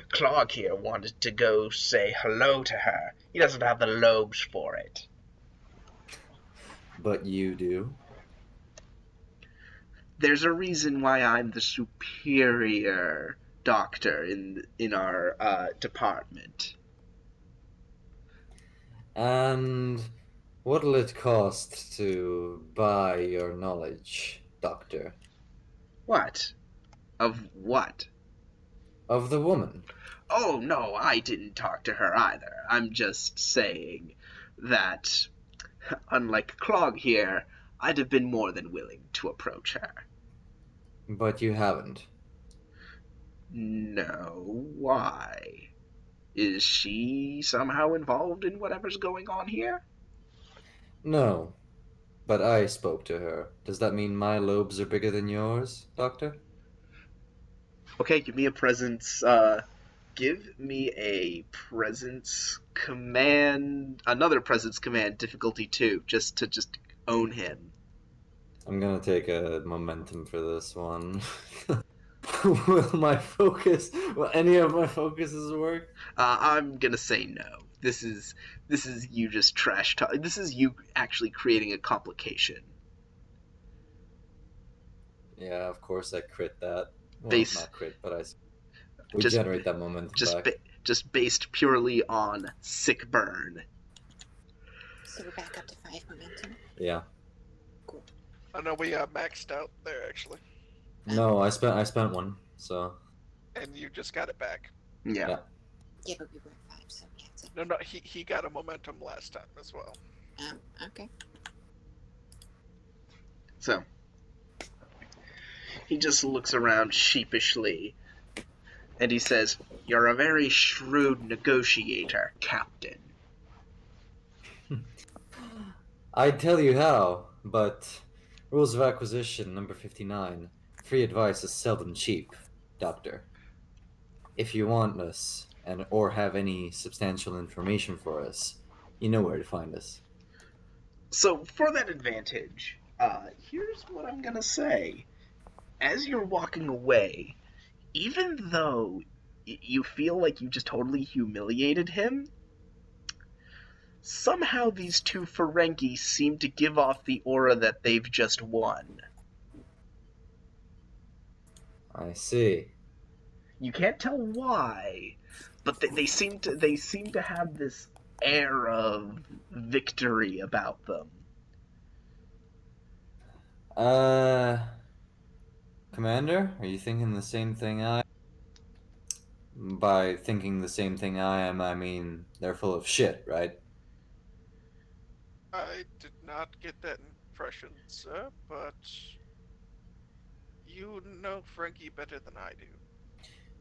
Clark here wanted to go say hello to her. He doesn't have the lobes for it. But you do. There's a reason why I'm the superior doctor in our department. And what'll it cost to buy your knowledge, Doctor? What? Of what? Of the woman. Oh, no, I didn't talk to her either. I'm just saying that, unlike Clog here, I'd have been more than willing to approach her. But you haven't. No, why? Is she somehow involved in whatever's going on here? No. But I spoke to her. Does that mean my lobes are bigger than yours, Doctor? Okay, give me a presence, give me a presence command, another presence command, difficulty 2, just to own him. I'm gonna take a momentum for this one. Will any of my focuses work? I'm gonna say no. This is you just trash talk. This is you actually creating a complication. Yeah, of course I crit that. Well, Base- not crit, but we just- generate that momentum back. Just based purely on sick burn. So we're back up to 5 momentum. Yeah. I know we maxed out there actually, No, I spent one, so and you just got it back. Yeah. Yeah, but we were at 5, so yeah. So, No, he got a momentum last time as well. okay. So he just looks around sheepishly, and he says, "You're a very shrewd negotiator, Captain." I'd tell you how, but rules of acquisition number 59. Free advice is seldom cheap, Doctor. If you want us or have any substantial information for us, you know where to find us. So for that advantage, here's what I'm gonna say. As you're walking away, even though you feel like you just totally humiliated him, somehow these two Ferengi seem to give off the aura that they've just won. I see. You can't tell why, but they seem to have this air of victory about them. Commander, are you thinking the same thing By thinking the same thing I am, I mean they're full of shit, right? I did not get that impression, sir, but you know Frankie better than I do.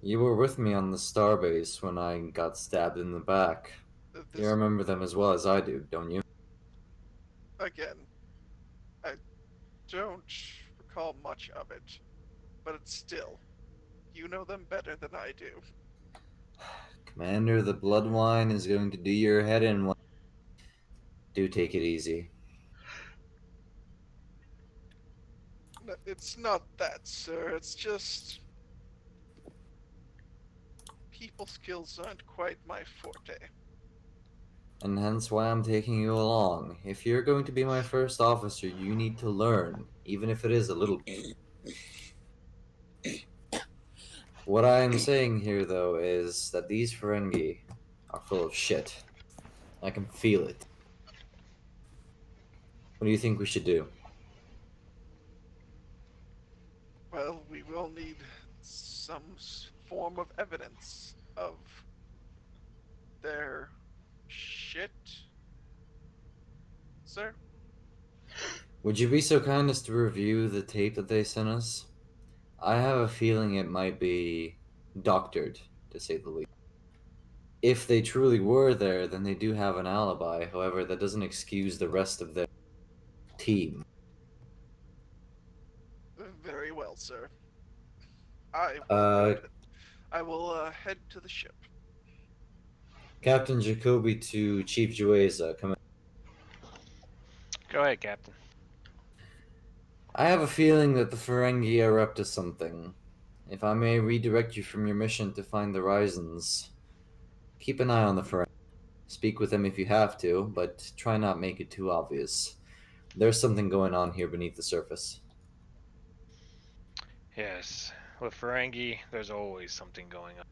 You were with me on the starbase when I got stabbed in the back. You This, remember them as well as I do, don't you? again, I don't recall much of it, but it's still, you know them better than I do. Commander, the blood wine is going to do your head in. Do take it easy. It's not that, sir. It's just people skills aren't quite my forte. And hence why I'm taking you along. If you're going to be my first officer, you need to learn, even if it is a little. What I am saying here, though, is that these Ferengi are full of shit. I can feel it. What do you think we should do? Well, we will need some form of evidence of their shit, sir. Would you be so kind as to review the tape that they sent us? I have a feeling it might be doctored, to say the least. If they truly were there, then they do have an alibi. However, that doesn't excuse the rest of their team. Very well, sir. I will Uh, I will head to the ship. Captain Jacoby to Chief Jueza, come in. Go ahead, Captain. I have a feeling that the Ferengi are up to something. If I may redirect you from your mission to find the Rysons, keep an eye on the Ferengi. Speak with them if you have to, but try not make it too obvious. There's something going on here beneath the surface. Yes, with Ferengi, there's always something going on.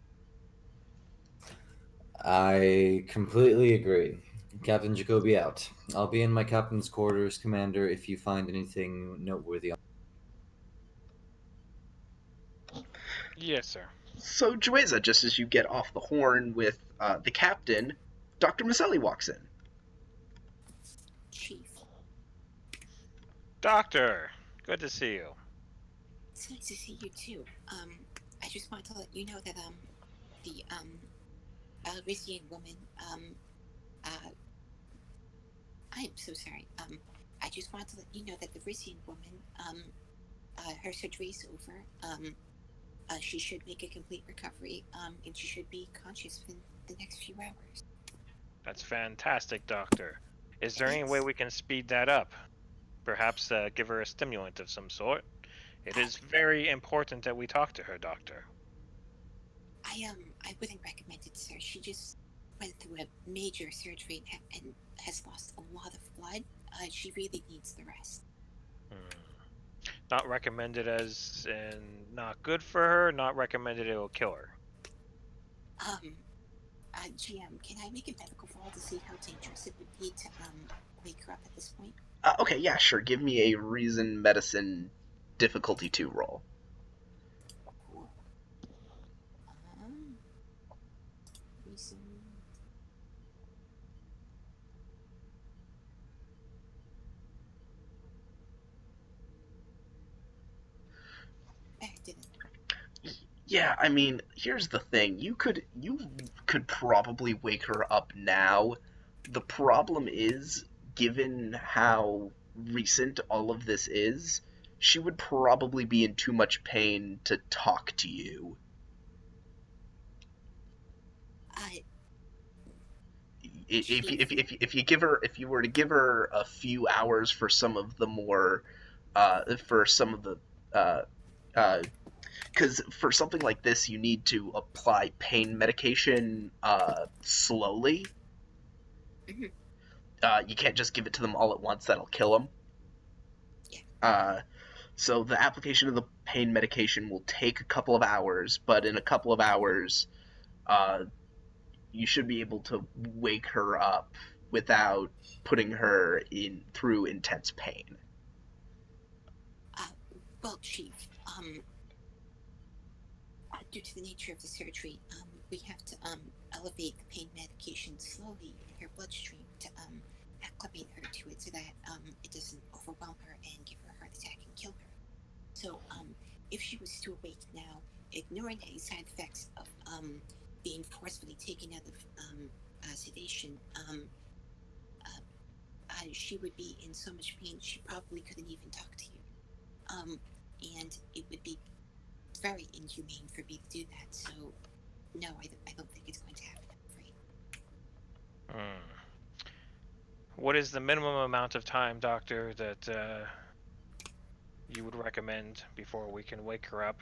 I completely agree. Captain Jacoby out. I'll be in my captain's quarters, Commander, if you find anything noteworthy. Yes, sir. So, Jueza, just as you get off the horn with the captain, Dr. Maselli walks in. Chief, Doctor, good to see you. it's nice to see you too. I just wanted to let you know that the Rizian woman I am so sorry. I just wanted to let you know that the Rizian woman her surgery is over. She should make a complete recovery. And she should be conscious within the next few hours. That's fantastic, Doctor. Is there any way Thanks. we can speed that up? Perhaps give her a stimulant of some sort? It is very important that we talk to her, Doctor. I wouldn't recommend it, sir. She just went through a major surgery and has lost a lot of blood. She really needs the rest. Not recommended as in not good for her, not recommended it will kill her. GM, can I make a medical roll to see how dangerous it would be to wake her up at this point? Okay, yeah, sure. Give me a reason medicine difficulty 2 roll. Cool. Reason. I didn't. Yeah, I mean, here's the thing. You could probably wake her up now. The problem is, given how recent all of this is, she would probably be in too much pain to talk to you. If you were to give her a few hours for some of the more for some of the because for something like this you need to apply pain medication slowly. You can't just give it to them all at once. That'll kill them. So the application of the pain medication will take a couple of hours, but in a couple of hours you should be able to wake her up without putting her through intense pain. Well, Chief, due to the nature of the surgery, we have to elevate the pain medication slowly in her bloodstream to acclimate her to it so that it doesn't overwhelm her and give her a heart attack and kill her. So if she was to awake now, ignoring any side effects of being forcefully taken out of sedation, she would be in so much pain she probably couldn't even talk to you. And it would be very inhumane for me to do that. So no, I don't think it's going to happen, I'm afraid. What is the minimum amount of time, Doctor, that you would recommend before we can wake her up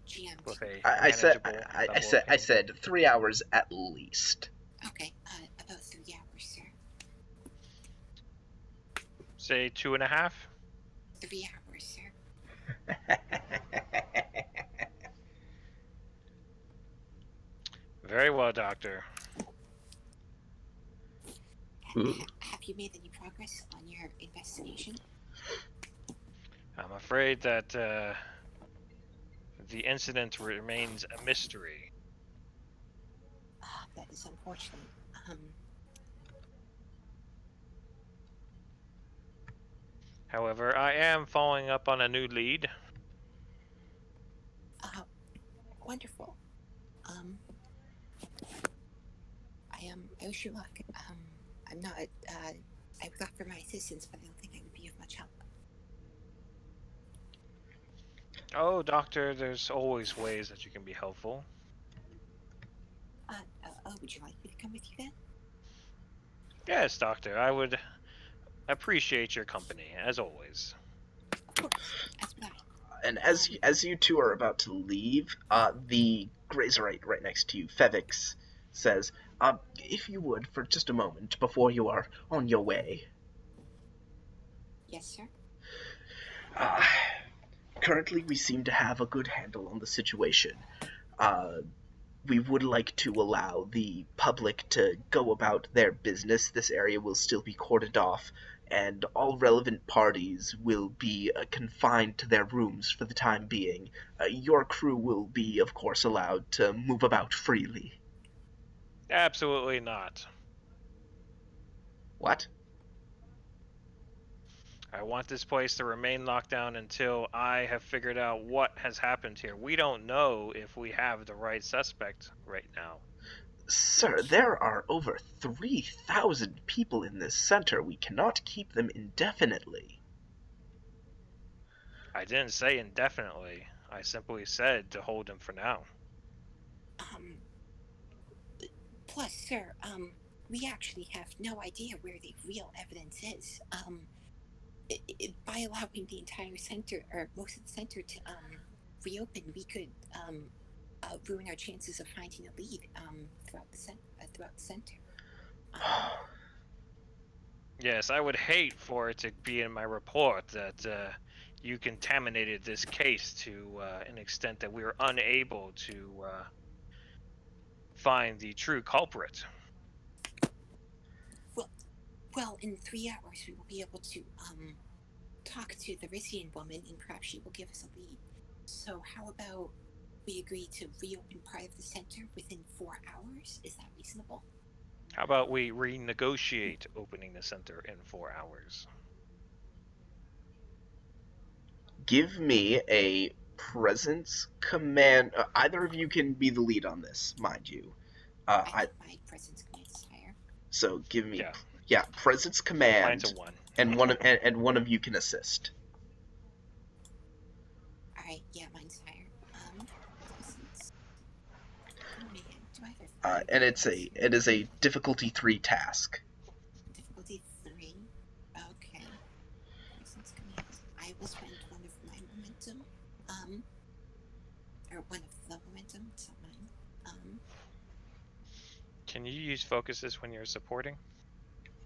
GM. with a I said manageable I level said of I pain? said 3 hours at least. Okay, about 3 hours, sir. Say 2.5? 3 hours, sir. Very well, Doctor. Have you made any progress on your investigation? I'm afraid that the incident remains a mystery. That is unfortunate. However, I am following up on a new lead. Wonderful. I wish you luck. I'm not. I would offer my assistance, but I don't think I would be of much help. Oh, Doctor, there's always ways that you can be helpful. Would you like me to come with you then? Yes, Doctor, I would appreciate your company, as always. Of course, as would I. And as you two are about to leave, the Grazerite right next to you, Fevix, says, if you would, for just a moment, before you are on your way. Yes, sir. Currently, we seem to have a good handle on the situation. We would like to allow the public to go about their business. This area will still be cordoned off, and all relevant parties will be confined to their rooms for the time being. Your crew will be, of course, allowed to move about freely. Absolutely not. What? I want this place to remain locked down until I have figured out what has happened here. We don't know if we have the right suspect right now. Sir, there are over 3,000 people in this center. We cannot keep them indefinitely. I didn't say indefinitely. I simply said to hold them for now. Plus, sir, we actually have no idea where the real evidence is. By allowing the entire center, or most of the center, to reopen, we could ruin our chances of finding a lead throughout the center. Yes, I would hate for it to be in my report that you contaminated this case to an extent that we were unable to find the true culprit. Well, in 3 hours we will be able to talk to the Rissian woman, and perhaps she will give us a lead. So how about we agree to reopen part of the center within 4 hours? Is that reasonable? How about we renegotiate opening the center in 4 hours? Give me a presence command. Either of you can be the lead on this, mind you. I think my presence command is higher. So give me, Yeah. presence command. Mine's a 1. And one of you can assist. All right, yeah, mine's higher. Presence command. Do I have And it is a difficulty 3 task. difficulty 3? Okay. Presence command. I will spend one of my momentum. Or one of the momentum. It's not mine. Can you use focuses when you're supporting?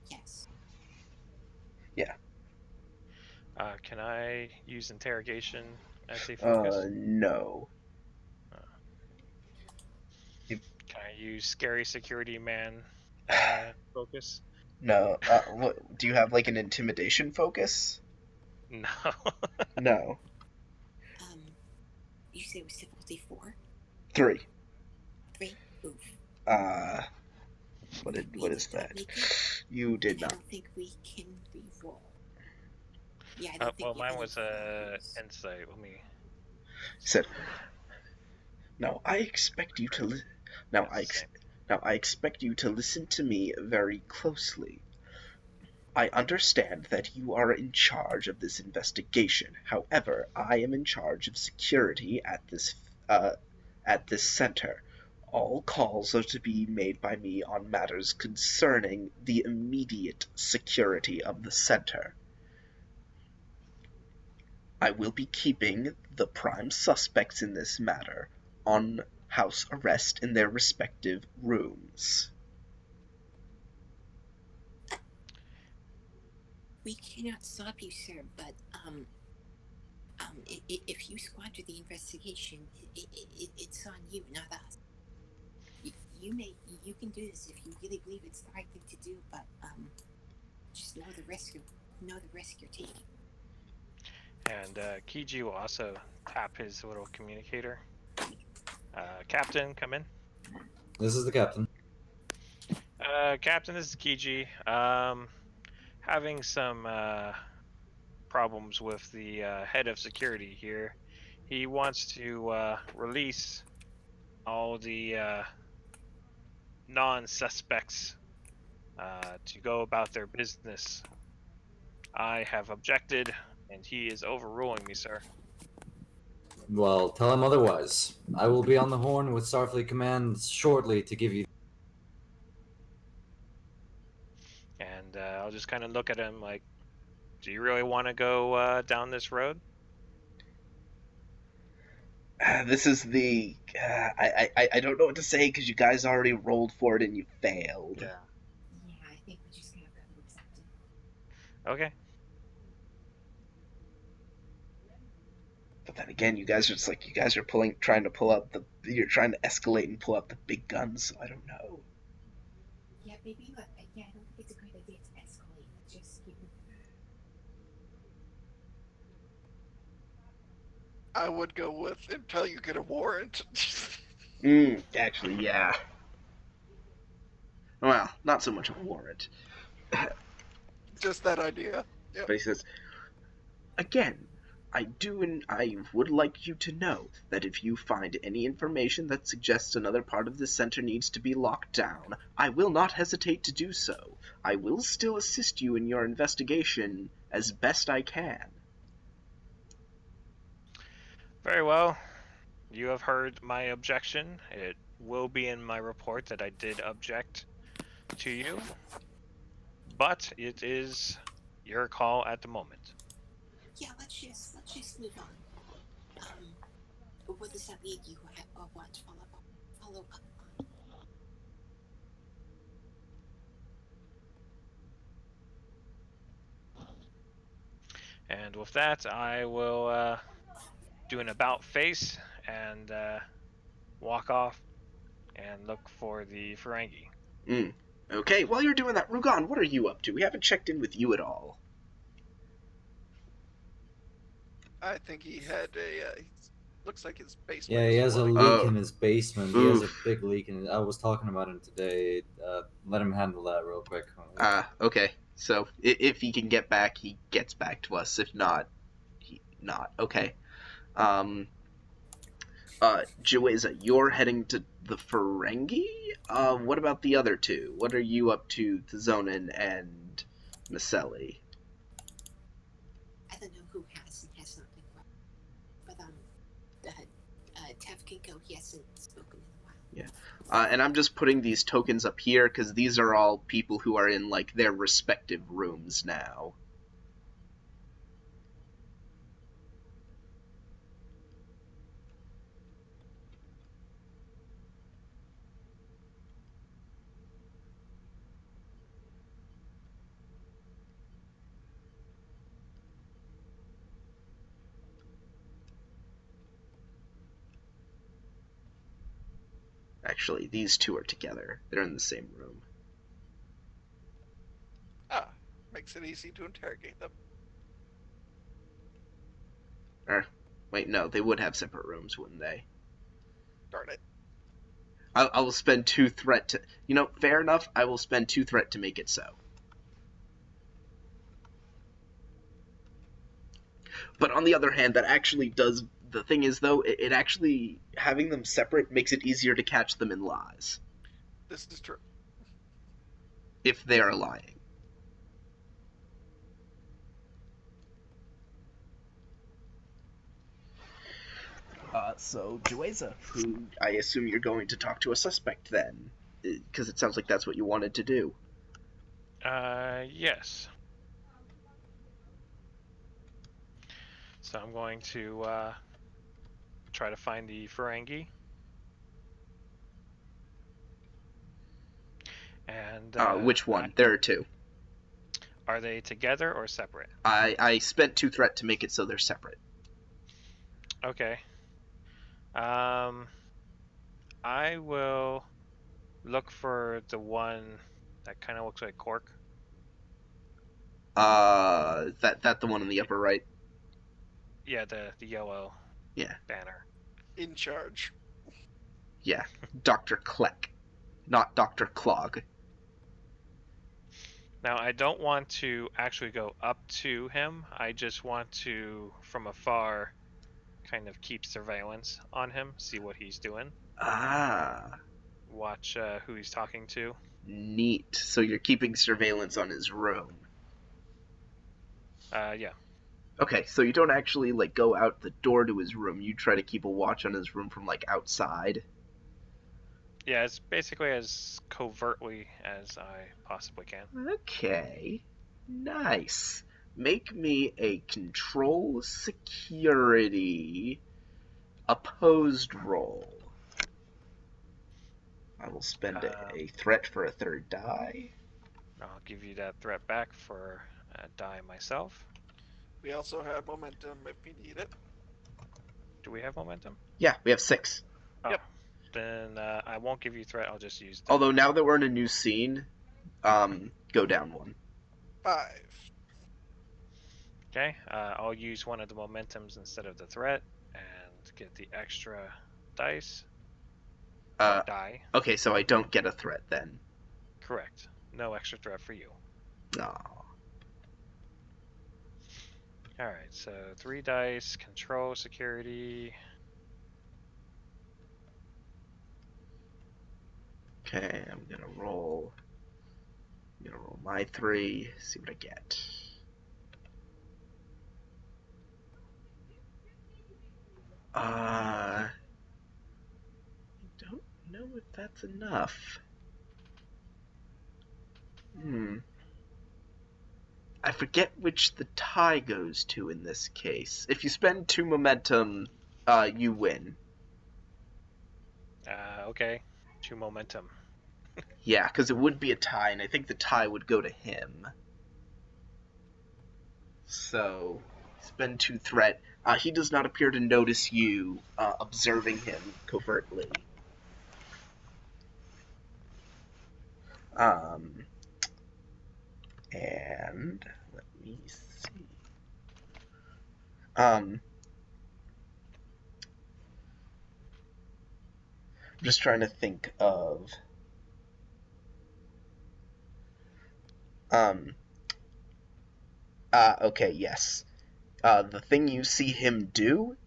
Yes. Yeah. Can I use interrogation as a focus? No. Can I use scary security man focus? No. What, do you have like an intimidation focus? No. No. You said it was difficulty 4? 3. Three. Oof. What We is did not that? make it. You did I not. don't think we can re-roll. Yeah, I don't think Well, we have mine any was failures. insight. Let me. He said, "Now I expect you to now That's I expect you to listen to me very closely. I understand that you are in charge of this investigation. However, I am in charge of security at this center. All calls are to be made by me on matters concerning the immediate security of the center. I will be keeping the prime suspects in this matter on house arrest in their respective rooms." We cannot stop you, sir, but if you squander the investigation, it's on you, not us. You can do this if you really believe it's the right thing to do, but just know the risk you're taking. And Kiji will also tap his little communicator. Captain, come in. This is the captain. Captain, this is Kiji. Having some problems with the head of security here. He wants to release all the non-suspects to go about their business. I have objected, and he is overruling me, sir. Well, tell him otherwise. I will be on the horn with Starfleet Command shortly to give you. And I'll just kind of look at him like, do you really want to go down this road? This is the. I don't know what to say because you guys already rolled for it and you failed. Yeah. Yeah, I think we're just gonna have to accept it. Okay. But then again, you guys are you're trying to escalate and pull out the big guns. So I don't know. Yeah, maybe, but yeah, I don't think it's a great idea to escalate. Let's just keep moving. I would go with until you get a warrant. Actually, yeah. Well, not so much a warrant. Just that idea. Yep. But he says, again, I would like you to know that if you find any information that suggests another part of this center needs to be locked down, I will not hesitate to do so. I will still assist you in your investigation as best I can. Very well. You have heard my objection. It will be in my report that I did object to you. But it is your call at the moment. Yeah, let's just move on. What does that mean? You want to follow up on? And with that, I will do an about face and walk off and look for the Ferengi. Okay, while you're doing that, Rugon, what are you up to? We haven't checked in with you at all. I think he had a. Looks like his basement. Yeah, he is has a flooding. leak Oh. in his basement. He has a Oof. big leak, and I was talking about him today. Let him handle that real quick. Okay. So if he can get back, he gets back to us. If not, not. Okay. Jueza, you're heading to the Ferengi? What about the other two? What are you up to, Zonin and Maselli? I don't know who has and has not been well, but Tev can go. He hasn't spoken in a while. Yeah. And I'm just putting these tokens up here because these are all people who are in like their respective rooms now. Actually, these two are together. They're in the same room. Makes it easy to interrogate them. Or, wait, no, they would have separate rooms, wouldn't they? Darn it. I will spend 2 threat to... fair enough. I will spend 2 threat to make it so. But on the other hand, that actually does... The thing is, though, it actually... Having them separate makes it easier to catch them in lies. This is true. If they are lying. So, Jueza, who I assume you're going to talk to a suspect then, because it sounds like that's what you wanted to do. Yes. So I'm going to try to find the Ferengi. And Which one? There are 2. Are they together or separate? I spent 2 threat to make it so they're separate. Okay. I will look for the one that kind of looks like Cork. That the one in the upper right? Yeah, the yellow banner. In charge. Yeah, Dr. Kleck, not Dr. Clog. Now, I don't want to actually go up to him. I just want to, from afar, kind of keep surveillance on him, see what he's doing. Ah. Watch who he's talking to. Neat. So you're keeping surveillance on his room. Yeah. Okay, so you don't actually, go out the door to his room. You try to keep a watch on his room from, outside. Yeah, it's basically as covertly as I possibly can. Okay. Nice. Make me a control security opposed roll. I will spend a threat for a 3rd die. I'll give you that threat back for a die myself. We also have momentum if we need it. Do we have momentum? Yeah, we have 6. Oh, Yep. Then I won't give you threat. I'll just use. Although now that we're in a new scene, go down 1. 5. Okay, I'll use one of the momentums instead of the threat and get the extra dice. Die. Okay, so I don't get a threat then. Correct. No extra threat for you. Aw. Alright, so 3 dice, control, security. Okay, I'm gonna roll my 3, see what I get. I don't know if that's enough. I forget which the tie goes to in this case. If you spend 2 momentum, you win. Okay. 2 momentum. Yeah, because it would be a tie, and I think the tie would go to him. So, spend 2 threat. He does not appear to notice you observing him covertly. And let me see. I'm just trying to think of. Okay, yes. The thing you see him do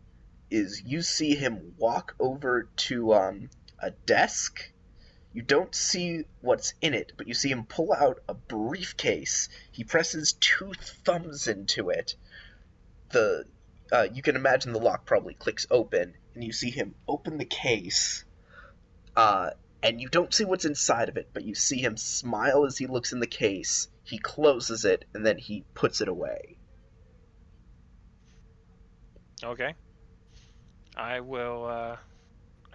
is you see him walk over to a desk. You don't see what's in it, but you see him pull out a briefcase. He presses 2 thumbs into it. You can imagine the lock probably clicks open, and you see him open the case. And you don't see what's inside of it, but you see him smile as he looks in the case. He closes it, and then he puts it away. Okay. I will, I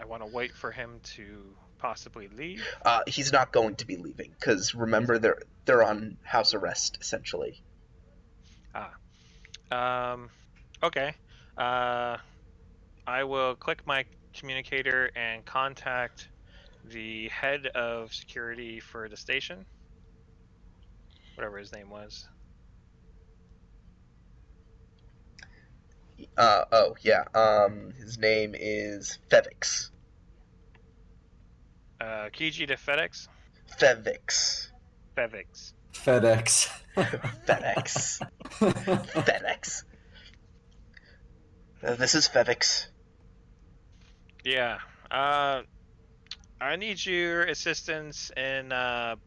want to wait for him to possibly leave. He's not going to be leaving, because remember, they're on house arrest, essentially. Okay. I will click my communicator and contact the head of security for the station. Whatever his name was. His name is Fevix. Kiji to FedEx? FedEx. FedEx. FedEx. FedEx. FedEx. This is FedEx. Yeah. I need your assistance in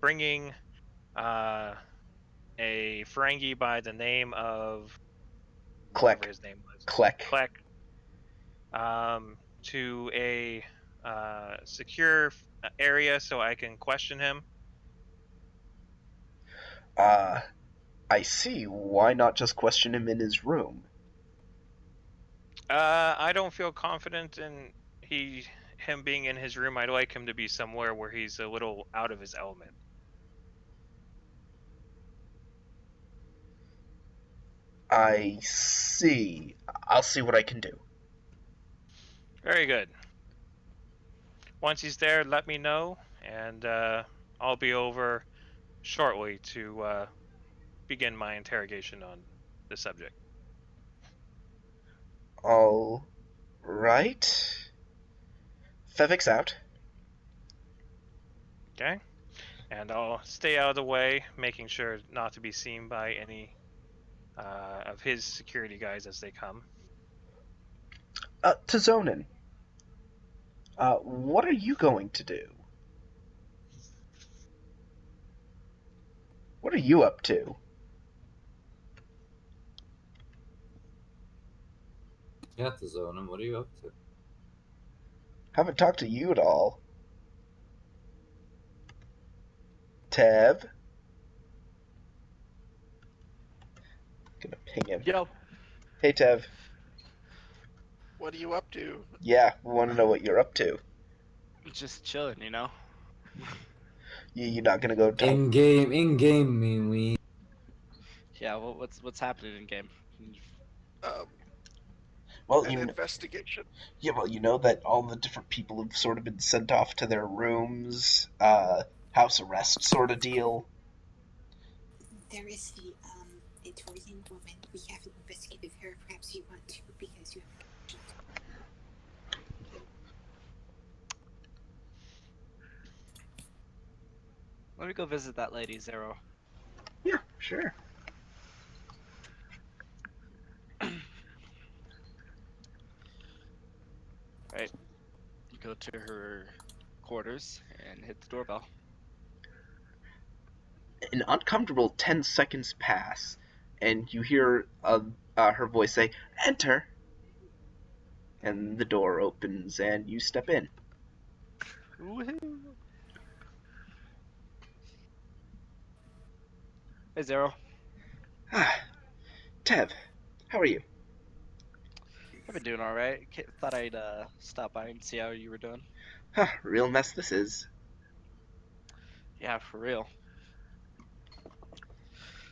bringing a Ferengi by the name of whatever Kleck. his name was. Kleck. Kleck. To a secure area so I can question him. I see. Why not just question him in his room? I don't feel confident in him being in his room. I'd like him to be somewhere where he's a little out of his element. I see. I'll see what I can do. Very good. Once he's there, let me know, and I'll be over shortly to begin my interrogation on the subject. All right. FedEx out. Okay? And I'll stay out of the way, making sure not to be seen by any of his security guys as they come. To Zonin. What are you going to do? What are you up to? Yeah, to zone him. What are you up to? Haven't talked to you at all. Tev? Gonna ping him. Yo. Hey, Tev. What are you up to? Yeah, we want to know what you're up to. Just chilling, you know. You're not gonna go talk. In game, we. Yeah. Well, what's happening in game? Well, An investigation. Yeah, well, you know that all the different people have sort of been sent off to their rooms, house arrest sort of deal. There is the Etorian woman. We haven't investigated her. Perhaps you want to, because you have connections. Let me go visit that lady, Zero. Yeah, sure. Right. You go to her quarters and hit the doorbell. An uncomfortable 10 seconds pass, and you hear her voice say, "Enter!" And the door opens, and you step in. Woohoo! Hey, Zero. Tev, how are you? I've been doing all right. Thought I'd stop by and see how you were doing. Real mess this is. Yeah, for real.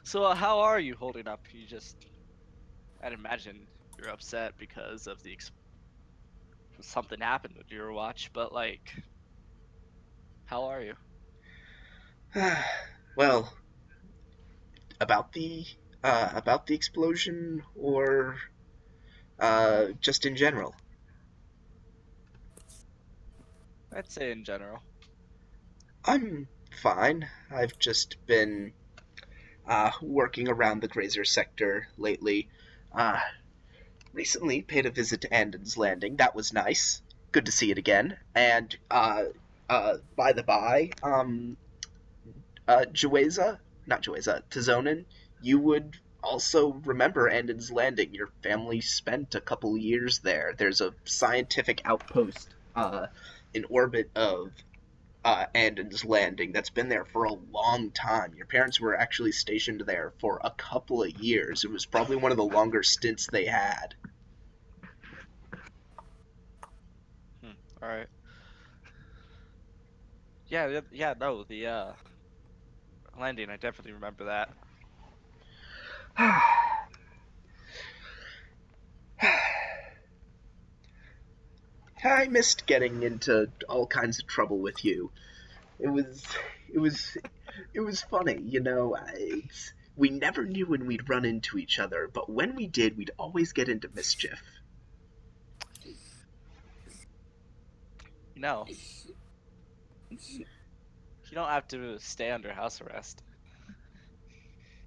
So, how are you holding up? I'd imagine you're upset because of something happened with your watch, but like, how are you? Well, about the explosion, or just in general? I'd say in general. I'm fine. I've just been working around the Grazer sector lately. Recently paid a visit to Andon's Landing. That was nice. Good to see it again. And by the by, Tizonin, you would also remember Andon's Landing. Your family spent a couple years there. There's a scientific outpost in orbit of Andon's Landing that's been there for a long time. Your parents were actually stationed there for a couple of years. It was probably one of the longer stints they had. All right. Yeah, no, the landing, I definitely remember that. I missed getting into all kinds of trouble with you. It was funny, you know. We never knew when we'd run into each other, but when we did, we'd always get into mischief. No. You don't have to stay under house arrest.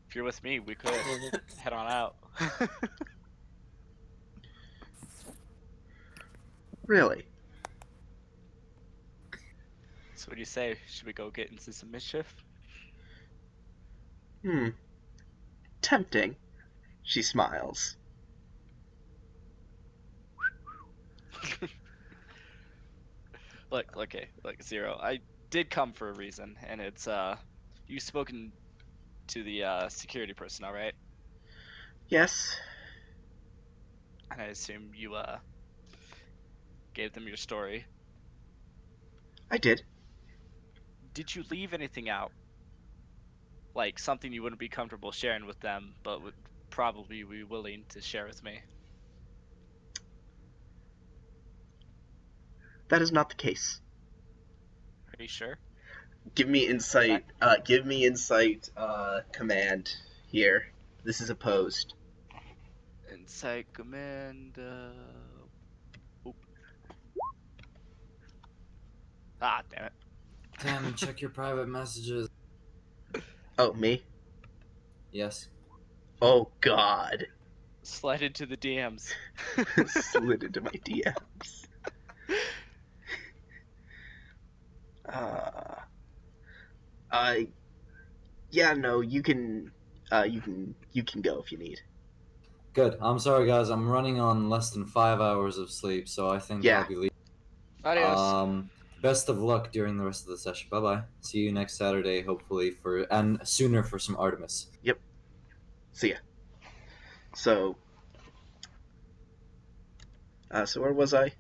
If you're with me, we could head on out. Really? So what do you say? Should we go get into some mischief? Tempting. She smiles. Look, Zero. I did come for a reason, and it's you've spoken to the security personnel, right? Yes, And I assume you gave them your story. I did. Did you leave anything out? Like something you wouldn't be comfortable sharing with them, but would probably be willing to share with me? That is not the case. Are you sure? Give me insight. Give me insight. Command here. This is opposed. Insight command. Oop. Ah, damn it. Tim, check your private messages. Oh, me? Yes. Oh God. Slide into the DMs. Slid into my DMs. Yeah, no, you can go if you need. Good. I'm sorry, guys. I'm running on less than 5 hours of sleep, so I think Yeah. I'll be leaving. Adios. Best of luck during the rest of the session. Bye bye. See you next Saturday, hopefully and sooner for some Artemis. Yep. See ya. So where was I?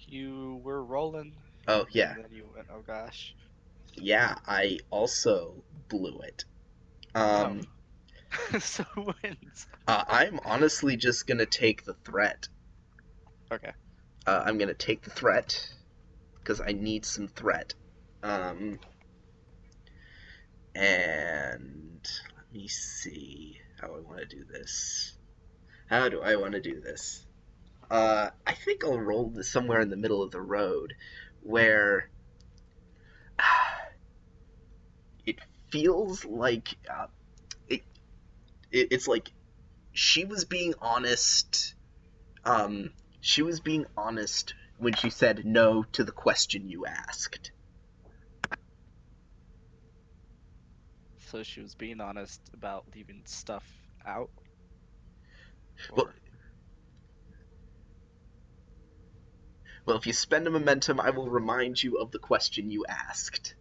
You were rolling. Oh yeah. And then you went, oh gosh. Yeah, I also blew it. So who wins? I'm honestly just gonna take the threat. Okay. I'm gonna take the threat because I need some threat. And let me see how I want to do this. How do I want to do this? I think I'll roll this somewhere in the middle of the road, where it feels like it's like she was being honest. She was being honest when she said no to the question you asked. So she was being honest about leaving stuff out? Well, if you spend a momentum, I will remind you of the question you asked.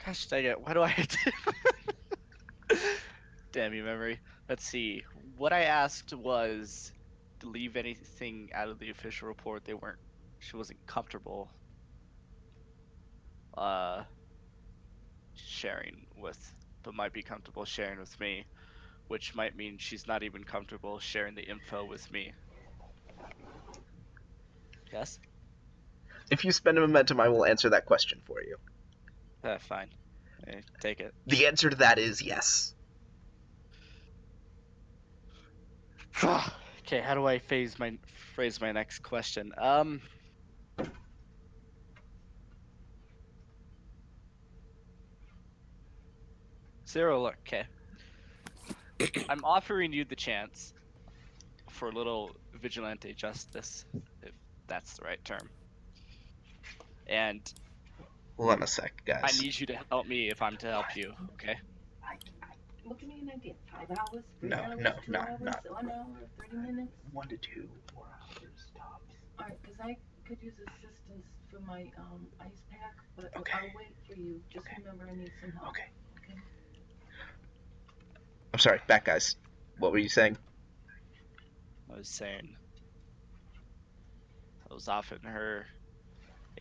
Gosh dang it, why do I have to... Damn you, memory. Let's see. What I asked was to leave anything out of the official report she wasn't comfortable sharing with, but might be comfortable sharing with me, which might mean she's not even comfortable sharing the info with me. Yes? If you spend a momentum, I will answer that question for you. Fine. Take it. The answer to that is yes. Okay, how do I phrase my next question? Zero, look, okay. I'm offering you the chance for a little vigilante justice, if that's the right term. And Hold on a sec, I guys. need you to help me if I'm to help you, okay? Well, give me an idea. 5 hours? 3 No, hours? no, 2 not- hours? not- 1 hour? 30 minutes? 1 to 2 more hours tops. Alright, because I could use assistance for my ice pack, but Okay. I'll wait for you. Just Okay. remember I need some help. Okay. Okay. I'm sorry, back guys. What were you saying? I was saying I was offering her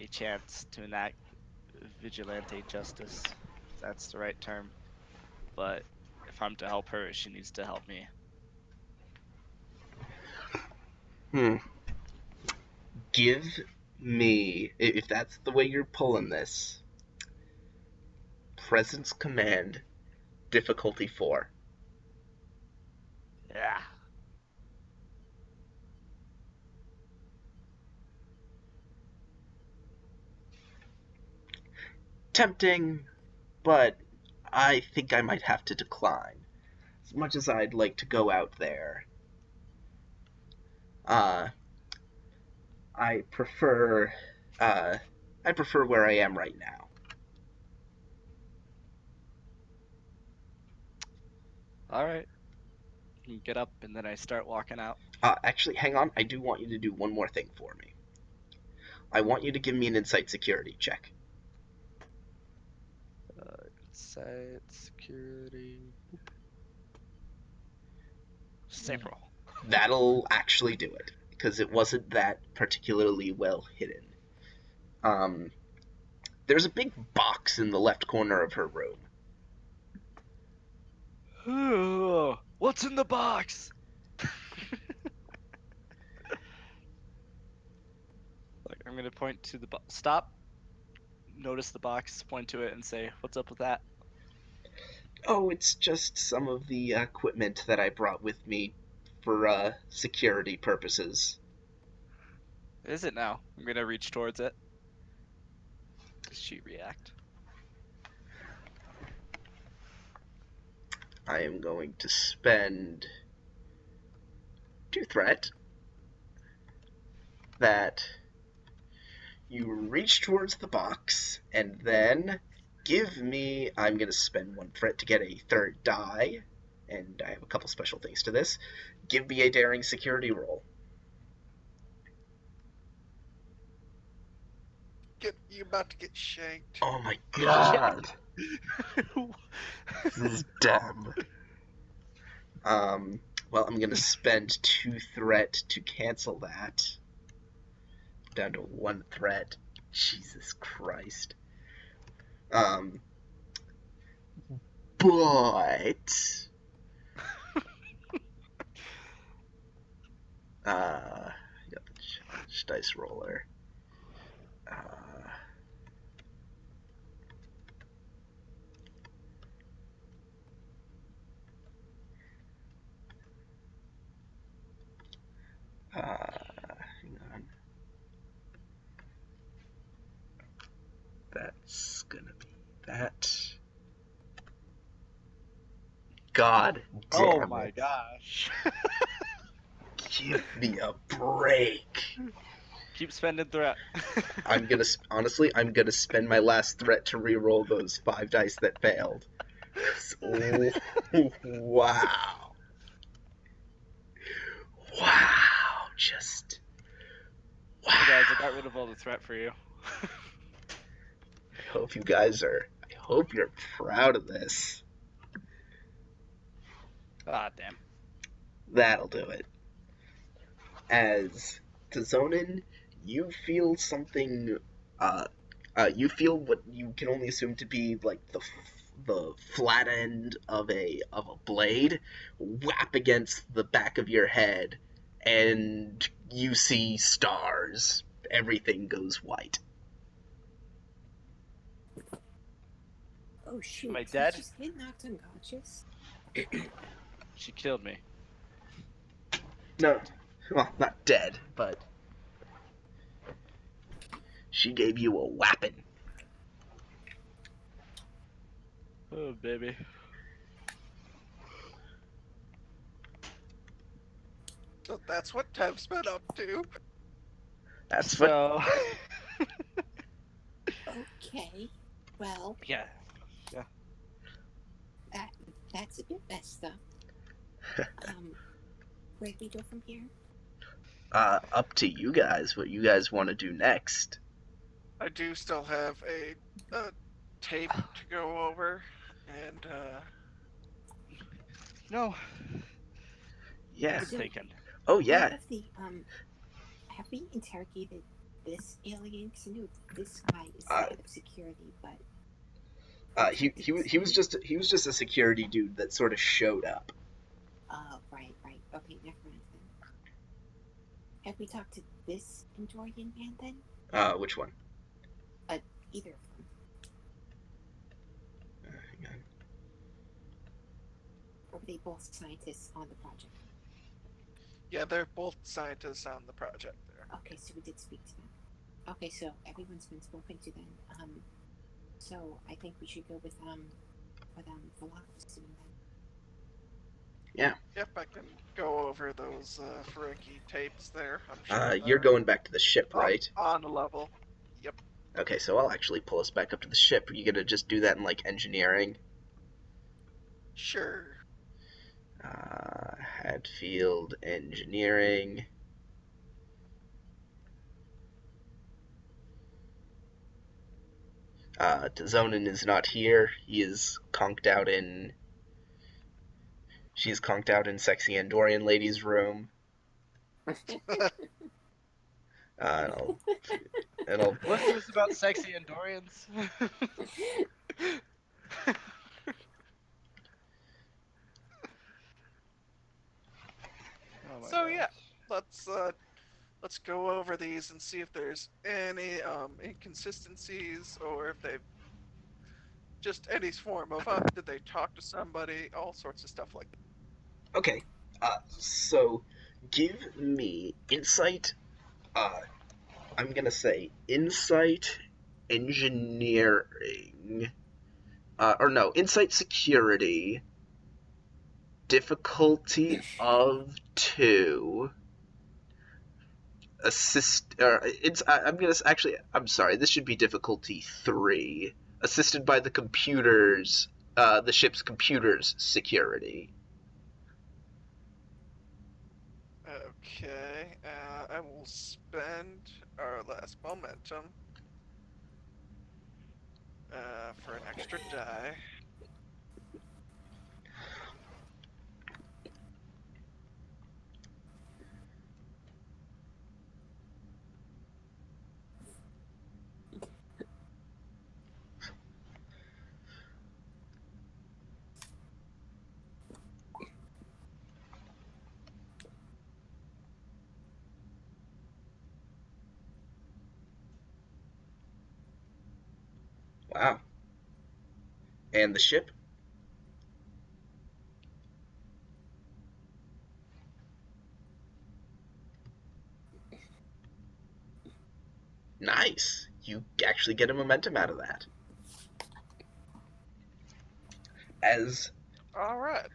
a chance to enact vigilante justice, if that's the right term. But if I'm to help her, she needs to help me. Give me, if that's the way you're pulling this, Presence Command, difficulty 4. Yeah. tempting, but I think I might have to decline. As much as I'd like to go out there, uh, I prefer, I prefer where I am right now. All right. You get up, and then I start walking out. Actually, hang on. I do want you to do one more thing for me. I want you to give me an insight security check. Insight security. Same roll. That'll actually do it, because it wasn't that particularly well hidden. There's a big box in the left corner of her room. What's in the box? Like, I'm gonna point to the box. Stop. Notice the box. Point to it and say, "What's up with that?" Oh, it's just some of the equipment that I brought with me for security purposes. Is it now? I'm gonna reach towards it. Does she react? I am going to spend 2 threat that you reach towards the box, and then give me... I'm going to spend 1 threat to get a 3rd die, and I have a couple special things to this. Give me a daring security roll. You about to get shanked. Oh my god! This is dumb. Well, I'm gonna spend 2 threat to cancel that. Down to 1 threat. Jesus Christ. But... I got the dice roller. Hang on. That's gonna be that. God damn Oh my it. gosh. Give me a break. Keep spending threat. Honestly, I'm gonna spend my last threat to re-roll those 5 dice that failed. Oh, wow. Wow, just... wow. Hey guys, I got rid of all the threat for you. I hope you guys are... I hope you're proud of this. Ah, damn. That'll do it. As Tazonin, you feel something, you feel what you can only assume to be like the flat end of a blade whap against the back of your head, and you see stars. Everything goes white. Oh shoot! Am I Did dead? you just get knocked unconscious? She killed me. No, well, not dead, but she gave you a whapping. Oh, baby. So that's what Tev's been up to. That's what... So... Okay. Well, yeah. that's a bit messed up. Where do we go from here? Up to you guys. What you guys want to do next? I do still have a tape to go over, and No. Yeah. Good thinking. Oh yeah. Have we interrogated this alien? Because I know this guy is the head of security, but he was just a security dude that sort of showed up. Right. Okay, never mind then. Have we talked to this Andorian man then? Which one? Either of them. Hang on. Or were they both scientists on the project? yeah, they're both scientists on the project there. Okay, so we did speak to them. Okay, so everyone's been spoken to then. So I think we should go with velocity then. Yep, I can go over those Ferengi tapes there. I'm sure You're they're going back to the ship, right? on the level. Yep. Okay, so I'll actually pull us back up to the ship. Are you gonna just do that in, like, engineering? Sure. Hadfield engineering. Tazonin is not here. He is conked out in... She's conked out in sexy Andorian lady's room. And I'll What's this about sexy Andorians? Oh my So gosh. yeah, let's go over these and see if there's any inconsistencies or if they've just any form of did they talk to somebody, all sorts of stuff like that. Okay, so give me insight, I'm gonna say insight engineering, or no, insight security, difficulty of 2, I'm sorry, this should be difficulty 3, assisted by the computers, the ship's computers security. Okay, I will spend our last momentum for an extra die. Wow. And the ship? Nice. You actually get a momentum out of that. As All right.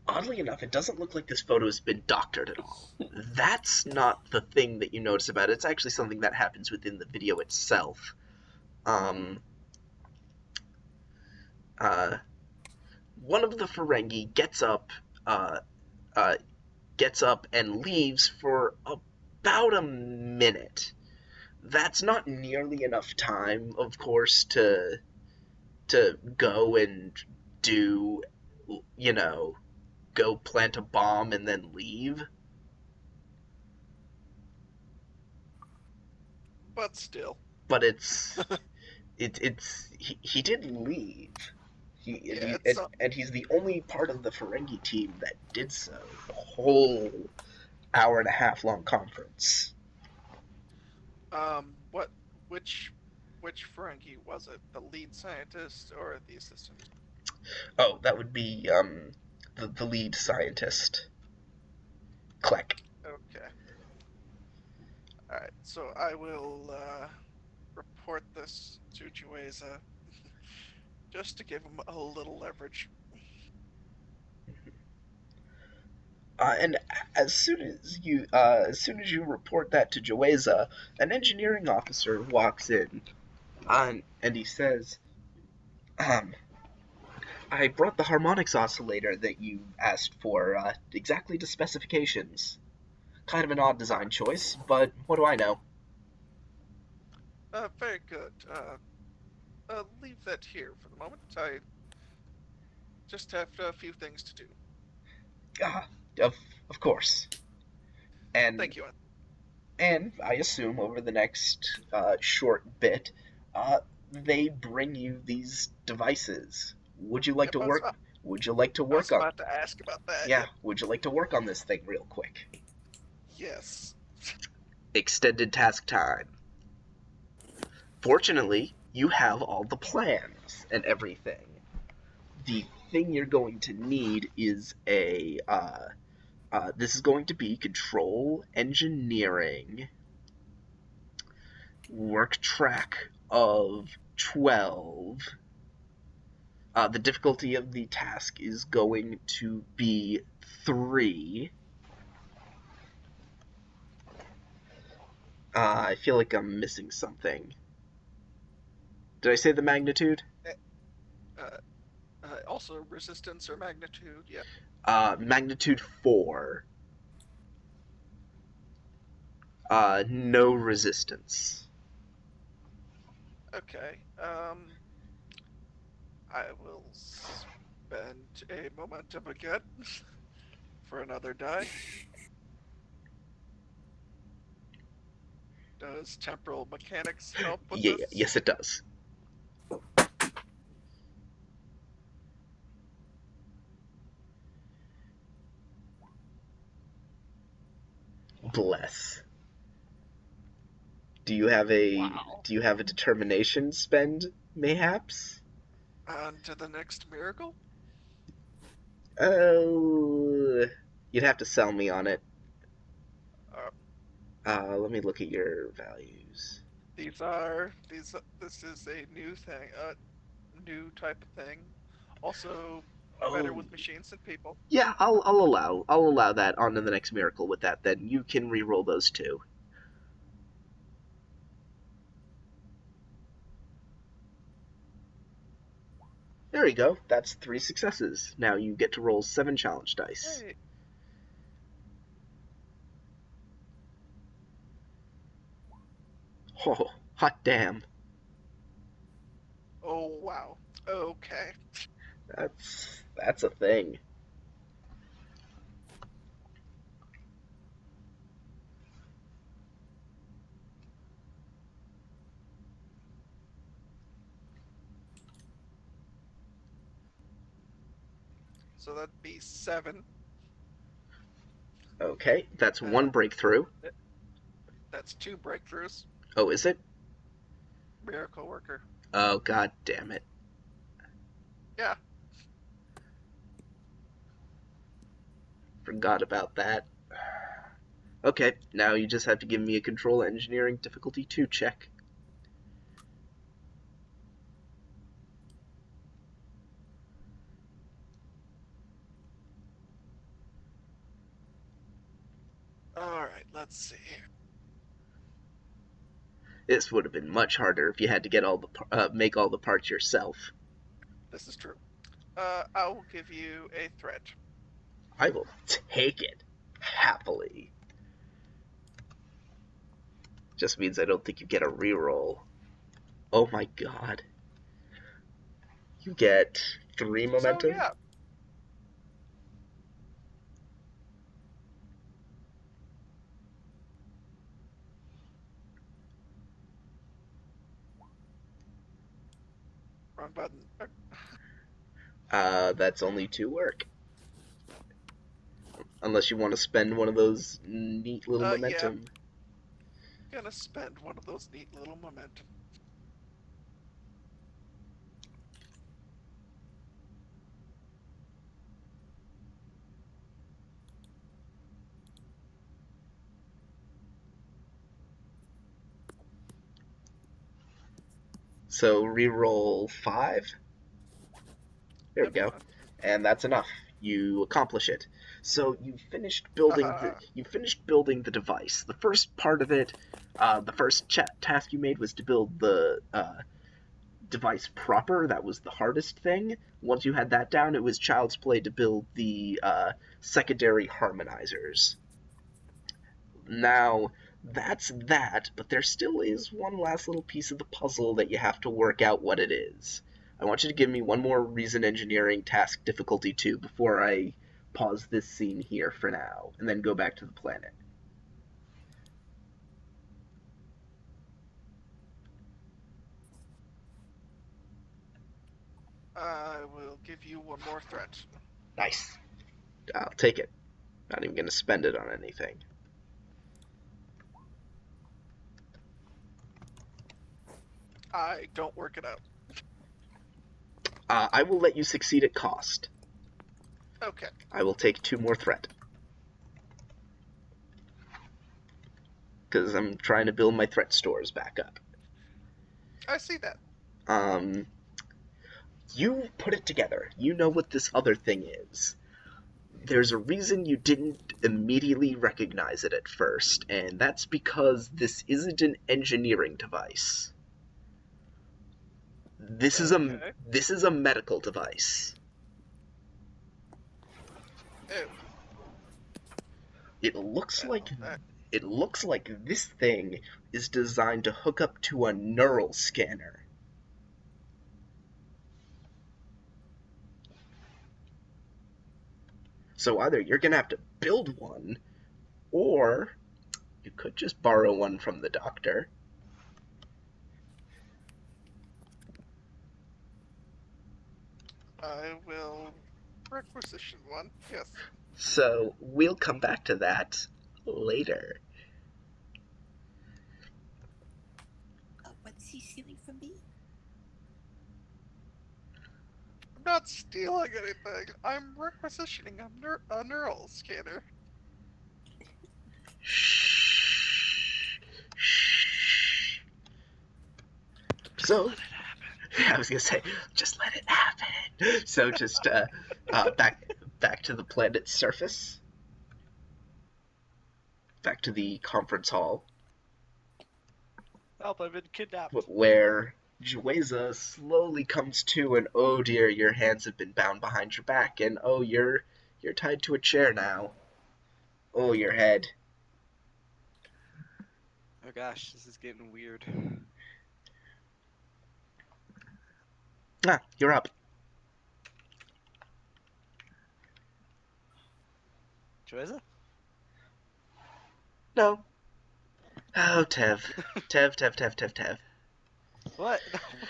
oddly enough, it doesn't look like this photo has been doctored at all. That's not the thing that you notice about it. It's actually something that happens within the video itself. One of the Ferengi gets up and leaves for about a minute. That's not nearly enough time, of course, to go and do, go plant a bomb and then leave. But still. But he did leave. And he's the only part of the Ferengi team that did so. The whole hour and a half long conference. Which Ferengi was it? The lead scientist or the assistant? Oh, that would be the lead scientist, Kleck. Okay. All right. So I will report this to Jueza just to give him a little leverage. And as soon as you report that to Jueza, an engineering officer walks in, and he says, I brought the harmonics oscillator that you asked for, exactly to specifications. Kind of an odd design choice, but what do I know? Very good. Leave that here for the moment. I just have a few things to do. Of course. And thank you. And I assume over the next short bit, they bring you these devices. Would you like to work? Would you like to work on? I was about to ask about that. Yeah. Yep. Would you like to work on this thing real quick? Yes. Extended task time. Fortunately, you have all the plans and everything. The thing you're going to need is a. This is going to be control engineering work track of 12. The difficulty of the task is going to be 3. I feel like I'm missing something. Did I say the magnitude? Also resistance or magnitude, yeah. Magnitude 4. No resistance. Okay. I will spend a momentum again for another die. Does temporal mechanics help with Yeah, this? yes, it does. Bless. Do you have a Wow. determination spend, mayhaps? On to the next miracle? Oh, you'd have to sell me on it. Let me look at your values. This is a new thing, new type of thing. Also better Oh, with machines than people. yeah, I'll allow that on to the next miracle with that. Then you can re-roll those two. There you go. That's 3 successes. Now you get to roll 7 challenge dice. Hey. Oh, hot damn. Oh wow. Okay. That's a thing. So that'd be 7. Okay, that's 1 breakthrough. That's 2 breakthroughs. Oh, is it? Miracle worker. Oh, god damn it. Yeah. Forgot about that. Okay, now you just have to give me a control engineering difficulty 2 check. Alright, let's see. This would have been much harder if you had to get all the make all the parts yourself. This is true. I will give you a threat. I will take it happily. Just means I don't think you get a reroll. Oh my god. You get 3 momentum? So yeah. Wrong button. That's only 2 work. Unless you want to spend one of those neat little Yeah. momentum. Gonna spend one of those neat little momentum. So reroll 5. There we go. And that's enough. You accomplish it. So you finished building the device. The first part of it, the first task you made was to build the device proper. That was the hardest thing. Once you had that down, it was child's play to build the secondary harmonizers. Now, that's that, but there still is one last little piece of the puzzle that you have to work out what it is. I want you to give me one more reason engineering task difficulty 2 before I pause this scene here for now, and then go back to the planet. I will give you one more threat. Nice. I'll take it. Not even going to spend it on anything. I don't work it out. I will let you succeed at cost. Okay. I will take 2 more threat. Because I'm trying to build my threat stores back up. I see that. Um, you put it together. You know what this other thing is. There's a reason you didn't immediately recognize it at first, and that's because this isn't an engineering device. This is Okay. a medical device. Oh, It looks well, like that, it looks like this thing is designed to hook up to a neural scanner. So either you're gonna have to build one, or you could just borrow one from the doctor. I will requisition one. Yes. So we'll come back to that later. What's he stealing from me? I'm not stealing anything. I'm requisitioning a neural scanner. Shh. Shh. So, I was gonna say, just let it happen. So just back to the planet's surface. Back to the conference hall, Help! I've been kidnapped. where Jueza slowly comes to, and oh dear, your hands have been bound behind your back, and oh, you're tied to a chair now. Oh, your head. Oh gosh, this is getting weird. Ah, you're up. Joyza? No. Oh, Tev. Tev. What?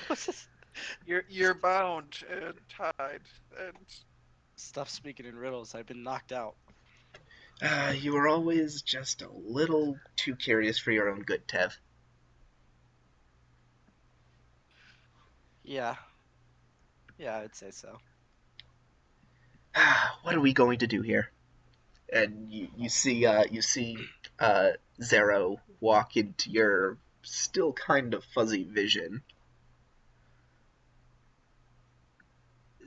What's this? You're bound and tied, and Stop speaking in riddles. I've been knocked out. You were always just a little too curious for your own good, Tev. Yeah. Yeah, I'd say so. What are we going to do here? And you see Zero walk into your still kind of fuzzy vision.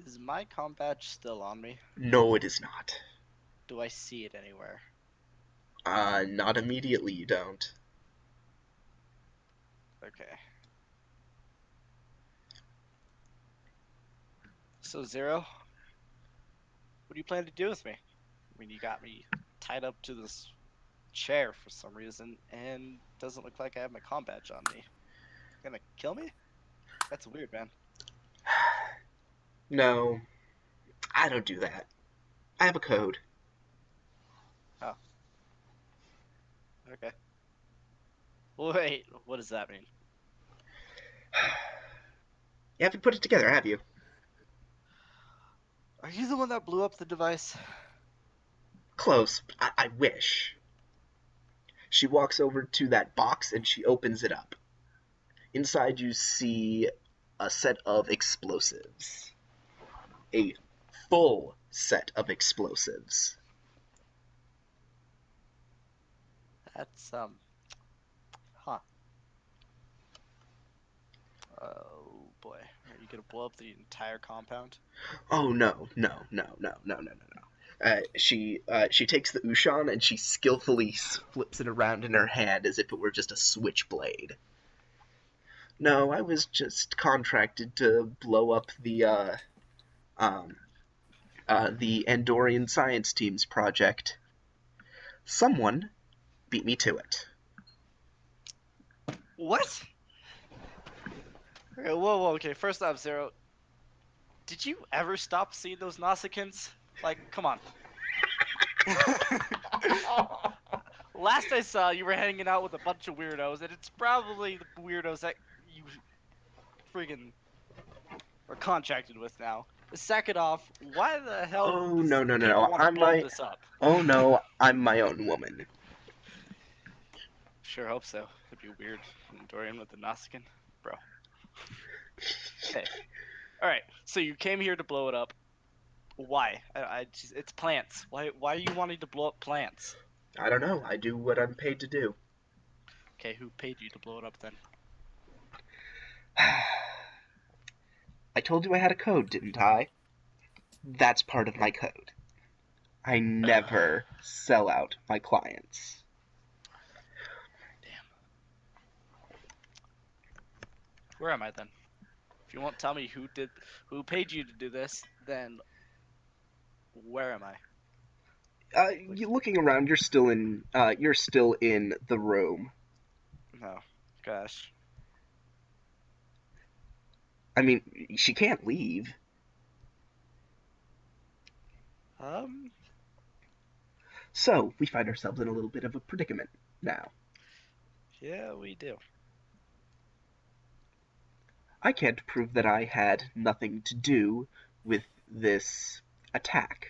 Is my comm badge still on me? No, it is not. Do I see it anywhere? Not immediately, you don't. Okay. So, Zero, what do you plan to do with me? I mean, you got me tied up to this chair for some reason, and doesn't look like I have my comm badge on me. Gonna kill me? That's weird, man. No, I don't do that. I have a code. Oh. Okay. Wait, what does that mean? You haven't put it together, have you? Are you the one that blew up the device? Close. I wish. She walks over to that box and she opens it up. Inside you see a set of explosives. A full set of explosives. That's, huh. Oh boy. Are you gonna blow up the entire compound? Oh no. She takes the Ushan and she skillfully flips it around in her hand as if it were just a switchblade. No, I was just contracted to blow up the Andorian science team's project. Someone beat me to it. What? Okay, whoa, okay, first off, Zero, did you ever stop seeing those Nausicaans? Like, come on. Last I saw, you were hanging out with a bunch of weirdos, and it's probably the weirdos that you friggin' are contracted with now. Second off, why the hell Oh does no. people want to I'm blow my this up? Oh no, I'm my own woman. Sure hope so. It'd be weird. Dorian with the Nausicaan, bro. Okay. All right. So you came here to blow it up. Why? It's plants. Why are you wanting to blow up plants? I don't know. I do what I'm paid to do. Okay, who paid you to blow it up then? I told you I had a code, didn't I? That's part of my code. I never sell out my clients. Where am I then? If you won't tell me who paid you to do this, then where am I? You looking around, you're still in the room. No, gosh. I mean, she can't leave. So, we find ourselves in a little bit of a predicament now. Yeah, we do. I can't prove that I had nothing to do with this attack.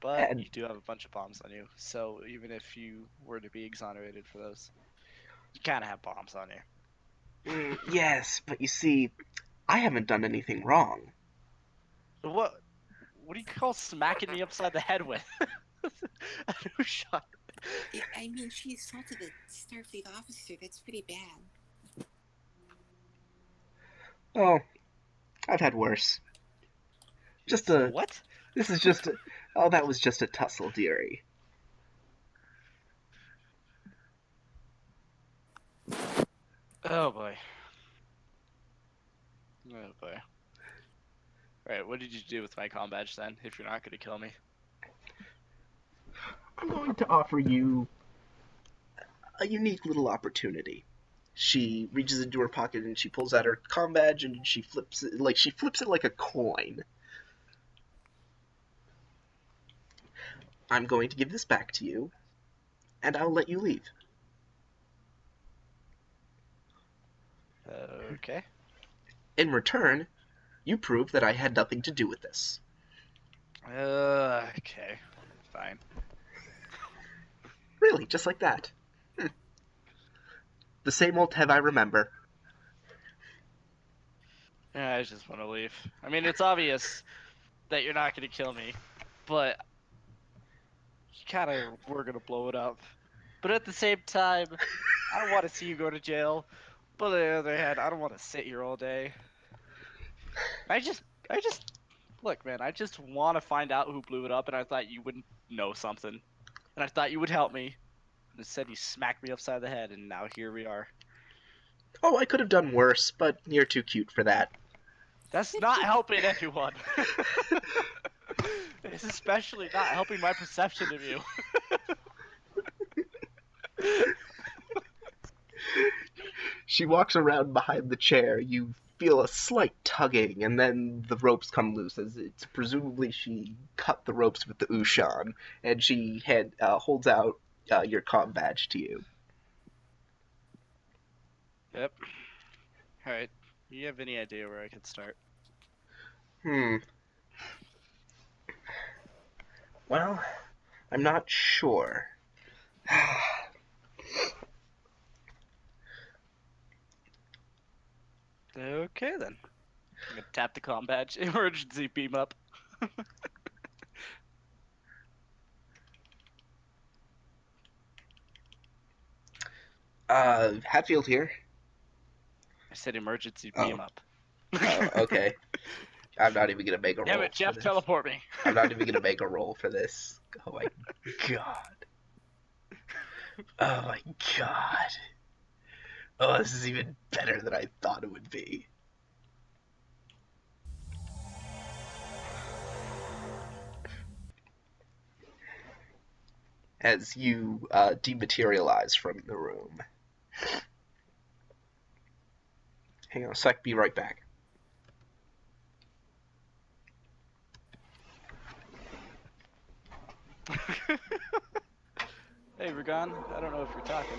But And you do have a bunch of bombs on you, so even if you were to be exonerated for those, you kind of have bombs on you. yes, but you see, I haven't done anything wrong. What do you call smacking me upside the head with? A new shot. Yeah, I mean, she assaulted a Starfleet officer. That's pretty bad. Oh, I've had worse. Just a... What? This is just a... Oh, that was just a tussle, dearie. Oh boy. Oh boy. Alright, what did you do with my comm badge then, if you're not going to kill me? I'm going to offer you a unique little opportunity. She reaches into her pocket and she pulls out her comm badge and she flips it like a coin. I'm going to give this back to you, and I'll let you leave. Okay. In return, you prove that I had nothing to do with this. Okay. Fine. Really, just like that. The same old Tev I remember. Yeah, I just want to leave. I mean, it's obvious that you're not going to kill me, but you kind of were going to blow it up. But at the same time, I don't want to see you go to jail. But on the other hand, I don't want to sit here all day. I just, look, man, I just want to find out who blew it up, and I thought you would know something. And I thought you would help me. Instead, you smacked me upside the head, and now here we are. Oh, I could have done worse, but you're too cute for that. That's not helping anyone. It's especially not helping my perception of you. She walks around behind the chair. You feel a slight tugging, and then the ropes come loose, as it's presumably she cut the ropes with the Ushan, and she holds out your comm badge to you. Yep. Alright. You have any idea where I could start? Well, I'm not sure. Okay, then. I'm gonna tap the comm badge. Emergency beam up. Hadfield here. I said emergency beam up. Oh, okay. I'm not even gonna make a roll. Damn it, Jeff, for this. teleport me. I'm not even gonna make a roll for this. Oh my god. Oh my god. Oh, this is even better than I thought it would be. As you dematerialize from the room. Hang on a sec, be right back. Hey, Ragon, I don't know if you're talking,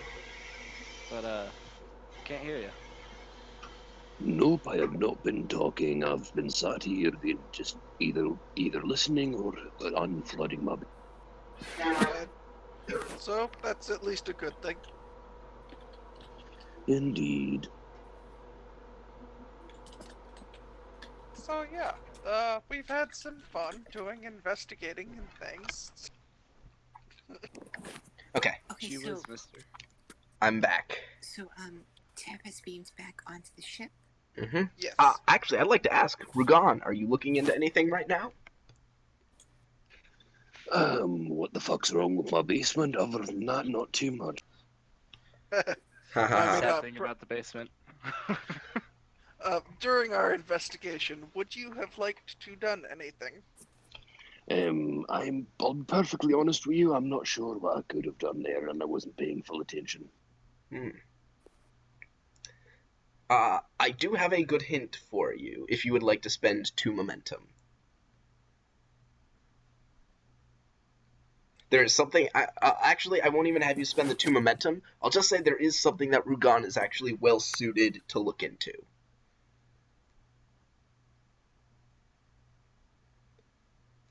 but can't hear you. Nope, I have not been talking. I've been sat here just either listening or unflooding my... So that's at least a good thing. Indeed. So yeah, we've had some fun doing investigating and things. Okay, Okay, She so was Mister. I'm back. Tev has beamed back onto the ship. Mm-hmm. Yes. Actually, I'd like to ask, Rugan, are you looking into anything right now? What the fuck's wrong with my basement? Other than that, not too much. Ha ha I ha. mean, Sad thing about the basement. during our investigation, would you have liked to done anything? I'll be perfectly honest with you, I'm not sure what I could have done there, and I wasn't paying full attention. I do have a good hint for you if you would like to spend 2 momentum. There is something. Actually, I won't even have you spend the 2 momentum. I'll just say there is something that Rugan is actually well suited to look into.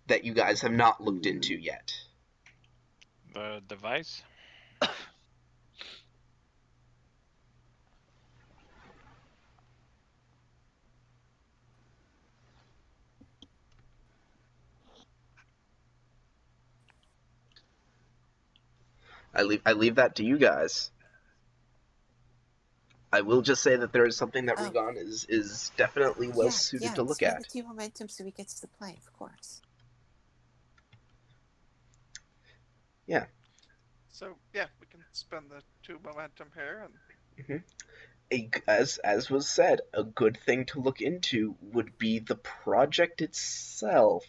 That you guys have not looked into yet. The device? I leave that to you guys. I will just say that there is something that Oh. Rugan is definitely well suited to look spend at. the 2 momentum so he gets to play, of course. Yeah. So yeah, we can spend the 2 momentum here, and As was said, a good thing to look into would be the project itself.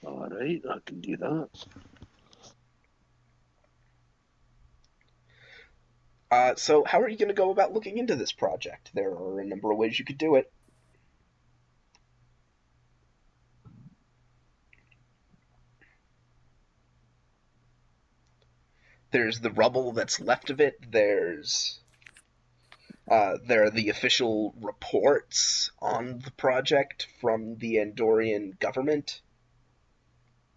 Alright, I can do that. So how are you going to go about looking into this project? There are a number of ways you could do it. There's the rubble that's left of it. There are the official reports on the project from the Andorian government.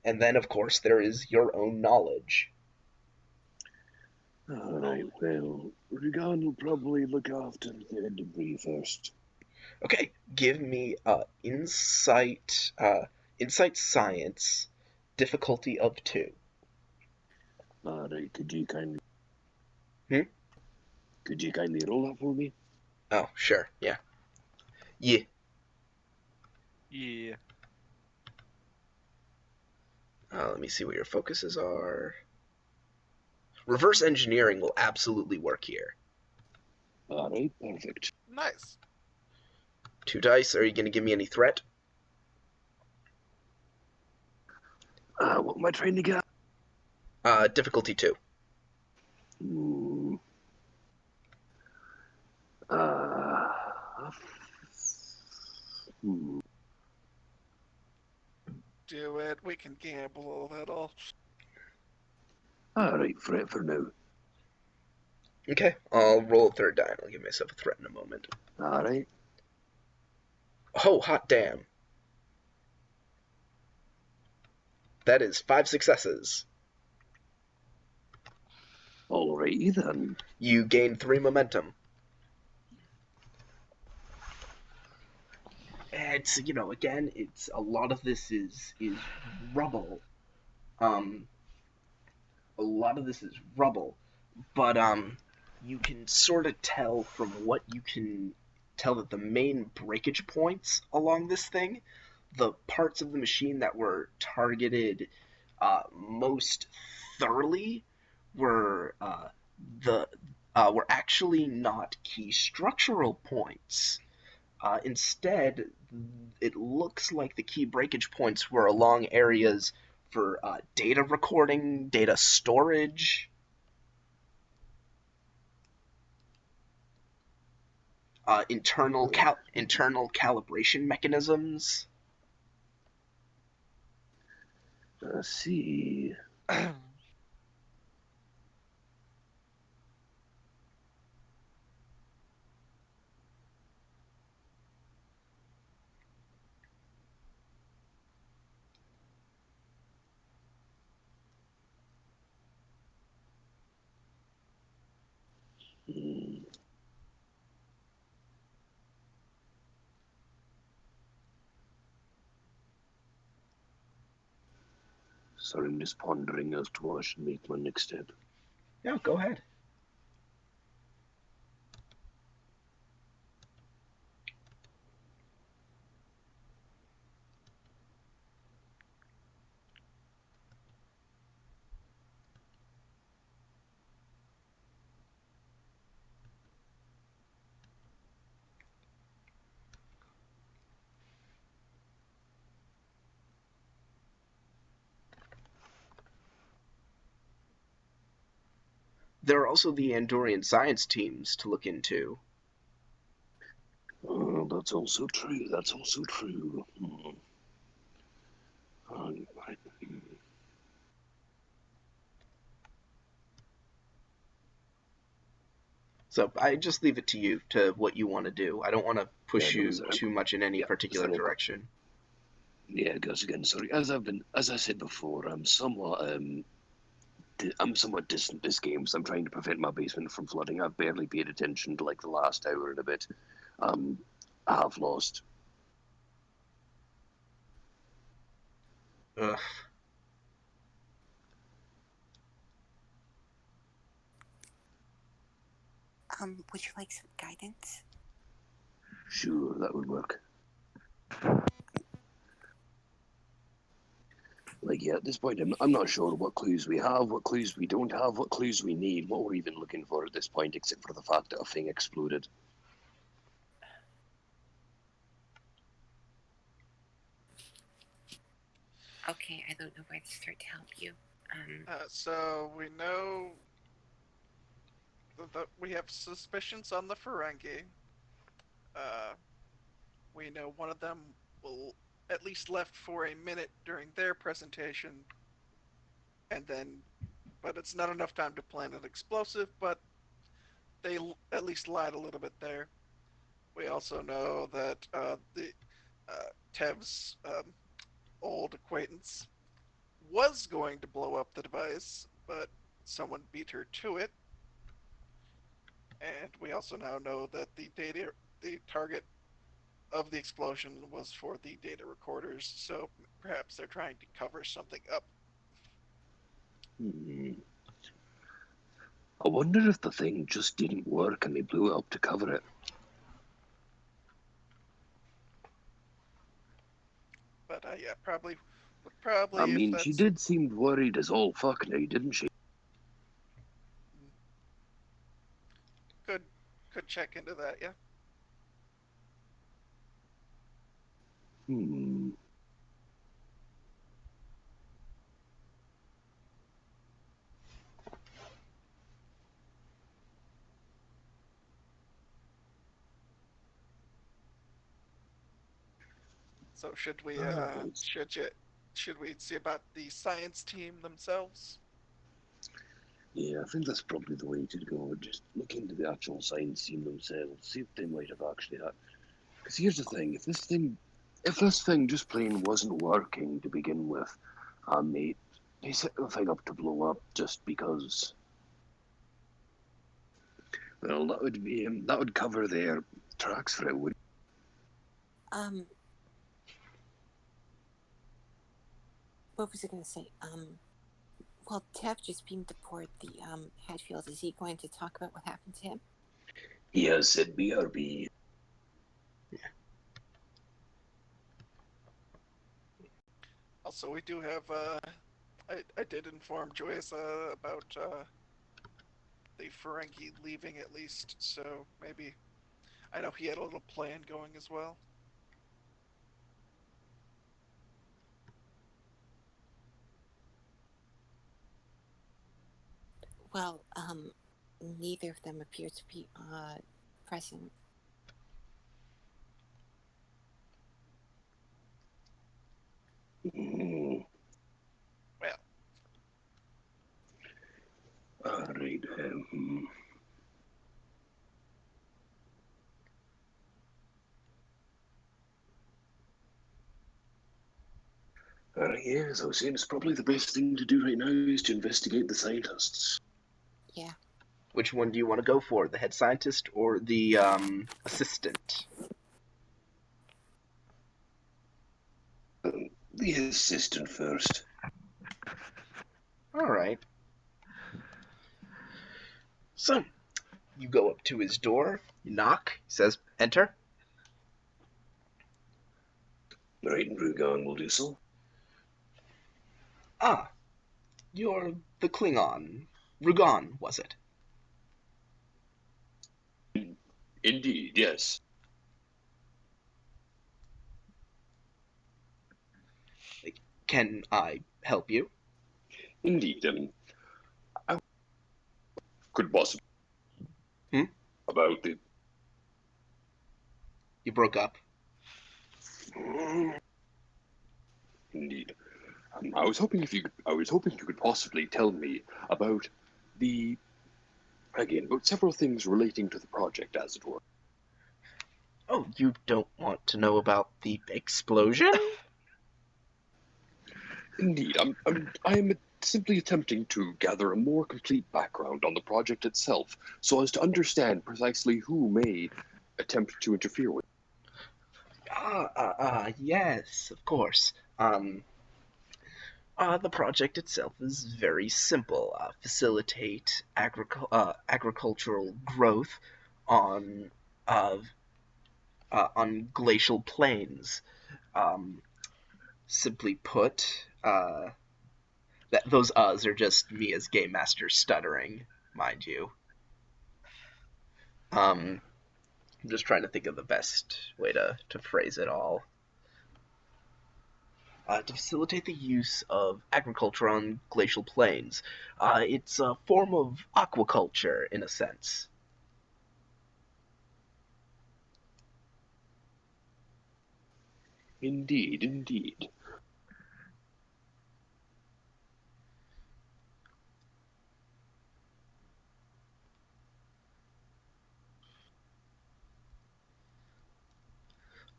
And then, of course, there is your own knowledge. Alright, well, Regan will probably look after the debris first. Okay, give me insight science, difficulty of 2. Alright, could you kindly... Hmm? Could you kindly roll that for me? Oh, sure, yeah. Yeah. Yeah. Let me see what your focuses are. Reverse engineering will absolutely work here. Alright, perfect. nice. 2 dice. Are you going to give me any threat? What am I trying to get? Difficulty 2. Hmm. Hmm. Do it. We can gamble a little. Alright, threat for now. Okay, I'll roll a 3rd die and I'll give myself a threat in a moment. Alright. Oh, hot damn. That is 5 successes. Alrighty then. You gain 3 momentum. It's, again, it's a lot of this is rubble. A lot of this is rubble, but you can sort of tell from what you can tell that the main breakage points along this thing, the parts of the machine that were targeted most thoroughly were were actually not key structural points. Instead, it looks like the key breakage points were along areas for data recording, data storage, internal calibration mechanisms. Let's see. Hmm. Sorry, I'm just pondering as to what I should make my next step. No, go ahead. there are also the Andorian science teams to look into. Oh, that's also true. That's also true. So I just leave it to you to what you want to do. I don't want to push Yeah, no, you sorry. too much in any Yeah, particular sorry. direction. Yeah, guys, again, sorry. As I said before, I'm somewhat distant this game, so I'm trying to prevent my basement from flooding. I've barely paid attention to like the last hour and a bit. I have lost. Ugh. Would you like some guidance? Sure, that would work. Like, yeah, at this point, I'm not sure what clues we have, what clues we don't have, what clues we need, what we're even looking for at this point, except for the fact that a thing exploded. Okay, I don't know where to start to help you. So we know that we have suspicions on the Ferengi. We know one of them will at least left for a minute during their presentation, and then, but it's not enough time to plant an explosive. But they at least lied a little bit there. We also know that Tev's old acquaintance was going to blow up the device, but someone beat her to it. And we also now know that the target of the explosion was for the data recorders, so perhaps they're trying to cover something up. I wonder if the thing just didn't work and they blew it up to cover it. But yeah, probably. I If mean, she that's did seem worried as all fuck now, didn't she? could check into that, yeah. Hmm. So should we Alright. should we see about the science team themselves? Yeah, I think that's probably the way to go. Just look into the actual science team themselves, see if they might have actually had. Because here's the thing: if this thing just plain wasn't working to begin with, and they set the thing up to blow up just because, well, that would cover their tracks for it, would. What was I going to say? Well, Tev just beamed aboard the Hadfield. Is he going to talk about what happened to him? He has said BRB. Also, we do have. I did inform Joyce about the Ferengi leaving at least, so maybe I know he had a little plan going as well. Well, neither of them appear to be present. Mm. Well, Alright. Yeah, as I was saying, it's probably the best thing to do right now is to investigate the scientists. Yeah. Which one do you want to go for, the head scientist or the assistant? The assistant first. All right. So, you go up to his door, you knock, he says, enter. Right, and Rugan will do so. Ah, you're the Klingon. Rugan, was it? Indeed, yes. Can I help you? Indeed, I mean, could possibly Hmm? about the You broke up. Indeed. I was hoping you could possibly tell me about about several things relating to the project, as it were. Oh, you don't want to know about the explosion? Indeed, I'm simply attempting to gather a more complete background on the project itself, so as to understand precisely who may attempt to interfere with. Yes, of course. The project itself is very simple. Facilitate agricultural growth on uh, on glacial plains. Um, Simply put, that those uhs are just me as game master stuttering, mind you. I'm just trying to think of the best way to phrase it all. To facilitate the use of agriculture on glacial plains. It's a form of aquaculture, in a sense. Indeed, indeed.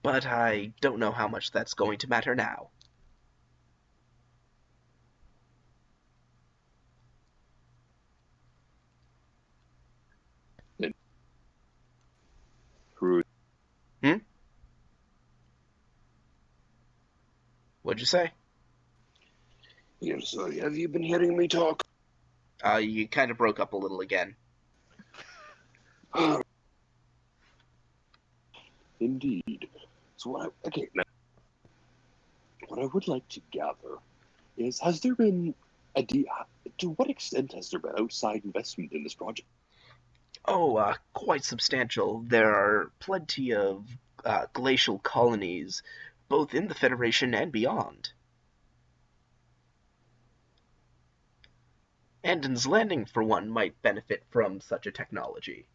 But I don't know how much that's going to matter now. Through Hmm? What'd you say? here, sorry, have you been hearing me talk? You kind of broke up a little again. Indeed. So now, what I would like to gather is, has there been to what extent has there been outside investment in this project? Oh, quite substantial. There are plenty of glacial colonies, both in the Federation and beyond. Andon's Landing, for one, might benefit from such a technology.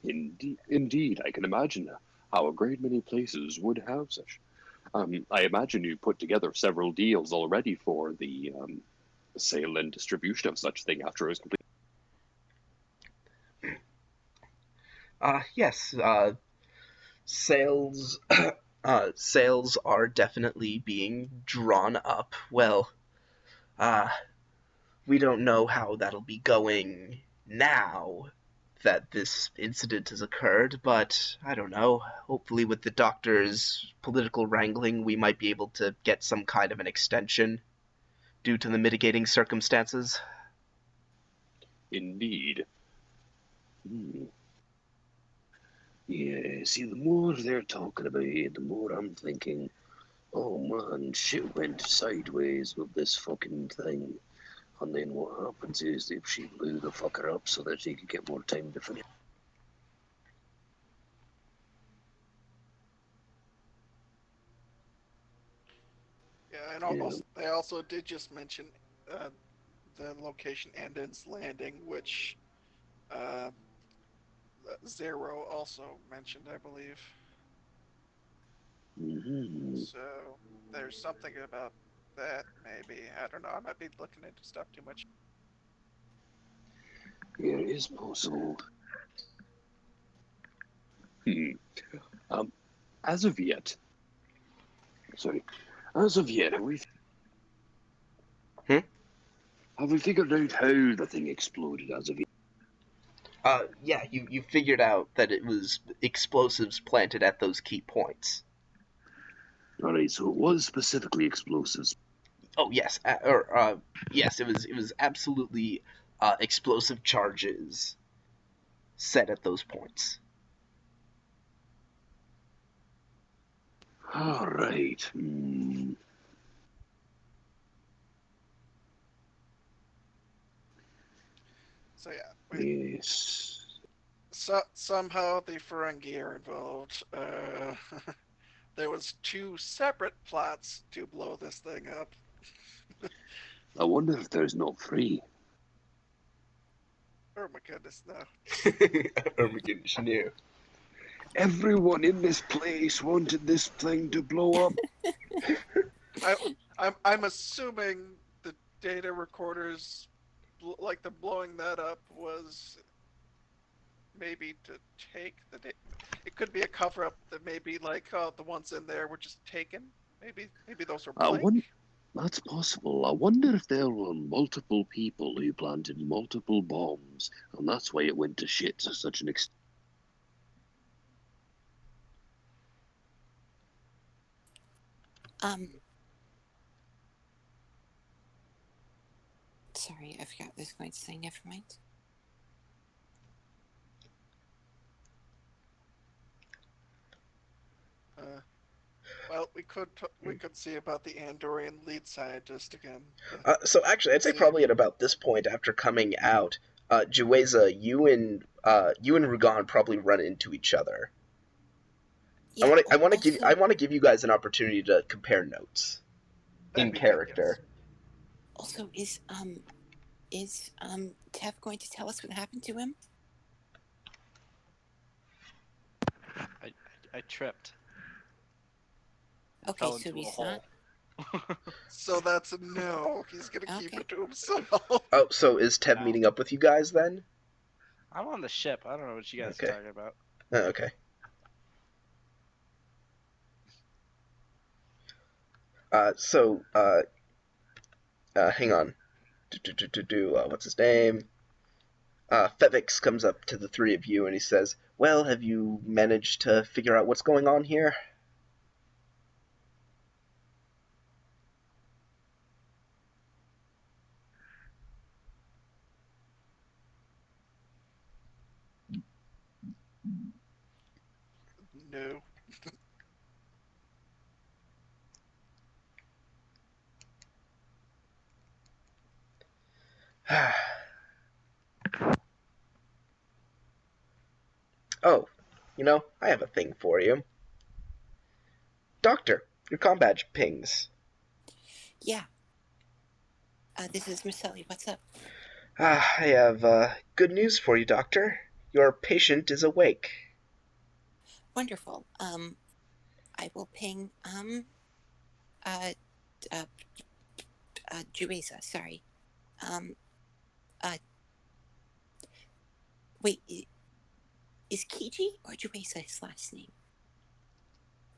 Indeed, I can imagine how a great many places would have such. I imagine you put together several deals already for the sale and distribution of such thing after it was complete. Yes, sales sales are definitely being drawn up. Well, uh, we don't know how that'll be going now that this incident has occurred, but I don't know. Hopefully, with the doctor's political wrangling, we might be able to get some kind of an extension due to the mitigating circumstances. Indeed. Hmm. Yeah, see, the more they're talking about it, the more I'm thinking, oh man, shit went sideways with this fucking thing. And then what happens is if she blew the fucker up so that she could get more time to finish. Yeah, and Yeah. they also did just mention uh, the location Andon's Landing, which uh, Zero also mentioned, I believe. Mm-hmm. So there's something about that, maybe. I don't know. I might be looking into stuff too much. Yeah, it is possible. Hmm. Um, as of yet, sorry, as of yet, Hmm? have we figured out how the thing exploded as of yet? Yeah, you figured out that it was explosives planted at those key points. Alright, so it was specifically explosives. Oh yes, yes, it was absolutely explosive charges set at those points. Alright. Hmm. So yeah, Yes. somehow the Ferengi are involved. There was two separate plots to blow this thing up. I wonder if there's not three. Oh my goodness, no. Oh my goodness, no. Everyone in this place wanted this thing to blow up. I'm assuming the data recorders, like the blowing that up, was maybe to take the data. It could be a cover up that maybe like the ones in there were just taken. Maybe those were blank. That's possible. I wonder if there were multiple people who planted multiple bombs, and that's why it went to shit to such an extent. Sorry, I forgot what I was going to say. Never mind. Well, we could see about the Andorian lead scientist again. So actually, I'd say probably at about this point, after coming out, Jueza, you and Rugan probably run into each other. Yeah, I want to give you guys an opportunity to compare notes in character. Good, yes. Also, is Tev going to tell us what happened to him? I tripped. Okay, Fell so into a he's hole. not. So that's a no. He's gonna keep Okay. it to himself. Oh, so is Tev Wow. meeting up with you guys then? I'm on the ship. I don't know what you guys Okay. are talking about. Oh, okay. Hang on. What's his name? Fevix comes up to the three of you and he says, "Well, have you managed to figure out what's going on here?" No. Oh, I have a thing for you. Doctor, your comm badge pings. Yeah. This is Marcelli. What's up? I have good news for you, Doctor. Your patient is awake. Wonderful. I will ping Jueza. Sorry. Wait. Is Kiji or Jueza his last name?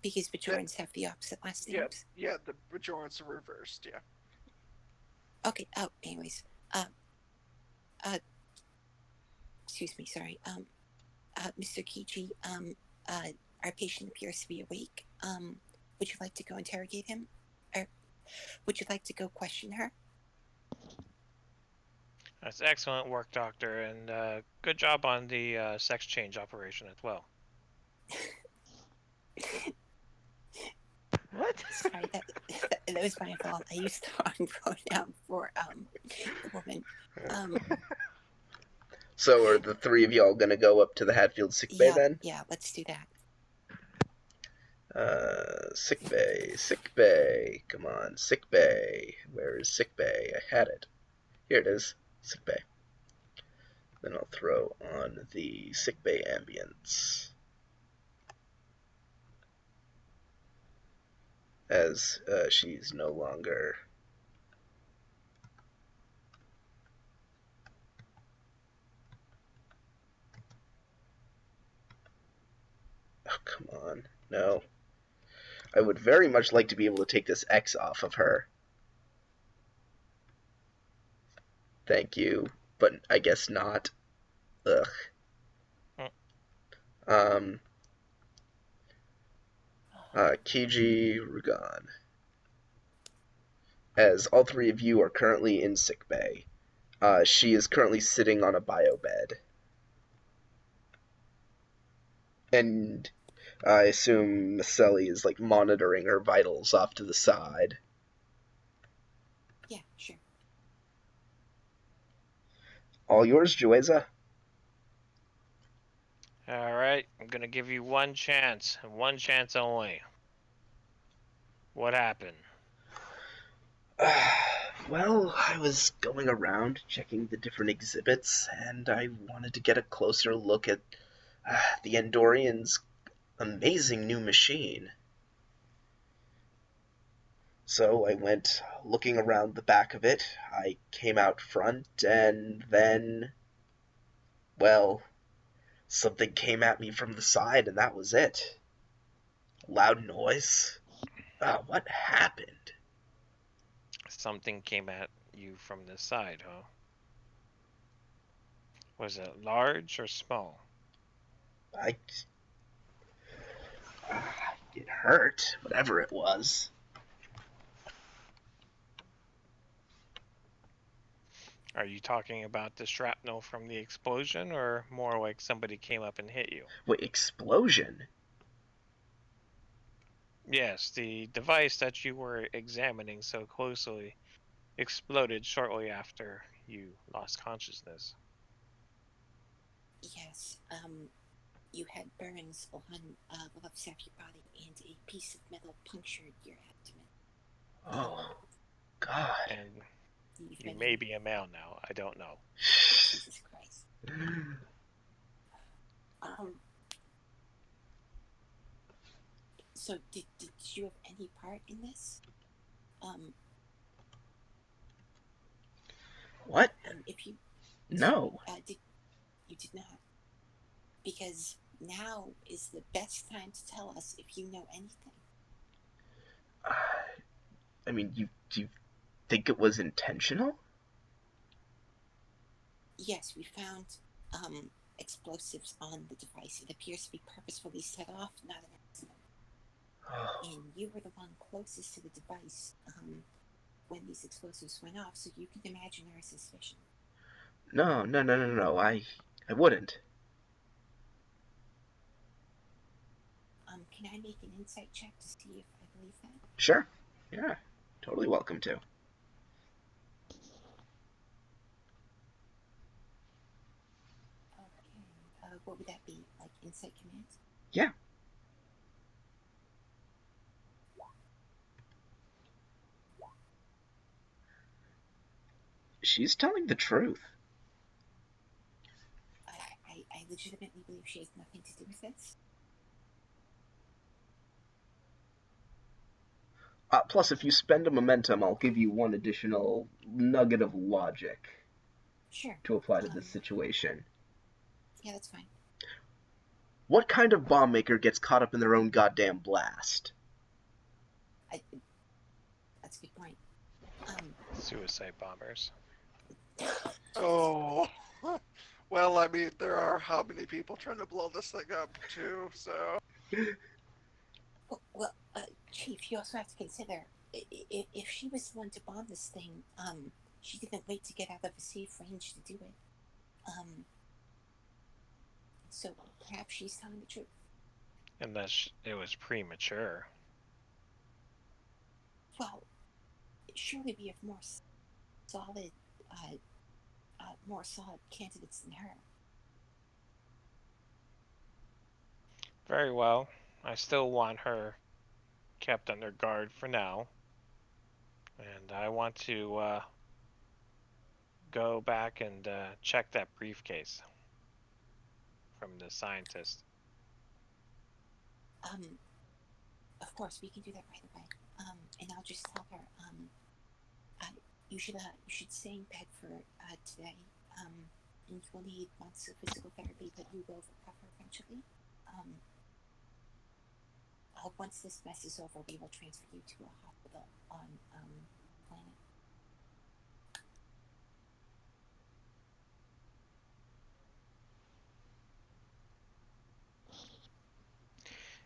Because Bajorans have the opposite last names. Yeah. The Bajorans are reversed. Yeah. Okay. Oh, anyways. Excuse me. Sorry. Mr. Kiji. Our patient appears to be awake. Would you like to go interrogate him, or would you like to go question her? That's excellent work, Doctor, and good job on the sex change operation as well. What? Sorry, that was my fault. I used the wrong pronoun for the woman. So are the three of y'all gonna go up to the Hadfield sickbay then? Yeah, let's do that. Sickbay. Come on, sickbay. Where is sickbay? I had it. Here it is, sickbay. Then I'll throw on the sickbay ambience. As she's no longer... Oh, come on. No. I would very much like to be able to take this X off of her. Thank you. But I guess not. Ugh. Kiji, Rugan. As all three of you are currently in sickbay. She is currently sitting on a bio bed. And I assume Maselli is like monitoring her vitals off to the side. Yeah, sure. All yours, Jueza. All right, I'm gonna give you one chance, and one chance only. What happened? Well, I was going around checking the different exhibits, and I wanted to get a closer look at the Andorian's amazing new machine. So I went looking around the back of it. I came out front, and then, well, something came at me from the side, and that was it. Loud noise. What happened? Something came at you from the side, huh? Was it large or small? I. It hurt, whatever it was. Are you talking about the shrapnel from the explosion, or more like somebody came up and hit you? Wait, explosion? Yes, the device that you were examining so closely exploded shortly after you lost consciousness. Yes, you had burns on loves of your body, and a piece of metal punctured your abdomen. Oh, God. And You've you been may in... be a male now. I don't know. Jesus Christ. So did you have any part in this? What? If you No. you did not, because now is the best time to tell us if you know anything. I mean, do you think it was intentional? Yes, we found explosives on the device. It appears to be purposefully set off, not an accident. And you were the one closest to the device when these explosives went off, so you can imagine our suspicion. No. I wouldn't. Can I make an insight check to see if I believe that? Sure. Yeah. Totally welcome to. Okay. What would that be? Like insight command? Yeah. She's telling the truth. I legitimately believe she has nothing to do with this. Plus, if you spend a momentum, I'll give you one additional nugget of logic. Sure. To apply to this situation. Yeah, that's fine. What kind of bomb maker gets caught up in their own goddamn blast? That's a good point. Suicide bombers. Oh. Well, I mean, there are how many people trying to blow this thing up, too, so... Well, Chief, you also have to consider, if she was the one to bomb this thing, she didn't wait to get out of a safe range to do it. So perhaps she's telling the truth. Unless it was premature. Well, surely we have more solid candidates than her. Very well. I still want her kept under guard for now. And I want to go back and check that briefcase from the scientist. Of course, we can do that right away. And I'll just tell her, you should stay in bed for today. And you will need months of physical therapy, but you will recover eventually. Once this mess is over, we will transfer you to a hospital on planet.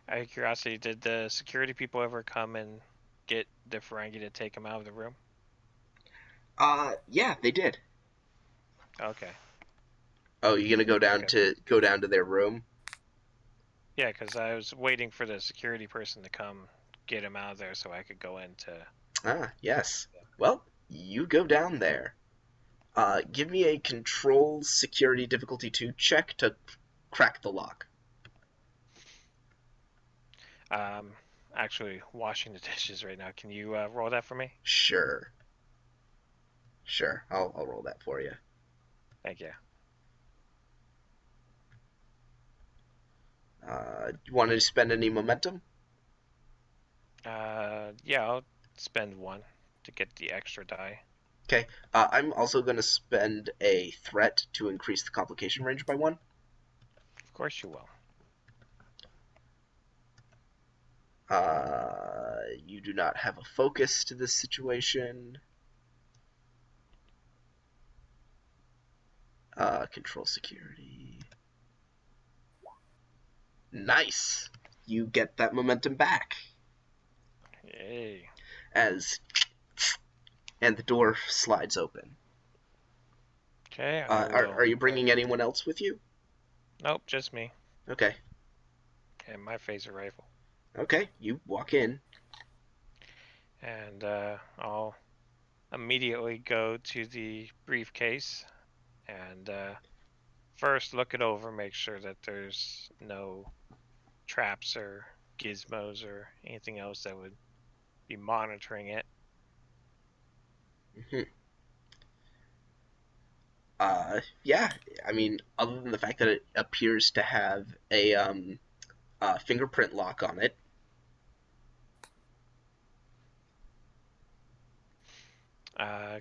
Out of curiosity, did the security people ever come and get the Ferengi to take him out of the room? Yeah, they did. Okay. Oh, you gonna go down to their room? Yeah, because I was waiting for the security person to come get him out of there so I could go into... Yes. Well, you go down there. Give me a control security difficulty 2 check to crack the lock. Actually washing the dishes right now. Can you roll that for me? Sure. Sure, I'll roll that for you. Thank you. You want to spend any momentum? Yeah, I'll spend 1 to get the extra die. Okay. I'm also going to spend a threat to increase the complication range by 1. Of course you will. You do not have a focus to this situation. Control security. Nice! You get that momentum back. Yay. And the door slides open. Okay, Are you bringing anyone else with you? Nope, just me. Okay. And my phaser rifle. Okay, you walk in. And I'll immediately go to the briefcase and first look it over, make sure that there's no traps or gizmos or anything else that would be monitoring it. Mm-hmm. Yeah, I mean, other than the fact that it appears to have a fingerprint lock on it.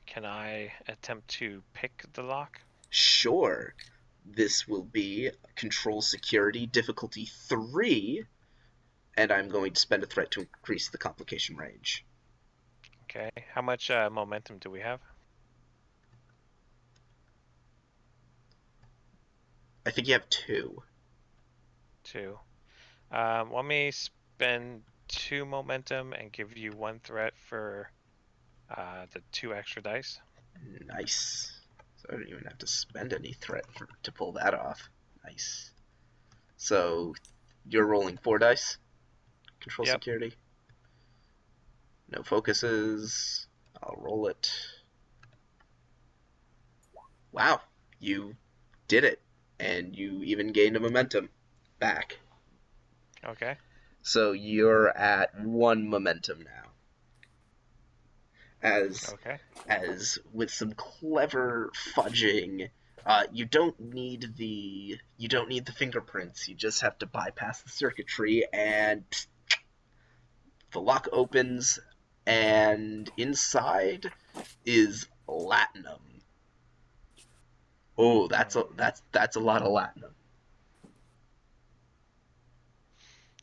Can I attempt to pick the lock? Sure. This will be control security difficulty 3, and I'm going to spend a threat to increase the complication range. Okay, how much momentum do we have? I think you have 2. 2. Let me spend 2 momentum and give you 1 threat for the 2 extra dice. Nice. So I don't even have to spend any threat to pull that off. Nice. So you're rolling 4 dice. Control Yep. security. No focuses. I'll roll it. Wow, you did it. And you even gained a momentum back. Okay. So you're at 1 momentum now. As with some clever fudging, you don't need the fingerprints. You just have to bypass the circuitry, and the lock opens, and inside is latinum. Oh, that's a lot of latinum.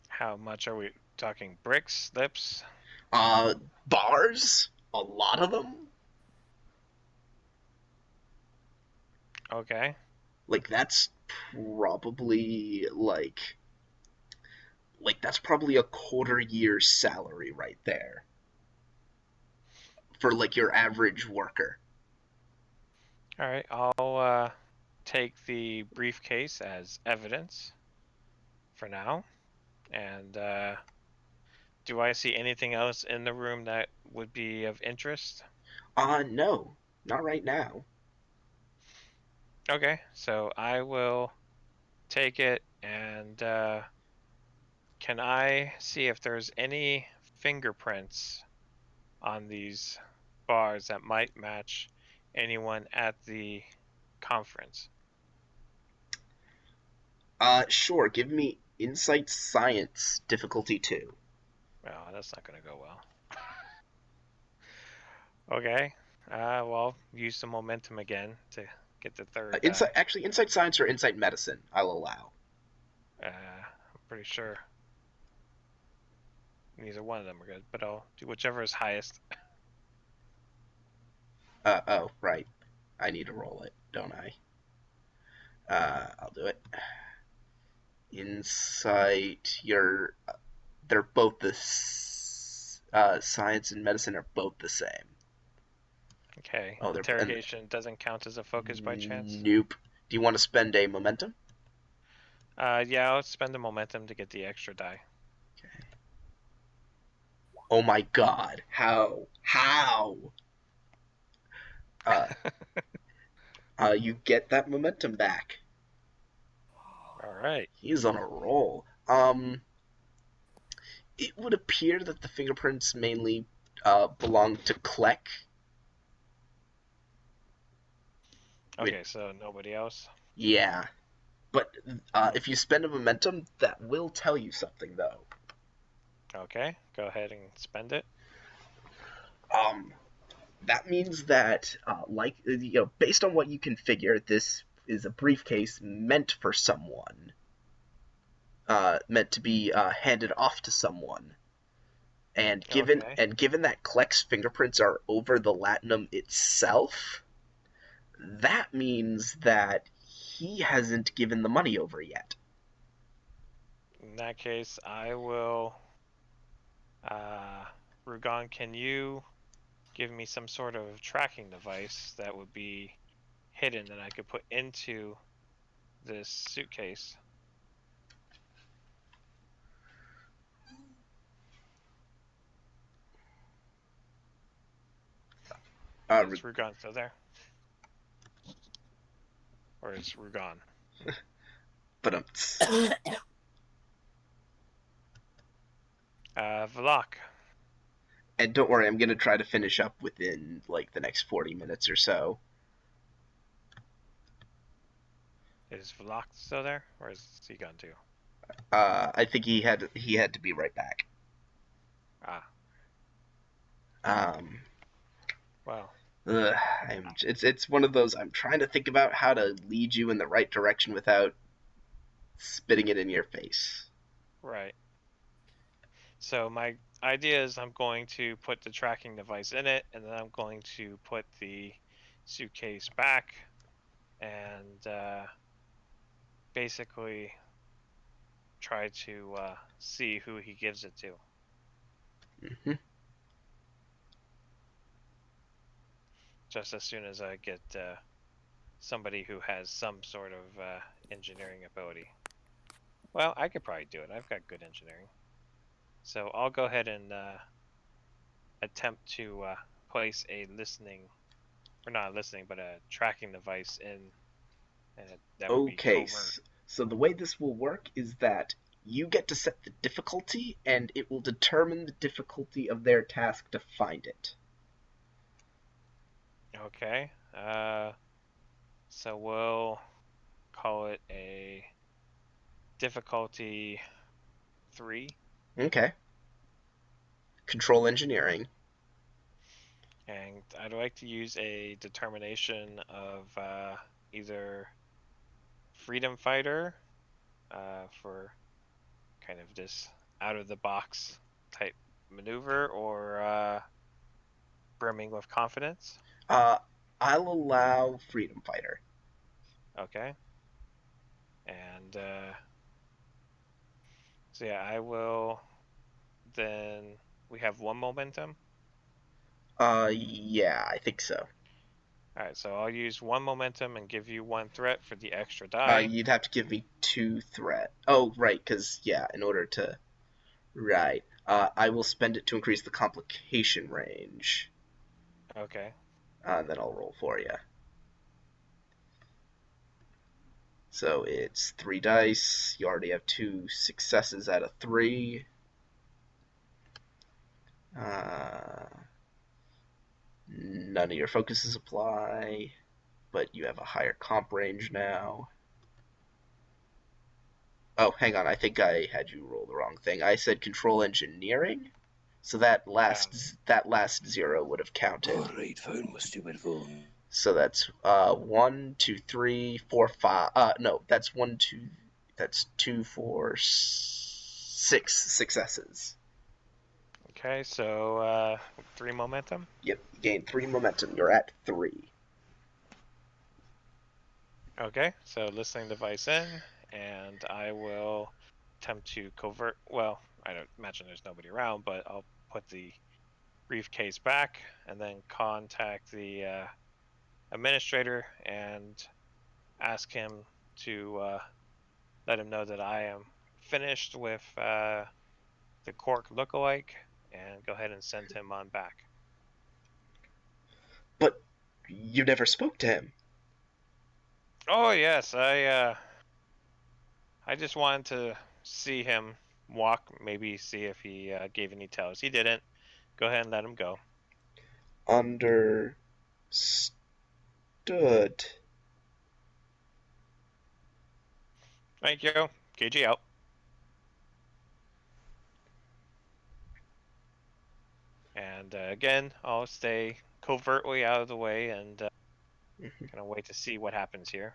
How much are we talking? Bricks, lips? Bars, a lot of them. Okay. Like that's probably that's probably a quarter year's salary right there for like your average worker. All right, I'll take the briefcase as evidence for now. And do I see anything else in the room that would be of interest? No, not right now. Okay, so I will take it and can I see if there's any fingerprints on these bars that might match anyone at the conference? Sure. Give me insight science difficulty 2. Well, that's not going to go well. Okay. Well, use the momentum again to get the third. Insight science or insight medicine, I'll allow. I'm pretty sure neither one of them are good, but I'll do whichever is highest. Oh, right. I need to roll it, don't I? I'll do it. Insight, they're both science and medicine are both the same. Okay. Oh, interrogation doesn't count as a focus by chance? Nope. Do you want to spend a momentum? Yeah, I'll spend the momentum to get the extra die. Okay. Oh my god. How? You get that momentum back. Alright. He's on a roll. It would appear that the fingerprints mainly belong to Kleck. Okay, so nobody else. Yeah, but if you spend a momentum, that will tell you something though. Okay, go ahead and spend it. Um, that means that, based on what you can figure, this is a briefcase meant for someone, meant to be handed off to someone. And Okay. given that Kleck's fingerprints are over the latinum itself, that means that he hasn't given the money over yet. In that case, I will. Rugon, can you give me some sort of tracking device that would be hidden that I could put into this suitcase? Is Rugon still there? Or is Rugon? But Vlak. and don't worry, I'm gonna try to finish up within like the next 40 minutes or so. Is Vlak still there? Or is he gone too? I think he had to be right back. Ah, Um, well. it's one of those. I'm trying to think about how to lead you in the right direction without spitting it in your face. Right. So my idea is I'm going to put the tracking device in it, and then I'm going to put the suitcase back, and basically try to see who he gives it to. Hmm. Just as soon as I get somebody who has some sort of engineering ability. Well, I could probably do it. I've got good engineering. So I'll go ahead and attempt to place a listening, or not listening, but a tracking device in, and that would be Okay, covert. so the way this will work is that you get to set the difficulty, and it will determine the difficulty of their task to find it. Okay. So we'll call it a difficulty 3. Okay. Control engineering. And I'd like to use a determination of either freedom fighter for kind of this out of the box type maneuver, or brimming with confidence. Uh, I'll allow freedom fighter. Okay. And so yeah, I will then. We have one momentum. Yeah, I think so. Alright, so I'll use one momentum and give you one threat for the extra die. You'd have to give me 2 threat. Oh, right, because, yeah, in order to. Right. I will spend it to increase the complication range. Okay. And then I'll roll for you. So it's 3 dice. You already have 2 successes out of 3. None of your focuses apply, but you have a higher comp range now. Oh, hang on. I think I had you roll the wrong thing. I said control engineering, so that last 0 would have counted. All right, found my stupid phone. So that's 1, 2, 3, 4, 5. No, that's 1, 2. That's 2, 4, 6 successes. Okay, so 3 momentum. Yep, you gain 3 momentum. You're at 3. Okay, so listening device in, and I will attempt to covert. Well, I don't imagine there's nobody around, but I'll put the briefcase back and then contact the administrator and ask him to let him know that I am finished with the Cork lookalike, and go ahead and send him on back. But you never spoke to him. Oh yes, I just wanted to see him walk, maybe see if he gave any tells. He didn't. Go ahead and let him go. Understood. Thank you. KG out. And again, I'll stay covertly out of the way and kind of wait to see what happens here.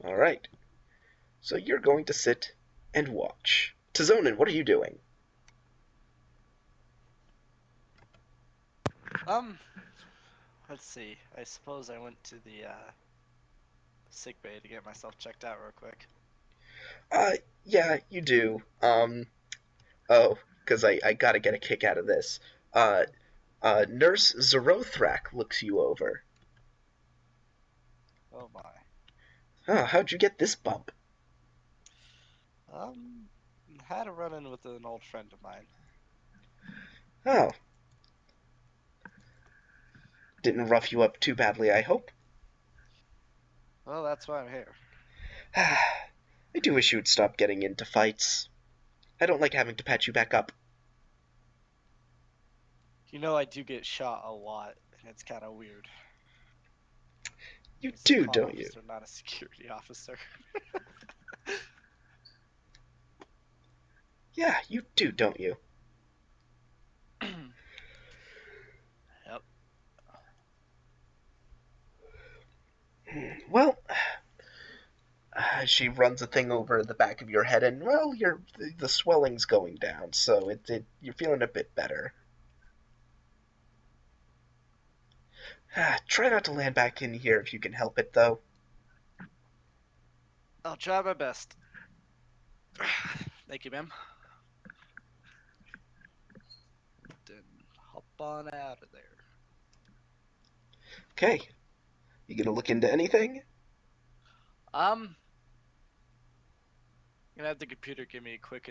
All right. So you're going to sit and watch. Tizonin, what are you doing? Let's see. I suppose I went to the sick bay to get myself checked out real quick. Yeah, you do. Because I gotta get a kick out of this. Nurse Zerothrak looks you over. Oh my. Oh, how'd you get this bump? Had a run-in with an old friend of mine. Oh. Didn't rough you up too badly, I hope? Well, that's why I'm here. I do wish you would stop getting into fights. I don't like having to patch you back up. You know, I do get shot a lot, and it's kind of weird. You As a do, con don't you? officer, not a security officer. Yeah, you do, don't you? Yep. Well, she runs a thing over the back of your head, and well, the swelling's going down, so you're feeling a bit better. Try not to land back in here if you can help it, though. I'll try my best. Thank you, ma'am. Then hop on out of there. Okay. You gonna look into anything? Gonna have the computer give me a quick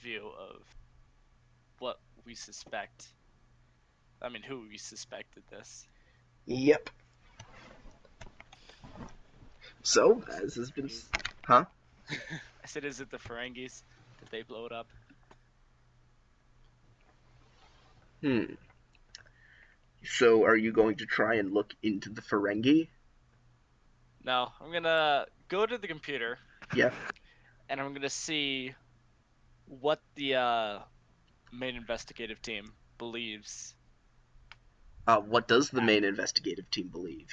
view of what we suspect. I mean, who we suspected this. Yep. So, as has been... Huh? I said, is it the Ferengis? Did they blow it up? So, are you going to try and look into the Ferengi? No, I'm gonna go to the computer. Yeah. And I'm gonna see what the main investigative team believes. What does the main investigative team believe?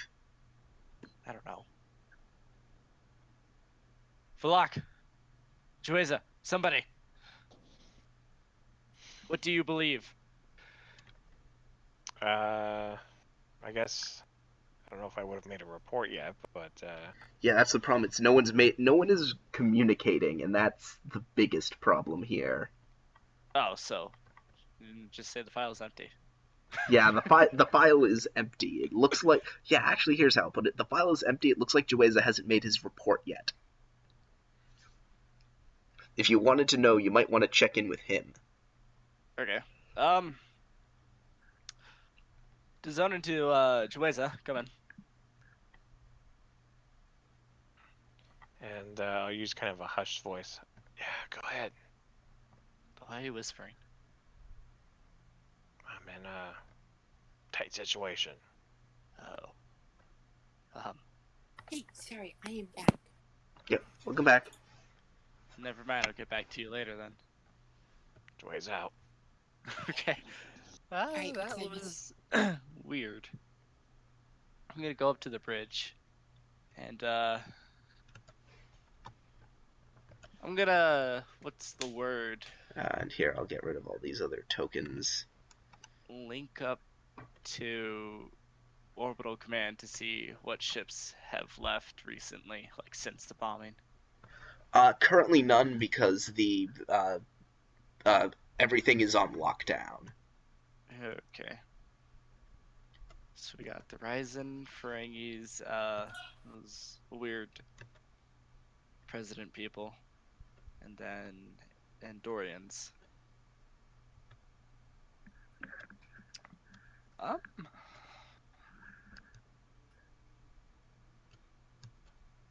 I don't know. Falak, Jueza, somebody. What do you believe? I guess I don't know if I would have made a report yet, but Yeah, that's the problem. No one is communicating, and that's the biggest problem here. Oh, so just say the file's empty. Yeah, the file is empty. It looks like actually here's how I'll put it. The file is empty. It looks like Jueza hasn't made his report yet. If you wanted to know, you might want to check in with him. Okay. To zone into Jueza, come in. and I'll use kind of a hushed voice. Yeah, go ahead. Why are you whispering? I'm in a tight situation. Oh. Hey, sorry, I am back. Yep, welcome back. Never mind, I'll get back to you later then. Joy's out. Okay. Alright, That what's was weird. I'm gonna go up to the bridge and I'm gonna, what's the word? And here, I'll get rid of all these other tokens. Link up to Orbital Command to see what ships have left recently, like since the bombing. Currently none because the everything is on lockdown. Okay. So we got the Ryzen, Ferengis, those weird president people, and then Andorians.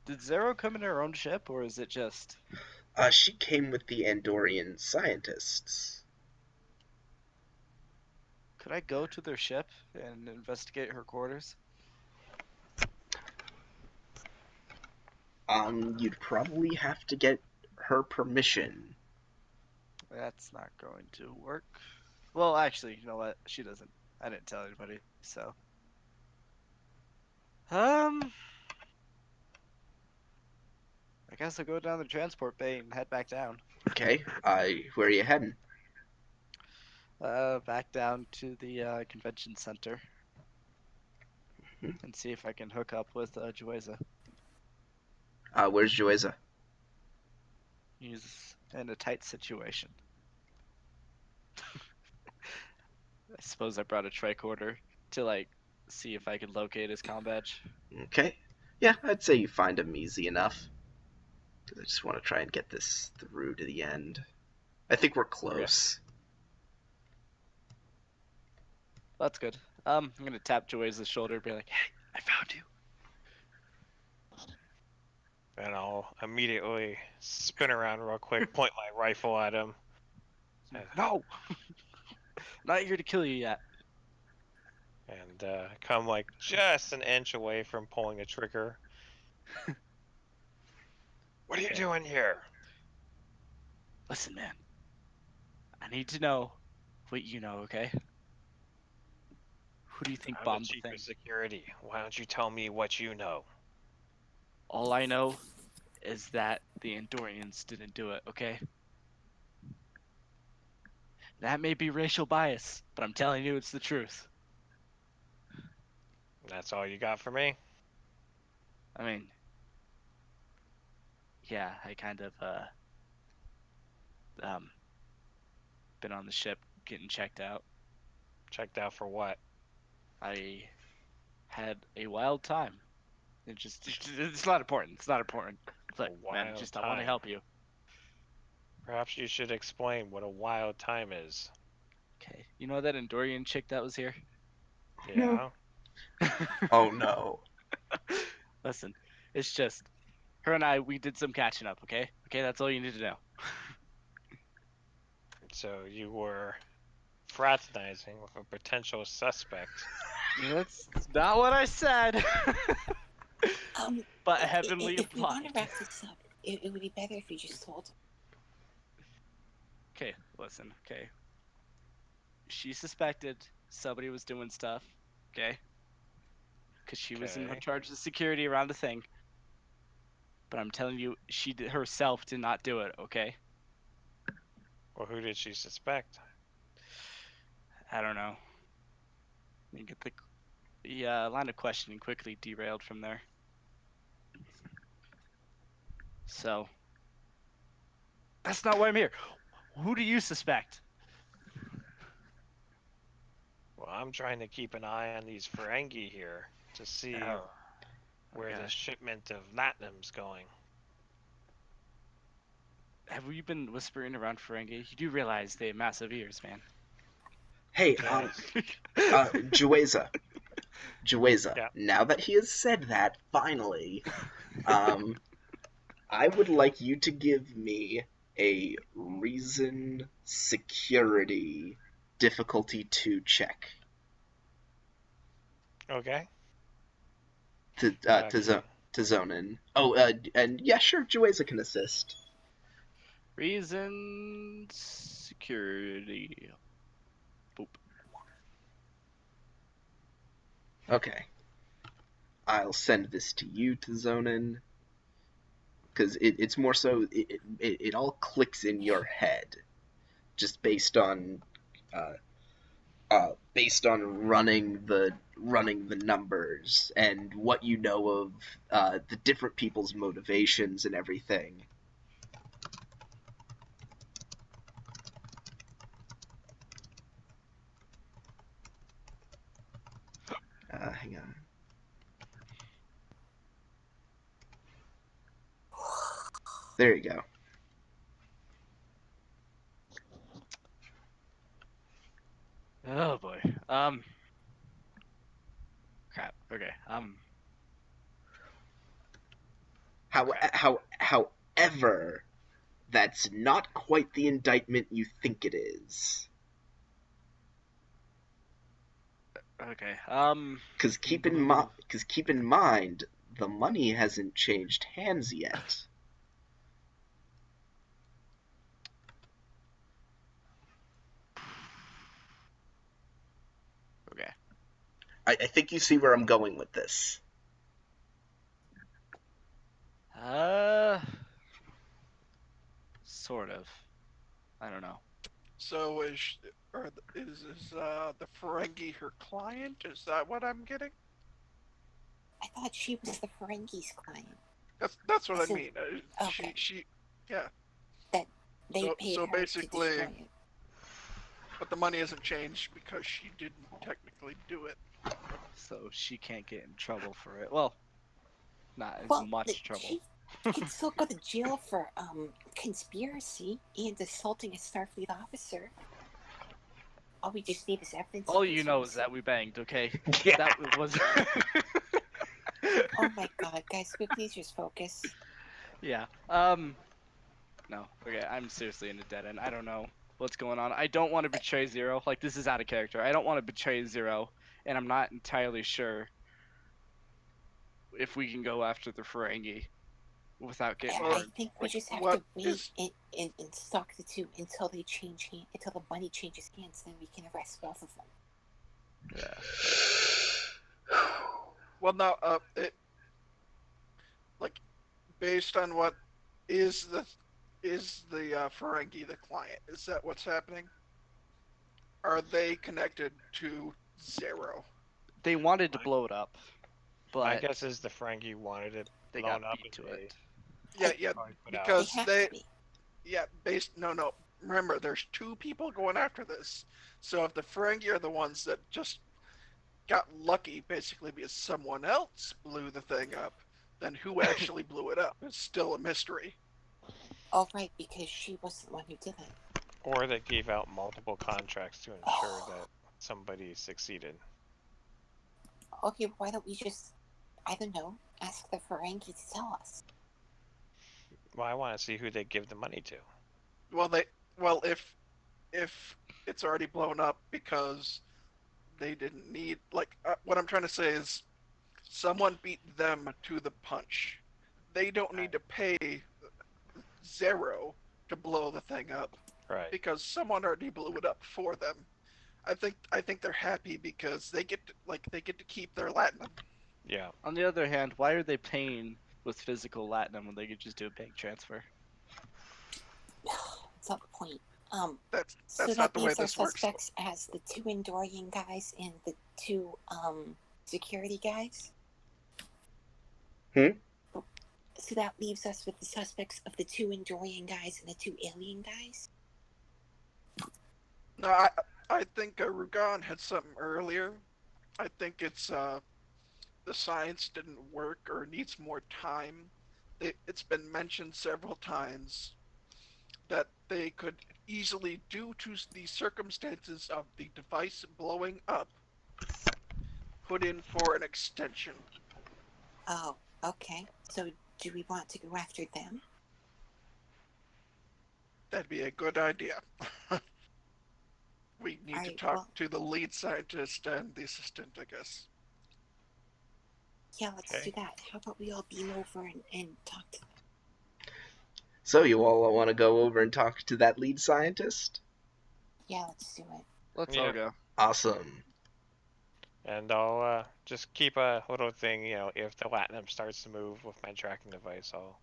Did Zero come in her own ship, or is it just... She came with the Andorian scientists. Could I go to their ship and investigate her quarters? You'd probably have to get her permission. That's not going to work. Well, actually, you know what? She doesn't. I didn't tell anybody, so. I guess I'll go down the transport bay and head back down. Okay. Where are you heading? Back down to the convention center Mhm. and see if I can hook up with Jueza. Where's Joeza? He's in a tight situation. I suppose I brought a tricorder to like see if I could locate his comm badge. Okay. Yeah, I'd say you find him easy enough. Because I just want to try and get this through to the end. I think we're close. That's good. I'm gonna tap Jueza's shoulder and be like, "Hey, I found you." And I'll immediately spin around real quick, point my rifle at him. No, not here to kill you yet. And come like just an inch away from pulling the trigger. What are you doing here? Listen, man. I need to know what you know, okay? Who do you think I'm the bombed the chief thing? of security. Why don't you tell me what you know? All I know is that the Andorians didn't do it, okay? That may be racial bias, but I'm telling you it's the truth. That's all you got for me? I mean, yeah, I kind of, been on the ship getting checked out. Checked out for what? I had a wild time. It's not important. It's not important. Look, man, wild I want to time. help you. Perhaps you should explain what a wild time is. Okay, you know that Andorian chick that was here? Yeah. Oh no. Listen, it's just her and I. We did some catching up. Okay, that's all you need to know. So you were fraternizing with a potential suspect. That's not what I said. But heavenly if we want to applied. wrap this up, it would be better if you just told him. Okay, listen. Okay, she suspected somebody was doing stuff. Okay, because she was in Okay. charge of security around the thing. But I'm telling you, she herself did not do it. Okay. Well, who did she suspect? I don't know. You get the line of questioning quickly derailed from there. So that's not why I'm here. Who do you suspect? Well, I'm trying to keep an eye on these Ferengi here to see where okay. the shipment of Latinum's going. Have you been whispering around Ferengi? You do realize they have massive ears, man. Hey, Jueza. Yeah. Now that he has said that, finally, I would like you to give me a reason security difficulty 2 check. Okay. To zone in. Oh, and yeah, sure, Jueza can assist. Reason security. Boop. Okay. I'll send this to you to zone in. Because it's more so, it all clicks in your head. Just based on running the numbers and what you know of the different people's motivations and everything. Hang on. There you go. Oh boy. Crap. Okay. However, that's not quite the indictment you think it is. Okay. Because keep in mind, the money hasn't changed hands yet. Okay. I think you see where I'm going with this. Sort of. I don't know. So is the Ferengi her client? Is that what I'm getting? I thought she was the Ferengi's client. That's what I So- mean. okay. Yeah. That they So- paid so her basically- to destroy it. But the money hasn't changed because she didn't technically do it. So she can't get in trouble for it. Well, not as Well, much trouble. she could still go to jail for conspiracy and assaulting a Starfleet officer. All we just need is evidence. All of you know is conspiracy. that we banged, okay? Yeah. That was. Oh my god, guys, could we please just focus? Yeah. No. Okay, I'm seriously in a dead end. I don't know what's going on. I don't want to betray Zero. Like, this is out of character. I don't want to betray Zero, and I'm not entirely sure if we can go after the Ferengi without getting I burned. think we just have what to wait is- and stalk the two until they change hands, until the money changes hands, then we can arrest both of them. Yeah. Well, now, like, based on what is the Ferengi the client? Is that what's happening? Are they connected to Zero? They wanted to blow it up, My but guess is the Ferengi wanted it they blown got up beat and to it. Yeah, probably put out. They because have they to be. yeah, no. Remember, there's two people going after this. So if the Ferengi are the ones that just got lucky, basically because someone else blew the thing up, then who actually blew it up is still a mystery. Oh, right, because she wasn't the one who did it. Or they gave out multiple contracts to ensure that somebody succeeded. Okay, why don't we just, I don't know, ask the Ferengi to tell us? Well, I want to see who they give the money to. Well, if it's already blown up because they didn't need what I'm trying to say is someone beat them to the punch. They don't need to pay Zero to blow the thing up Right. because someone already blew it up for them. I think they're happy because they get to keep their latinum. Yeah. On the other hand, why are they paying with physical latinum when they could just do a bank transfer? That's not the point. That's So not that the way leaves our this works. suspects as the two Endorian guys and the two security guys. Hmm? So that leaves us with the suspects of the two Endorian guys and the two alien guys. No, I think Rugan had something earlier. I think it's the science didn't work or needs more time. It's been mentioned several times that they could easily, due to the circumstances of the device blowing up, put in for an extension. Oh, okay. So do we want to go after them? That'd be a good idea. We need to Alright, talk well- to the lead scientist and the assistant, I guess. Yeah, let's Okay. do that. How about we all beam over and talk to them? So you all want to go over and talk to that lead scientist? Yeah, let's do it. Let's Yeah. all go. Awesome. And I'll just keep a little thing, if the latinum starts to move with my tracking device, I'll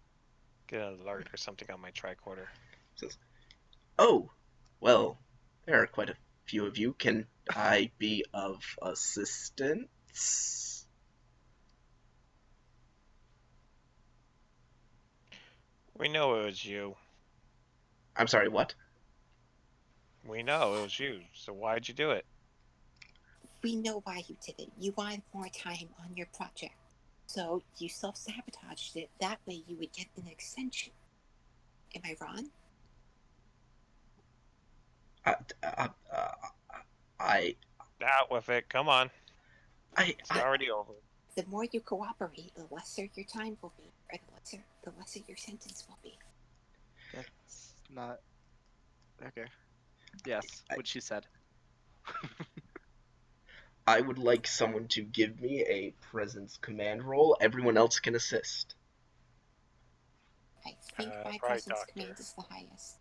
get an alert or something on my tricorder. Says, "Oh, well, there are quite a few of you. Can I be of assistance?" We know it was you. I'm sorry, what? We know it was you. So why'd you do it? We know why you did it. You wanted more time on your project. So you self-sabotaged it. That way you would get an extension. Am I wrong? I, Out with it. Come on. I, It's already over. The more you cooperate, the lesser your time will be, or the lesser your sentence will be. That's not. Okay. Yes, what she said. I would like someone to give me a presence command roll. Everyone else can assist. I think my probably presence doctor. command is the highest.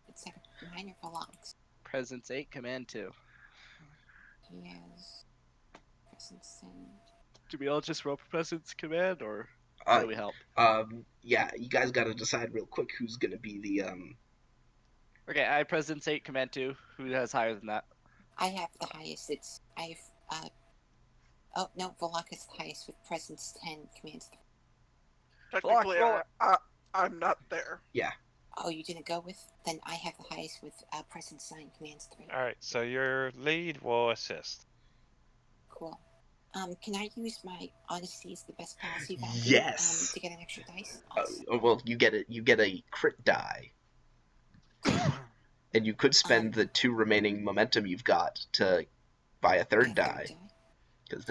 It's like mine or Veloc's. Presence 8, command 2. He has presence 10. Do we all just roll presence command, or Uh, how do we help? Yeah, you guys got to decide real quick who's gonna be the Okay, I have presence 8, command 2. Who has higher than that? I have the highest. Oh no, Veloc's is the highest with presence 10, command 3. Technically, roll it. I'm not there. Oh, you didn't go with? Then I have the highest with presence 9, commands 3. All right, so your lead will assist. Cool. Can I use my honesty is the best policy value? Yes. To get an extra dice? Awesome. well, you get a crit die. And you could spend the 2 remaining momentum you've got to buy a third die. Because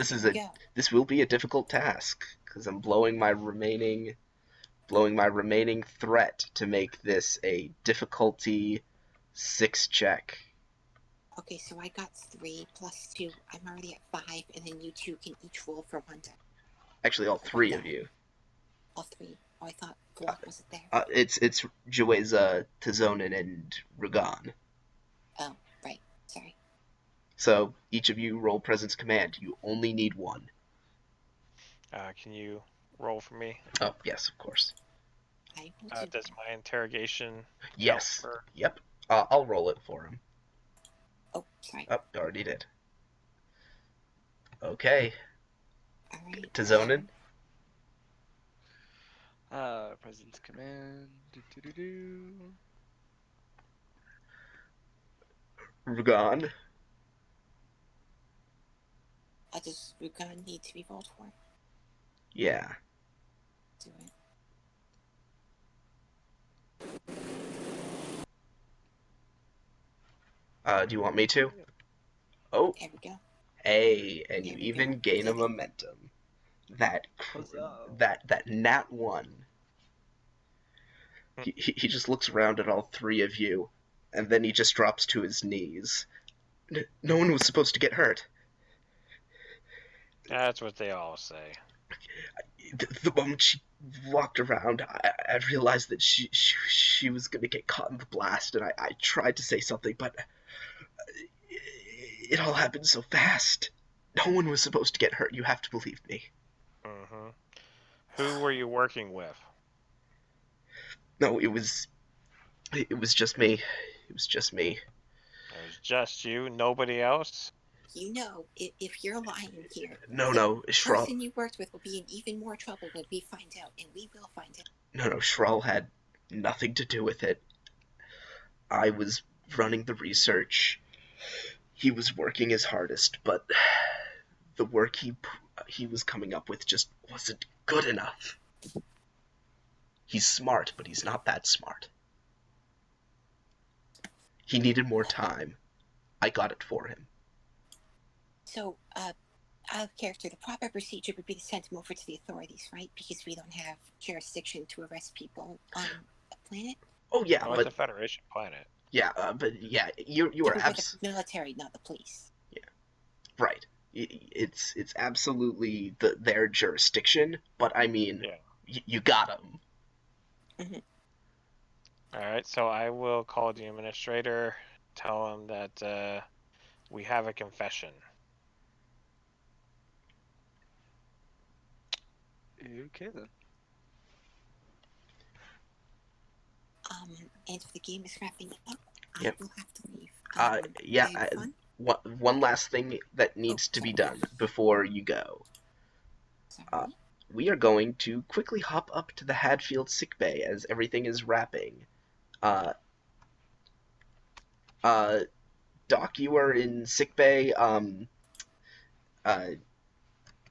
this will be a difficult task. Because I'm blowing my remaining threat to make this a difficulty 6 check. Okay, so I got 3 plus 2. I'm already at 5, and then you 2 can each roll for 1 die. Actually, all 3 of you. All 3. Oh, I thought Block wasn't there. It's Jueza, Tizonin, and Rugan. Oh, right. Sorry. So each of you roll presence command. You only need 1. Can you roll for me? Oh, yes, of course. I will do Does that. my interrogation Yes. help? Yep. I'll roll it for him. Oh, sorry. Oh, already did. Okay. All right. Tizonin? Presence command. Do-do-do-do. Rugan? Does Rugan need to be rolled for? Yeah. Do it. Do you want me to? Oh, There we go. hey, and you There we even go. gain a Did it. momentum. That Huzzah. nat 1. He just looks around at all 3 of you, and then he just drops to his knees. No one was supposed to get hurt. That's what they all say. The moment she walked around, I realized that she was going to get caught in the blast, and I tried to say something, but it all happened so fast. No one was supposed to get hurt. You have to believe me. Mm-hmm. Who were you working with? No, it was just me. It was just me. It was just you, nobody else? You know, if you're lying here, No, the Shral. person you worked with will be in even more trouble when we find out, and we will find out. No, Shral had nothing to do with it. I was running the research. He was working his hardest, but the work he was coming up with just wasn't good enough. He's smart, but he's not that smart. He needed more time. I got it for him. So, out of character, the proper procedure would be to send him over to the authorities, right? Because we don't have jurisdiction to arrest people on a planet. Oh yeah, Well, but it's a Federation planet. yeah, you Yeah, are but we're the military, not the police. right. It's absolutely their jurisdiction, but I mean, Yeah. you got him. All right, so I will call the administrator, tell him that we have a confession. Okay then. And if the game is wrapping up, Yep. I will have to leave. Yeah, I had fun. one last thing that needs to be done before you go. Sorry. We are going to quickly hop up to the Hadfield sickbay as everything is wrapping. Doc, you are in sickbay.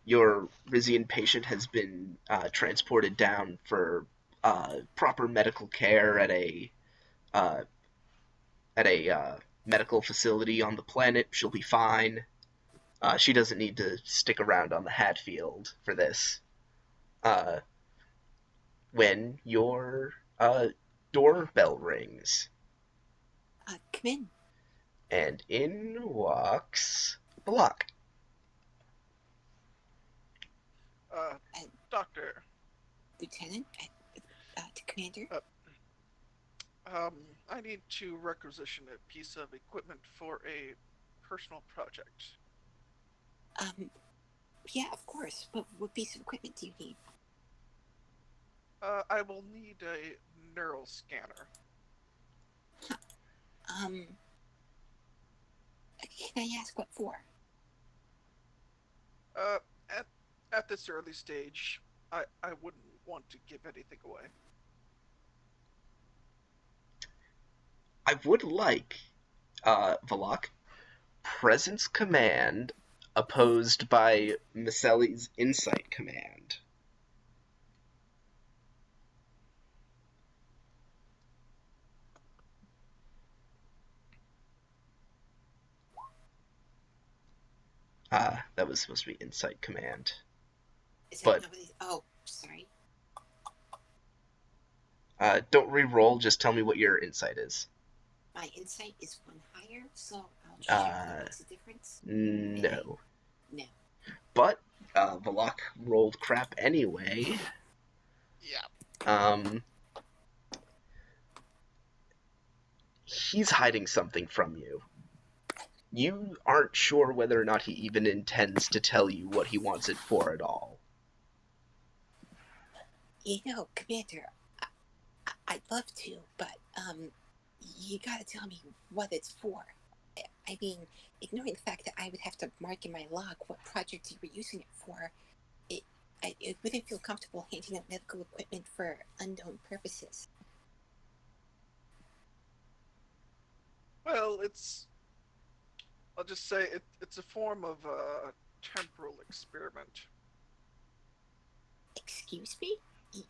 Your Rizian patient has been transported down for proper medical care at a medical facility on the planet. She'll be fine. She doesn't need to stick around on the Hadfield for this. When your doorbell rings, Come in. and in walks Block. Doctor. Lieutenant, Commander. I need to requisition a piece of equipment for a personal project. Yeah, of course. But what piece of equipment do you need? I will need a neural scanner. Can I ask what for? At this early stage, I wouldn't want to give anything away. I would like, Valak, Presence Command opposed by Miseli's Insight Command. That was supposed to be Insight Command. Is that But- not what it... Oh, sorry. Don't re-roll, just tell me what your insight is. My insight is one higher, so I'll just check if it makes a difference. No. No. But, Valak rolled crap anyway. Yeah. He's hiding something from you. You aren't sure whether or not he even intends to tell you what he wants it for at all. You know, Commander, I'd love to, but, you gotta tell me what it's for. I mean, ignoring the fact that I would have to mark in my log what project you were using it for, it wouldn't feel comfortable handing out medical equipment for unknown purposes. Well, I'll just say it's a form of temporal experiment. Excuse me?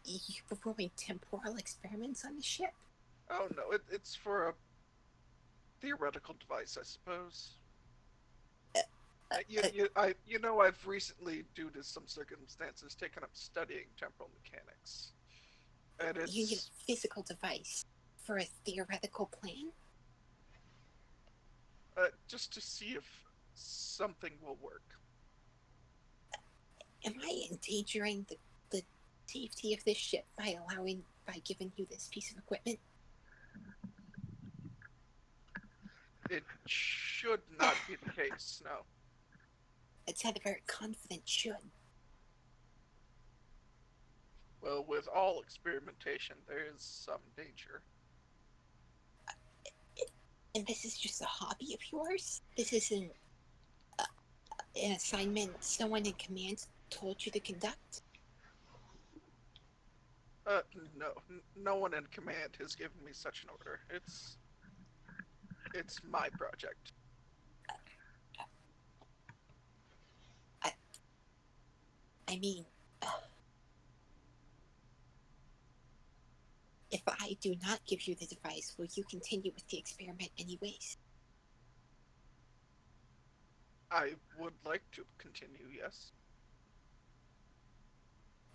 You're performing temporal experiments on the ship? Oh no, it's for a theoretical device, I suppose. You know, I've recently, due to some circumstances, taken up studying temporal mechanics, and You need it's a physical device for a theoretical plan? just to see if something will work. Am I endangering the safety of this ship by giving you this piece of equipment? It should not be the case, no. It sounded very confident should. Well, with all experimentation, there is some danger. And this is just a hobby of yours? This isn't an assignment someone in command told you to conduct? No, no one in command has given me such an order. It's my project. I mean, if I do not give you the device, will you continue with the experiment anyways? I would like to continue, yes.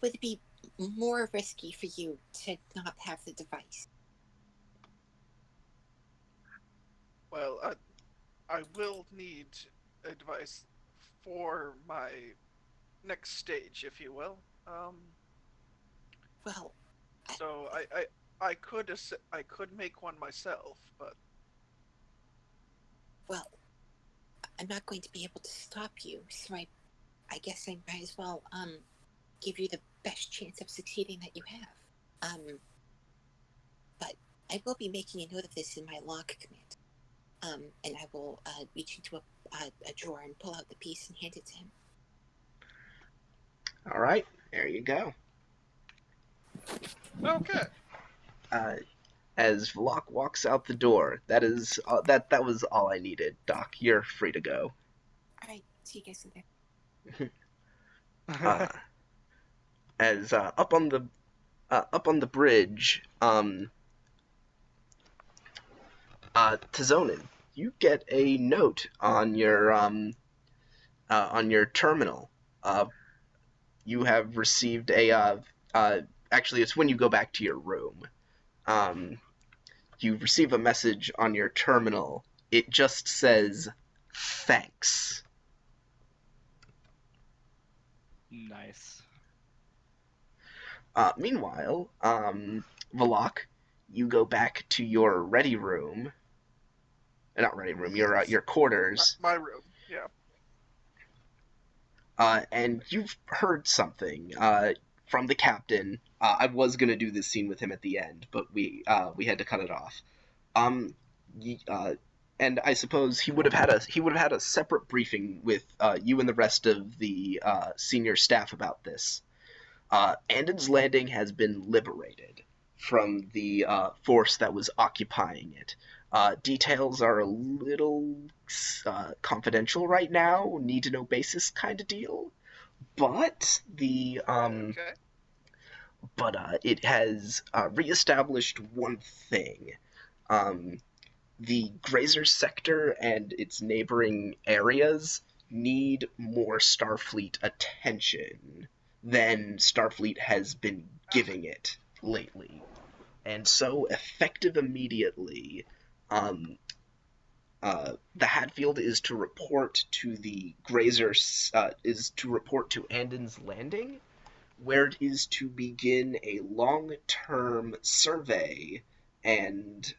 Would it be more risky for you to not have the device? Well, I will need a device for my next stage, if you will. Well, So I could make one myself, but well, I'm not going to be able to stop you, so I guess I might as well give you the best chance of succeeding that you have. But I will be making a note of this in my log command. And I will reach into a drawer and pull out the piece and hand it to him. All right, there you go. okay. As Vlok walks out the door, that was all I needed. Doc, you're free to go. Alright, see you guys later. As up on the bridge, Tizonin, you get a note on your terminal. You have received actually, it's when you go back to your room. You receive a message on your terminal. It just says, "Thanks." Nice. Meanwhile, Valak, you go back to your ready room. Not ready room, your quarters. My room. Yeah. And you've heard something from the captain. I was gonna do this scene with him at the end, but we had to cut it off. Um, and I suppose he would have had a separate briefing with you and the rest of the senior staff about this. Andon's Landing has been liberated from the force that was occupying it. Details are a little confidential right now, need to know basis kind of deal. But Okay. it has reestablished one thing. The Grazer sector and its neighboring areas need more Starfleet attention than Starfleet has been giving it lately. And so, effective immediately, the Hadfield is to report to the Grazer, is to report to Andon's Landing, where it is to begin a long-term survey and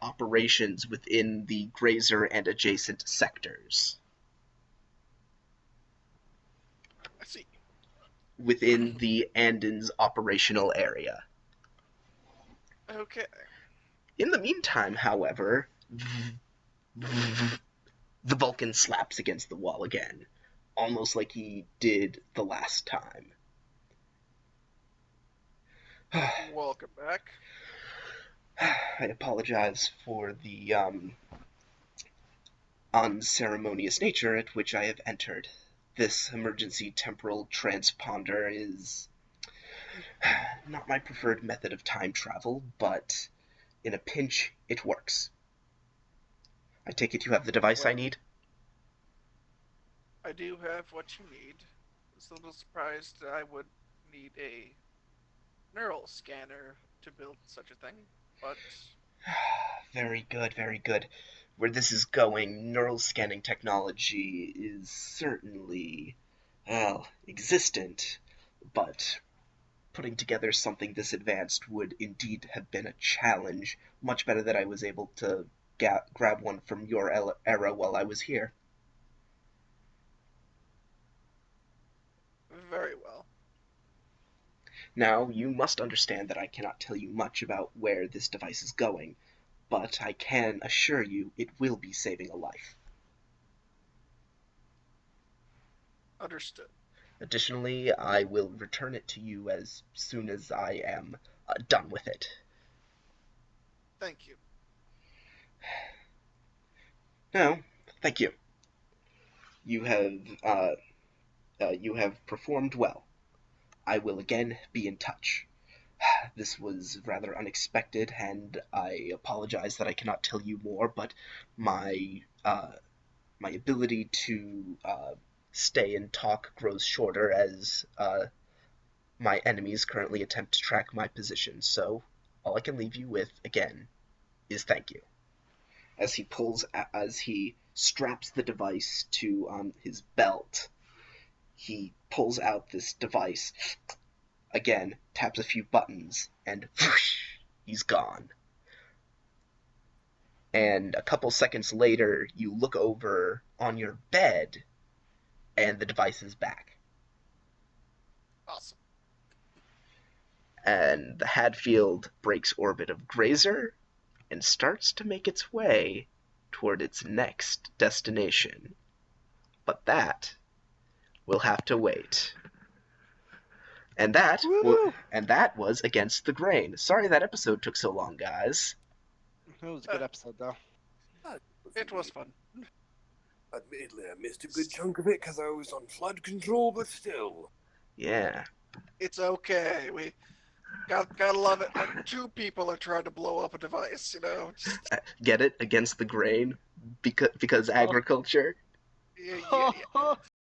operations within the Grazer and adjacent sectors. I see. Within the Andon's operational area. Okay. In the meantime, however, the Vulcan slaps against the wall again, almost like he did the last time. Welcome back. I apologize for the unceremonious nature at which I have entered. This emergency temporal transponder is not my preferred method of time travel, but in a pinch, it works. I take it you have the device I need? I do have what you need. I was a little surprised I would need a neural scanner to build such a thing, but Very good, very good. Where this is going, neural scanning technology is certainly, well, existent, but putting together something this advanced would indeed have been a challenge. Much better that I was able to grab one from your era while I was here. very well. Now, you must understand that I cannot tell you much about where this device is going, but I can assure you it will be saving a life. Understood. Additionally, I will return it to you as soon as I am done with it. Thank you. No, thank you. You have performed well. I will again be in touch. This was rather unexpected, and I apologize that I cannot tell you more, but my ability to stay and talk grows shorter as my enemies currently attempt to track my position, so all I can leave you with, again, is thank you. As he straps the device to his belt, he pulls out this device, again, taps a few buttons, and whoosh, he's gone. And a couple seconds later, you look over on your bed, and the device is back. Awesome. And the Hadfield breaks orbit of Grazer and starts to make its way toward its next destination. But that will have to wait. And that was Against the Grain. Sorry that episode took so long, guys. It was a good episode, though. It was fun. Admittedly, I missed a good chunk of it because I was on flood control, but still. Yeah. It's okay. We gotta love it when two people are trying to blow up a device, you know? Get it? Against the Grain? Because agriculture? Yeah.